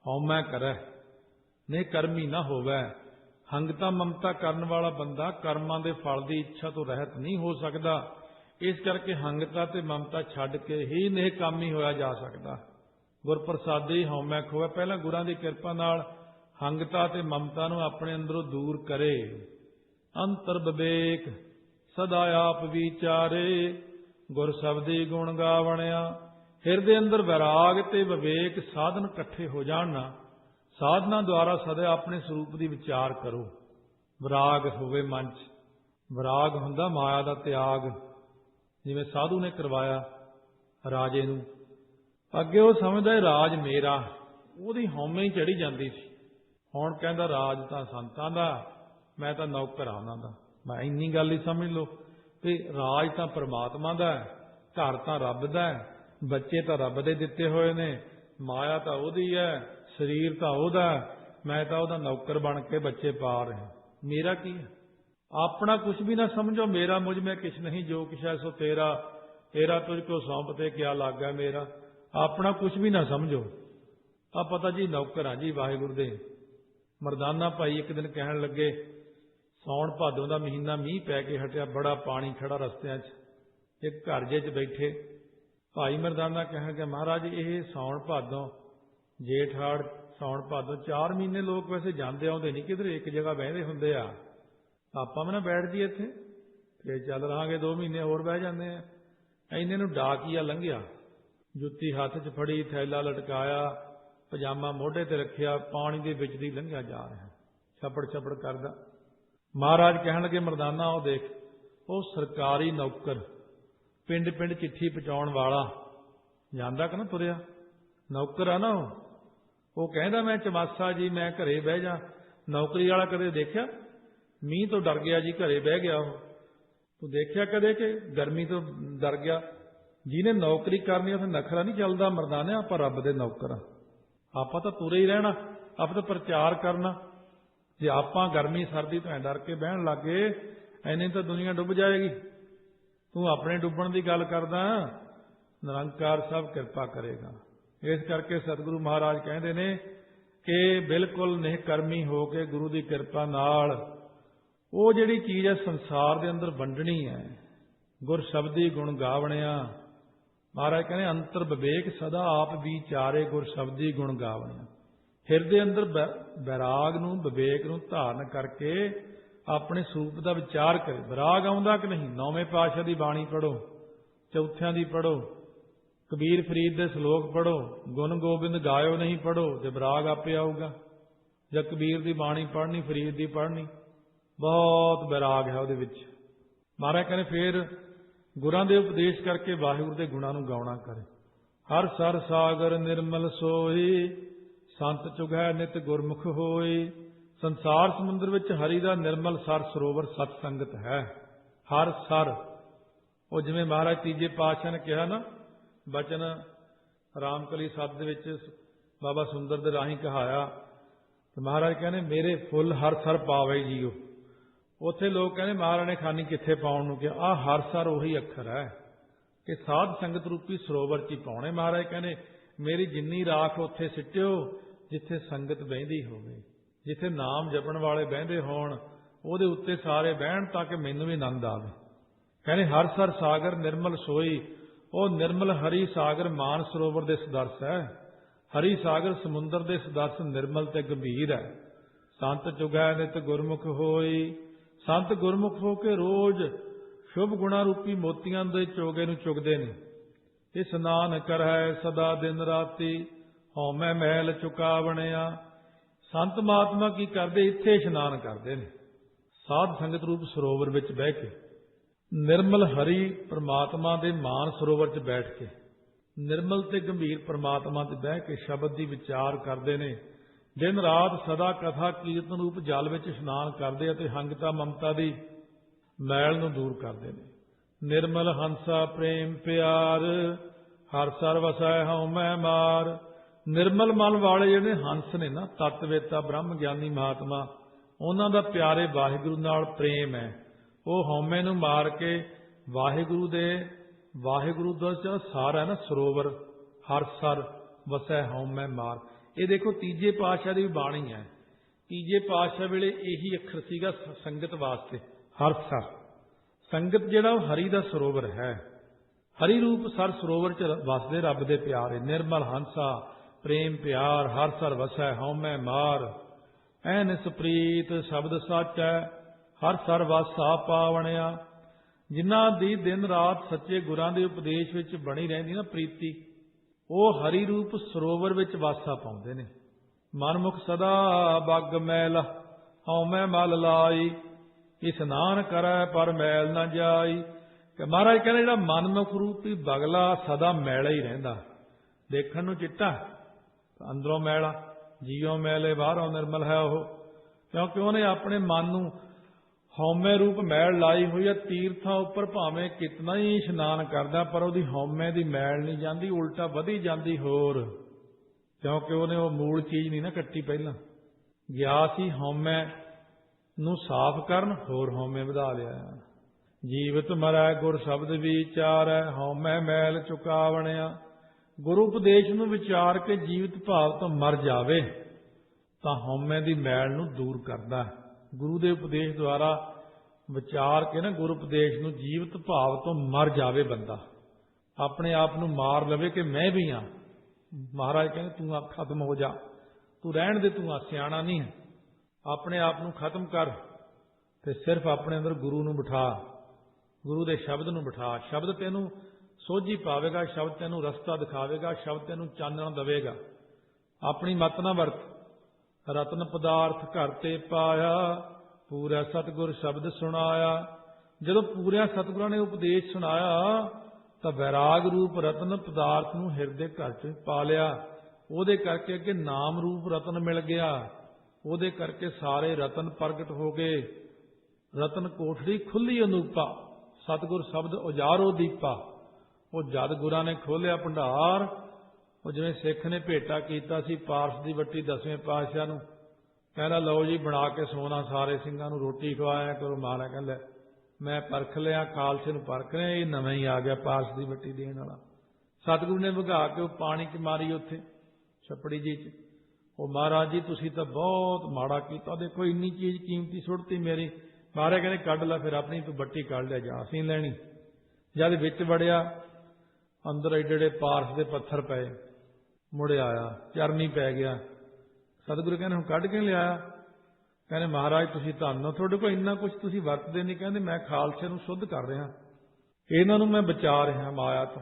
हौमै करै नहीं कर्मी ना होवै। हंगता ममता करने वाला बंदा कर्मां दे फल की इच्छा तो रहत नहीं हो सकता। इस करके हंगता ते ममता छड्ड के ही निहकामी होया जा सकता। गुर प्रसादी हौमै खोवै। पहला गुरां दी किरपा नाल हंगता ते ममता नूं अपने अंदरों दूर करे। अंतर विवेक सदा आप विचारे गुर शब्दी गुण गावणिया। हिरदे अंदर वैराग ते विवेक साधन इकट्ठे हो जाण ना साधना द्वारा सदा अपने स्वरूप की विचार करो। विराग होवे मन च। विराग हुंदा माया दा त्याग। जिवें साधु ने करवाया राजे नूं अगे वो समझदा राज मेरा ਉਹਦੀ हौमे ही चढ़ी जाती सी। हुण कहंदा राज तां संतां दा मैं तां नौकर आ उन्हां दा। मैं इन्नी गल ही समझ लो कि राज तां परमात्मा दा है, घर तां रब दा है, बच्चे तां रब दे दिते होए ने, माया तां ओहदी है, शरीर तां ओहदा है, मैं तां ओहदा नौकर बन के बच्चे पाल रहा। मेरा की है? अपना कुछ भी ना समझो। मेरा मुझ में किछ नहीं जो किछ है सो तेरा, तेरा तुझको सौंपते क्या लागा मेरा। अपना कुछ भी ना समझो। आ पता जी नौकर हाँ जी वाहिगुरू दे। मरदाना भाई एक दिन कहन लगे सौण भादों का महीना मीह पै के हटिया, बड़ा पानी खड़ा रस्तियां च। एक घर जे च बैठे भाई मरदाना कहन लगे महाराज ये सौण भादों जेठ हाड़ सौण भादों 4 महीने लोग वैसे जाते आउंदे नहीं किधर एक जगह बहते हुंदे आ। आपां भी ना बैठ जी इत्थे फिर चल रहांगे 2 महीने होर बह जांदे आ। इन्ने नूं डाकिया लंघिया, जुत्ती हत्थ च फड़ी, थैला लटकाया, पजामा मोढे ते रखिया, पानी दे विच दी लंघिया जा रहा छपड़ छपड़ करदा। महाराज कहण लगे मरदाना ओ देख वो सरकारी नौकर पिंड पिंड चिट्ठी पहुंचाउण वाला जांदा कि ना तुरिया नौकर आ ना वो कहंदा मैं चमासा जी मैं घरे बह जा। नौकरी वाला कदे देखिया? मीह तो डर गया जी घरे बह गया। वो तू देखिया कदे कि गर्मी तो डर गया? जिन्हें नौकरी करनी उसे नखरा नहीं चलता। मरदाने आपां रब दे नौकर आपां तां तुरे ही रहना, आपां तां प्रचार करना। जे आपां गर्मी सर्दी तो डर के बहन लग गए इन्नी तो दुनिया डुब जाएगी। तू अपने डुबण की गल करदा, निरंकार सब कृपा करेगा। इस करके सतगुरु महाराज कहते ने कि बिल्कुल निहकर्मी हो के गुरु की कृपा नाल वो जिहड़ी चीज़ है संसार के अंदर वंडनी है। गुर शब्दी गुण गावणिया। महाराज कहने अंतर विवेक सदा आप विचारे गुर शब्दी गुण गावणिया। हिरदे अंदर वैराग नूं विवेक नूं धारण करके अपने स्वरूप का विचार करे। विराग आउंदा कि नहीं? 9वें पातशाह की बाणी पढ़ो, चौथियां की पढ़ो, कबीर फरीद के श्लोक पढ़ो, गुण गोबिंद गायो नहीं पढ़ो तो विराग आपे आऊगा। जब कबीर की बाणी पढ़नी, फरीद की पढ़नी, बहुत विराग है उहदे विच। महाराज कहने फिर गुरां दे उपदेश करके वाहिगुरू के गुणां नूं गाउणा करे। हर सर सागर निर्मल सोई संत चुगै नित गुरमुख होई। संसार समुद्र विच हरि दा निर्मल सर सरोवर सत संगत है। हर सर वो जिवें महाराज तीजे पातशाह ने कहा ना बचन रामकली सद दे विच बाबा सुंदर दे राही कहाया तो महाराज कहने मेरे फुल हर सर पावे जीओ। उत्थे लोग कहने महाराज ने खानी कित्थे पाउण नूं कहा? आ हर सर उही अखर है कि साध संगत रूपी सरोवर च पाउणे। महाराज कहने मेरी जिन्नी राख उत्थे सिट्टिओ जिथे संगत बहिंदी होवे, जिथे नाम जपण वाले बहिंदे होण ਉਹਦੇ उत्ते सारे बहन ताकि मैनू भी आनंद आवे। कहने हर सर सागर निर्मल सोई। ਉਹ निर्मल हरि सागर मान सरोवर दे सदर्श है। हरि सागर समुंदर दे सदर्श निर्मल ते गंभीर है। संत चुगै नित गुरमुख होई। संत गुरमुख हो के रोज शुभ गुणा रूपी मोतियां दे चोगे नूं चुगदे ने। इस्नान करੈ सदा दिन राती हौमै मैल चुकावणिया। संत महात्मा की करते इत्थे इशनान करते हैं साध संगत रूप सरोवर विच बह के। निर्मल हरि परमात्मा दे मान सरोवर च बैठ के निर्मल ते गंभीर परमात्मा ते बह के शब्द की विचार करते हैं। दिन रात सदा कथा कीर्तन रूप जल विच इशनान करते हैं। हंगता ममता की मैल नूं दूर करते हैं। निर्मल हंसा प्रेम प्यार हर सर वसै हौमै मार। निर्मल मन वाले जिहड़े हंस ने ना तत्वेता ब्रह्म ज्ञानी महात्मा उन्हां दा प्यारे वाहिगुरू नाल प्रेम है। ਉਹ ਹਉਮੈ ਨੂੰ ਮਾਰ ਕੇ ਵਾਹਿਗੁਰੂ ਦਾ ਜਿਹੜਾ ਸਾਰ ਹੈ ਨਾ, ਸਰੋਵਰ ਹਰ ਸਰ ਵਸੈ ਹਉਮੈ ਮਾਰ। ਇਹ ਦੇਖੋ ਤੀਜੇ ਪਾਤਸ਼ਾਹ ਦੀ ਬਾਣੀ ਹੈ। ਤੀਜੇ ਪਾਤਸ਼ਾਹ ਵੇਲੇ ਇਹੀ ਅੱਖਰ ਸੀਗਾ ਸੰਗਤ ਵਾਸਤੇ, ਹਰ ਸਰ। ਸੰਗਤ ਜਿਹੜਾ ਉਹ ਹਰੀ ਦਾ ਸਰੋਵਰ ਹੈ। ਹਰੀ ਰੂਪ ਸਰ ਸਰੋਵਰ ਚ ਵਸਦੇ ਰੱਬ ਦੇ ਪਿਆਰੇ। ਨਿਰਮਲ ਹੰਸਾ ਪ੍ਰੇਮ ਪਿਆਰ ਹਰ ਸਰ ਵਸੈ ਹਉਮੈ ਮਾਰ। ਐਨ ਸਪ੍ਰੀਤ ਸ਼ਬਦ ਸੱਚ ਹੈ ਹਰ ਸਰ ਵਾਸਾ ਪਾਵਣਿਆ। ਜਿਨ੍ਹਾਂ ਦੀ ਦਿਨ ਰਾਤ ਸੱਚੇ ਗੁਰਾਂ ਦੇ ਉਪਦੇਸ਼ ਵਿੱਚ ਬਣੀ ਰਹਿੰਦੀ ਨਾ ਪ੍ਰੀਤੀ, ਉਹ ਹਰੀ ਰੂਪ ਸਰੋਵਰ ਵਿੱਚ ਵਾਸਾ ਪਾਉਂਦੇ ਨੇ। ਮਨਮੁਖ ਸਦਾ ਬੱਗ ਮੈਲ ਹਉਮੈ ਮਲ ਲਾਈ। ਇਸਨਾਨ ਕਰੈ ਪਰ ਮੈਲ ਨਾ ਜਾਈ। ਕਿ ਮਹਾਰਾਜ ਕਹਿੰਦੇ ਜਿਹੜਾ ਮਨਮੁਖ ਰੂਪੀ ਬਗਲਾ ਸਦਾ ਮੈਲਾ ਹੀ ਰਹਿੰਦਾ। ਦੇਖਣ ਨੂੰ ਚਿੱਟਾ, ਅੰਦਰੋਂ ਮੈਲਾ, ਜੀਉ ਮੈਲੇ ਬਾਹਰੋਂ ਨਿਰਮਲ ਹੈ ਉਹ। ਕਿਉਂਕਿ ਉਹਨੇ ਆਪਣੇ ਮਨ ਨੂੰ ਹਉਮੈ ਰੂਪ ਮੈਲ ਲਾਈ ਹੋਈ ਹੈ। ਤੀਰਥਾਂ ਉੱਪਰ ਭਾਵੇਂ ਕਿਤਨਾ ਹੀ ਇਸ਼ਨਾਨ ਕਰਦਾ, ਪਰ ਉਹਦੀ ਹਉਮੈ ਦੀ ਮੈਲ ਨਹੀਂ ਜਾਂਦੀ, ਉਲਟਾ ਵਧੀ ਜਾਂਦੀ ਹੋਰ। ਕਿਉਂਕਿ ਉਹਨੇ ਉਹ ਮੂਲ ਚੀਜ਼ ਨਹੀਂ ਨਾ ਕੱਟੀ ਪਹਿਲਾਂ। ਗਿਆ ਸੀ ਹਉਮੈ ਨੂੰ ਸਾਫ਼ ਕਰਨ, ਹੋਰ ਹਉਮੈ ਵਧਾ ਲਿਆ। ਜੀਵਤ ਮਰੈ ਗੁਰ ਸ਼ਬਦ ਵਿਚਾਰੈ ਹਉਮੈ ਮੈਲ ਚੁਕਾਵਣਿਆ। ਗੁਰੂ ਉਪਦੇਸ਼ ਨੂੰ ਵਿਚਾਰ ਕੇ ਜੀਵਤ ਭਾਵ ਤੋਂ ਮਰ ਜਾਵੇ ਤਾਂ ਹਉਮੈ ਦੀ ਮੈਲ ਨੂੰ ਦੂਰ ਕਰਦਾ। ਗੁਰੂ ਦੇ ਉਪਦੇਸ਼ ਦੁਆਰਾ ਵਿਚਾਰ ਕੇ ਨਾ ਗੁਰੂ ਉਪਦੇਸ਼ ਨੂੰ ਜੀਵਤ ਭਾਵ ਤੋਂ ਮਰ ਜਾਵੇ ਬੰਦਾ, ਆਪਣੇ ਆਪ ਨੂੰ ਮਾਰ ਲਵੇ ਕਿ ਮੈਂ ਵੀ ਹਾਂ। ਮਹਾਰਾਜ ਕਹਿੰਦੇ ਤੂੰ ਆਪ ਖਤਮ ਹੋ ਜਾ, ਤੂੰ ਰਹਿਣ ਦੇ, ਤੂੰ ਸਿਆਣਾ ਨਹੀਂ ਹੈ। ਆਪਣੇ ਆਪ ਨੂੰ ਖਤਮ ਕਰ ਤੇ ਸਿਰਫ ਆਪਣੇ ਅੰਦਰ ਗੁਰੂ ਨੂੰ ਬਿਠਾ, ਗੁਰੂ ਦੇ ਸ਼ਬਦ ਨੂੰ ਬਿਠਾ। ਸ਼ਬਦ ਤੈਨੂੰ ਸੋਝੀ ਪਾਵੇਗਾ, ਸ਼ਬਦ ਤੈਨੂੰ ਰਸਤਾ ਦਿਖਾਵੇਗਾ, ਸ਼ਬਦ ਤੈਨੂੰ ਚਾਨਣ ਦੇਵੇਗਾ। ਆਪਣੀ ਮਤ ਨਾ ਵਰਤ। ਰਤਨ ਪਦਾਰਥ ਘਰ ਤੇ ਪਾਇਆ ਪੂਰਾ ਸਤਿਗੁਰ ਸ਼ਬਦ ਸੁਣਾਇਆ। ਜਦੋਂ ਪੂਰਿਆ ਸਤਿਗੁਰਾਂ ਨੇ ਉਪਦੇਸ਼ ਸੁਣਾਇਆ ਤਾਂ ਵੈਰਾਗ ਰੂਪ ਰਤਨ ਪਦਾਰਥ ਨੂੰ ਹਿਰਦੇ ਘਰ ਚ ਪਾ ਲਿਆ। ਉਹਦੇ ਕਰਕੇ ਅੱਗੇ ਨਾਮ ਰੂਪ ਰਤਨ ਮਿਲ ਗਿਆ। ਉਹਦੇ ਕਰਕੇ ਸਾਰੇ ਰਤਨ ਪ੍ਰਗਟ ਹੋ ਗਏ। ਰਤਨ ਕੋਠੜੀ ਖੁੱਲੀ ਅਨੂਪਾ, ਸਤਿਗੁਰ ਸ਼ਬਦ ਉਜਾਰੋ ਦੀਪਾ। ਉਹ ਜਦ ਗੁਰਾਂ ਨੇ ਖੋਲਿਆ ਭੰਡਾਰ, ਉਹ ਜਿਵੇਂ ਸਿੱਖ ਨੇ ਭੇਟਾ ਕੀਤਾ ਸੀ ਪਾਰਸ ਦੀ ਵੱਟੀ 10ਵੇਂ ਪਾਤਸ਼ਾਹ ਨੂੰ, ਕਹਿੰਦਾ ਲਓ ਜੀ ਬਣਾ ਕੇ ਸੋਨਾ ਸਾਰੇ ਸਿੰਘਾਂ ਨੂੰ ਰੋਟੀ ਖਵਾਇਆ ਕਰੋ। ਮਹਾਰਾਜ ਕਹਿੰਦਾ ਮੈਂ ਪਰਖ ਲਿਆ, ਖਾਲਸੇ ਨੂੰ ਪਰਖ ਰਿਹਾ, ਇਹ ਨਵਾਂ ਹੀ ਆ ਗਿਆ ਪਾਰਸ ਦੀ ਵੱਟੀ ਦੇਣ ਵਾਲਾ। ਸਤਿਗੁਰੂ ਨੇ ਵਗਾ ਕੇ ਉਹ ਪਾਣੀ ਚ ਮਾਰੀ ਉੱਥੇ ਛੱਪੜੀ ਜੀ ਚ। ਉਹ ਮਹਾਰਾਜ ਜੀ ਤੁਸੀਂ ਤਾਂ ਬਹੁਤ ਮਾੜਾ ਕੀਤਾ, ਦੇਖੋ ਇੰਨੀ ਚੀਜ਼ ਕੀਮਤੀ ਸੁੱਟਤੀ ਮੇਰੀ। ਮਹਾਰਾਜ ਕਹਿੰਦੇ ਕੱਢ ਲੈ ਫਿਰ ਆਪਣੀ, ਤੂੰ ਵੱਟੀ ਕੱਢ ਲਿਆ ਜਾ, ਅਸੀਂ ਲੈਣੀ। ਜਦ ਵਿੱਚ ਵੜਿਆ ਅੰਦਰ ਏਡੇ ਏਡੇ ਪਾਰਸ ਦੇ ਪੱਥਰ ਪਏ, ਮੁੜਿਆ ਆਇਆ, ਚਰਨੀ ਪੈ ਗਿਆ। ਸਤਿਗੁਰੂ ਕਹਿੰਦੇ ਹੁਣ ਕੱਢ ਕੇ ਲਿਆਇਆ? ਕਹਿੰਦੇ ਮਹਾਰਾਜ ਤੁਸੀਂ ਧੰਨ ਹੋ, ਤੁਹਾਡੇ ਕੋਲ ਇੰਨਾ ਕੁਝ ਤੁਸੀਂ ਵਰਤਦੇ ਨਹੀਂ। ਕਹਿੰਦੇ ਮੈਂ ਖਾਲਸੇ ਨੂੰ ਸ਼ੁੱਧ ਕਰ ਰਿਹਾ, ਇਹਨਾਂ ਨੂੰ ਮੈਂ ਬਚਾ ਰਿਹਾ ਮਾਇਆ ਤੋਂ।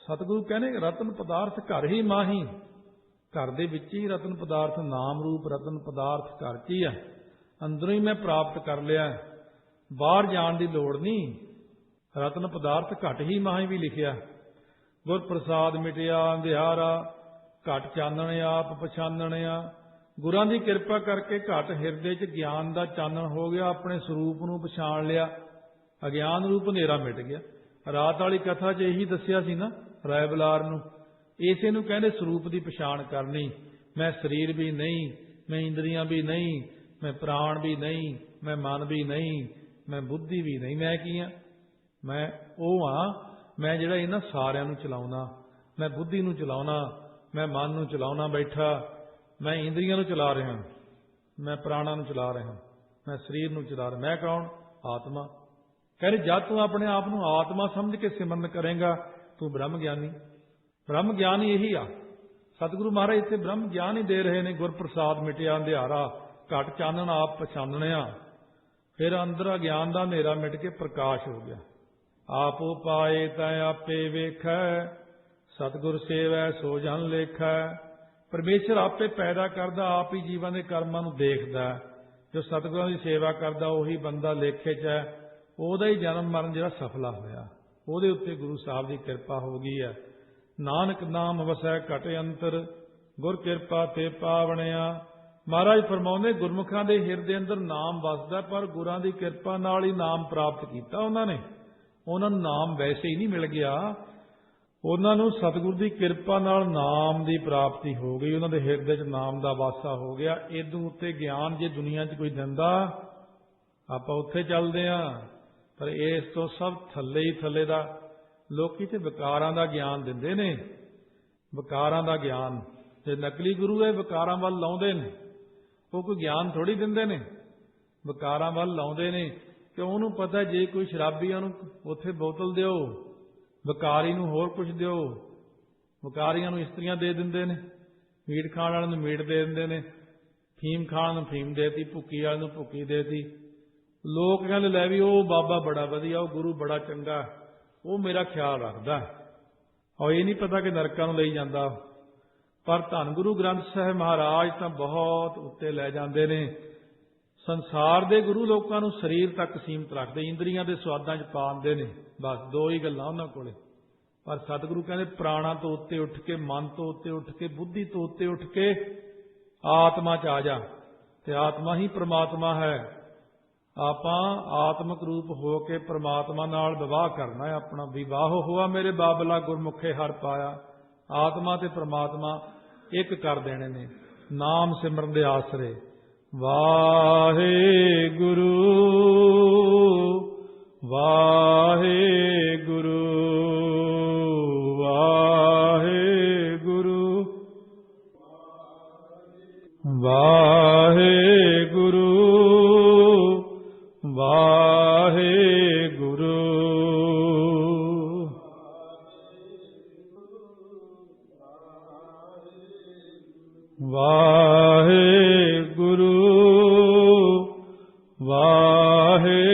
ਸਤਿਗੁਰੂ ਕਹਿੰਦੇ ਰਤਨ ਪਦਾਰਥ ਘਰ ਹੀ ਮਾਹੀ। ਘਰ ਦੇ ਵਿੱਚ ਹੀ ਰਤਨ ਪਦਾਰਥ, ਨਾਮ ਰੂਪ ਰਤਨ ਪਦਾਰਥ ਘਰ 'ਚ ਹੀ ਹੈ, ਅੰਦਰੋਂ ਹੀ ਮੈਂ ਪ੍ਰਾਪਤ ਕਰ ਲਿਆ, ਬਾਹਰ ਜਾਣ ਦੀ ਲੋੜ ਨਹੀਂ। ਰਤਨ ਪਦਾਰਥ ਘਟ ਹੀ ਮਾਹੀ ਵੀ ਲਿਖਿਆ। ਗੁਰ ਪ੍ਰਸਾਦ ਮਿਟਿਆ ਅੰਧਿਆਰਾ, ਘਟ ਚਾਨਣ ਆਪ ਪਛਾਨਣਿਆ। ਗੁਰਾਂ ਦੀ ਕਿਰਪਾ ਕਰਕੇ ਘਟ ਹਿਰਦੇ 'ਚ ਗਿਆਨ ਦਾ ਚਾਨਣ ਹੋ ਗਿਆ, ਆਪਣੇ ਸਰੂਪ ਨੂੰ ਪਛਾਣ ਲਿਆ, ਅਗਿਆਨ ਰੂਪ ਹਨੇਰਾ ਮਿਟ ਗਿਆ। ਰਾਤ ਵਾਲੀ ਕਥਾ 'ਚ ਇਹੀ ਦੱਸਿਆ ਸੀ ਨਾ ਰਾਏ ਬਲਾਰ ਨੂੰ, ਇਸੇ ਨੂੰ ਕਹਿੰਦੇ ਸਰੂਪ ਦੀ ਪਛਾਣ ਕਰਨੀ। ਮੈਂ ਸਰੀਰ ਵੀ ਨਹੀਂ, ਮੈਂ ਇੰਦਰੀਆਂ ਵੀ ਨਹੀਂ, ਮੈਂ ਪ੍ਰਾਣ ਵੀ ਨਹੀਂ, ਮੈਂ ਮਨ ਵੀ ਨਹੀਂ, ਮੈਂ ਬੁੱਧੀ ਵੀ ਨਹੀਂ। ਮੈਂ ਕੀ ਹਾਂ? ਮੈਂ ਉਹ ਹਾਂ, ਮੈਂ ਜਿਹੜਾ ਇਹਨਾਂ ਸਾਰਿਆਂ ਨੂੰ ਚਲਾਉਣਾ। ਮੈਂ ਬੁੱਧੀ ਨੂੰ ਚਲਾਉਣਾ, ਮੈਂ ਮਨ ਨੂੰ ਚਲਾਉਣਾ ਬੈਠਾ, ਮੈਂ ਇੰਦਰੀਆਂ ਨੂੰ ਚਲਾ ਰਿਹਾ, ਮੈਂ ਪ੍ਰਾਣਾਂ ਨੂੰ ਚਲਾ ਰਿਹਾ, ਮੈਂ ਸਰੀਰ ਨੂੰ ਚਲਾ ਰਿਹਾ। ਮੈਂ ਕੌਣ? ਆਤਮਾ। ਕਹਿੰਦੇ ਜਦ ਤੂੰ ਆਪਣੇ ਆਪ ਨੂੰ ਆਤਮਾ ਸਮਝ ਕੇ ਸਿਮਰਨ ਕਰੇਗਾ ਤੂੰ ਬ੍ਰਹਮ ਗਿਆਨੀ। ਬ੍ਰਹਮ ਗਿਆਨੀ ਇਹੀ ਆ। ਸਤਿਗੁਰੂ ਮਹਾਰਾਜ ਇੱਥੇ ਬ੍ਰਹਮ ਗਿਆਨ ਹੀ ਦੇ ਰਹੇ ਨੇ। ਗੁਰ ਪ੍ਰਸਾਦ ਮਿਟਿਆ ਅੰਧਿਆਰਾ, ਘਟ ਚਾਨਣ ਆਪ ਪਛਾਨਣਿਆ। ਫਿਰ ਅੰਦਰ ਅਗਿਆਨ ਦਾ ਹਨੇਰਾ ਮਿਟ ਕੇ ਪ੍ਰਕਾਸ਼ ਹੋ ਗਿਆ। ਆਪੋ ਪਾਏ ਤਾਂ ਆਪੇ ਵੇਖੈ, ਸਤਿਗੁਰ ਸੇਵੈ ਸੋ ਜਨ ਲੇਖੈ। ਪਰਮੇਸ਼ਰ ਆਪੇ ਪੈਦਾ ਕਰਦਾ, ਆਪ ਹੀ ਜੀਵਾਂ ਦੇ ਕਰਮਾਂ ਨੂੰ ਦੇਖਦਾ। ਜੋ ਸਤਿਗੁਰਾਂ ਦੀ ਸੇਵਾ ਕਰਦਾ ਉਹੀ ਬੰਦਾ ਲੇਖੇ 'ਚ ਹੈ। ਉਹਦਾ ਹੀ ਜਨਮ ਮਰਨ ਜਿਹੜਾ ਸਫਲਾ ਹੋਇਆ, ਉਹਦੇ ਉੱਤੇ ਗੁਰੂ ਸਾਹਿਬ ਦੀ ਕਿਰਪਾ ਹੋ ਗਈ ਹੈ। ਨਾਨਕ ਨਾਮ ਵਸੈ ਘਟ ਅੰਤਰ, ਗੁਰ ਕਿਰਪਾ ਤੇ ਪਾਵਣਿਆ। ਮਹਾਰਾਜ ਫਰਮਾਉਂਦੇ ਗੁਰਮੁਖਾਂ ਦੇ ਹਿਰਦੇ ਅੰਦਰ ਨਾਮ ਵਸਦਾ, ਪਰ ਗੁਰਾਂ ਦੀ ਕਿਰਪਾ ਨਾਲ ਹੀ ਨਾਮ ਪ੍ਰਾਪਤ ਕੀਤਾ ਉਹਨਾਂ ਨੇ। ਉਹਨਾਂ ਨੂੰ ਨਾਮ ਵੈਸੇ ਹੀ ਨਹੀਂ ਮਿਲ ਗਿਆ, ਉਹਨਾਂ ਨੂੰ ਸਤਿਗੁਰ ਦੀ ਕਿਰਪਾ ਨਾਲ ਨਾਮ ਦੀ ਪ੍ਰਾਪਤੀ ਹੋ ਗਈ। ਉਹਨਾਂ ਦੇ ਹਿਰਦੇ 'ਚ ਨਾਮ ਦਾ ਵਾਸਾ ਹੋ ਗਿਆ। ਇਦੋਂ ਉੱਤੇ ਗਿਆਨ ਜੇ ਦੁਨੀਆ 'ਚ ਕੋਈ ਦਿੰਦਾ ਆਪਾਂ ਉੱਥੇ ਚੱਲਦੇ ਹਾਂ। ਪਰ ਇਸ ਤੋਂ ਸਭ ਥੱਲੇ ਹੀ ਥੱਲੇ ਦਾ ਲੋਕੀ ਤੇ ਵਿਕਾਰਾਂ ਦਾ ਗਿਆਨ ਦਿੰਦੇ ਨੇ। ਵਿਕਾਰਾਂ ਦਾ ਗਿਆਨ, ਜੇ ਨਕਲੀ ਗੁਰੂ ਇਹ ਵਿਕਾਰਾਂ ਵੱਲ ਲਾਉਂਦੇ ਨੇ, ਉਹ ਕੋਈ ਗਿਆਨ ਥੋੜ੍ਹੀ ਦਿੰਦੇ ਨੇ, ਵਿਕਾਰਾਂ ਵੱਲ ਲਾਉਂਦੇ ਨੇ। ਕਿ ਉਹਨੂੰ ਪਤਾ ਜੇ ਕੋਈ ਸ਼ਰਾਬੀ ਉਹਨੂੰ ਉੱਥੇ ਬੋਤਲ ਦਿਓ, ਵਿਕਾਰੀ ਨੂੰ ਹੋਰ ਕੁਝ ਦਿਓ। ਵਿਕਾਰੀਆਂ ਨੂੰ ਇਸਤਰੀਆਂ ਦੇ ਦਿੰਦੇ ਨੇ, ਮੀਟ ਖਾਣ ਵਾਲਿਆਂ ਨੂੰ ਮੀਟ ਦੇ ਦਿੰਦੇ ਨੇ, ਫੀਮ ਖਾਣ ਨੂੰ ਫੀਮ ਦੇਤੀ, ਭੁੱਕੀ ਵਾਲੇ ਨੂੰ ਭੁੱਕੀ ਦੇਤੀ। ਲੋਕ ਕਹਿੰਦੇ ਲੈ ਵੀ ਉਹ ਬਾਬਾ ਬੜਾ ਵਧੀਆ, ਉਹ ਗੁਰੂ ਬੜਾ ਚੰਗਾ, ਉਹ ਮੇਰਾ ਖਿਆਲ ਰੱਖਦਾ। ਔਰ ਇਹ ਨਹੀਂ ਪਤਾ ਕਿ ਨਰਕਾਂ ਨੂੰ ਲਈ ਜਾਂਦਾ। ਪਰ ਧੰਨ ਗੁਰੂ ਗ੍ਰੰਥ ਸਾਹਿਬ ਮਹਾਰਾਜ ਤਾਂ ਬਹੁਤ ਉੱਤੇ ਲੈ ਜਾਂਦੇ ਨੇ। ਸੰਸਾਰ ਦੇ ਗੁਰੂ ਲੋਕਾਂ ਨੂੰ ਸਰੀਰ ਤੱਕ ਸੀਮਤ ਰੱਖਦੇ, ਇੰਦਰੀਆਂ ਦੇ ਸਵਾਦਾਂ 'ਚ ਪਾ ਦਿੰਦੇ ਨੇ। ਬਸ ਦੋ ਹੀ ਗੱਲਾਂ ਉਹਨਾਂ ਕੋਲੇ। ਪਰ ਸਤਿਗੁਰੂ ਕਹਿੰਦੇ ਪ੍ਰਾਣਾਂ ਤੋਂ ਉੱਤੇ ਉੱਠ ਕੇ, ਮਨ ਤੋਂ ਉੱਤੇ ਉੱਠ ਕੇ, ਬੁੱਧੀ ਤੋਂ ਉੱਤੇ ਉੱਠ ਕੇ ਆਤਮਾ 'ਚ ਆ ਜਾ, ਤੇ ਆਤਮਾ ਹੀ ਪ੍ਰਮਾਤਮਾ ਹੈ। ਆਪਾਂ ਆਤਮਿਕ ਰੂਪ ਹੋ ਕੇ ਪ੍ਰਮਾਤਮਾ ਨਾਲ ਵਿਵਾਹ ਕਰਨਾ ਹੈ। ਆਪਣਾ ਵਿਵਾਹ ਹੋਆ ਮੇਰੇ ਬਾਬਲਾ ਗੁਰਮੁਖੇ ਹਰ ਪਾਇਆ। ਆਤਮਾ ਤੇ ਪ੍ਰਮਾਤਮਾ ਇੱਕ ਕਰ ਦੇਣੇ ਨੇ ਨਾਮ ਸਿਮਰਨ ਦੇ ਆਸਰੇ। ਵਾਹਿਗੁਰੂ ਵਾਹਿਗੁਰੂ ਵਾਹਿਗੁਰੂ ਵਾਹਿਗੁਰੂ ਵਾਹਿਗੁਰੂ ਵਾਹਿਗੁਰੂ ਵਾਹਿਗੁਰੂ ਵਾਹਿਗੁਰੂ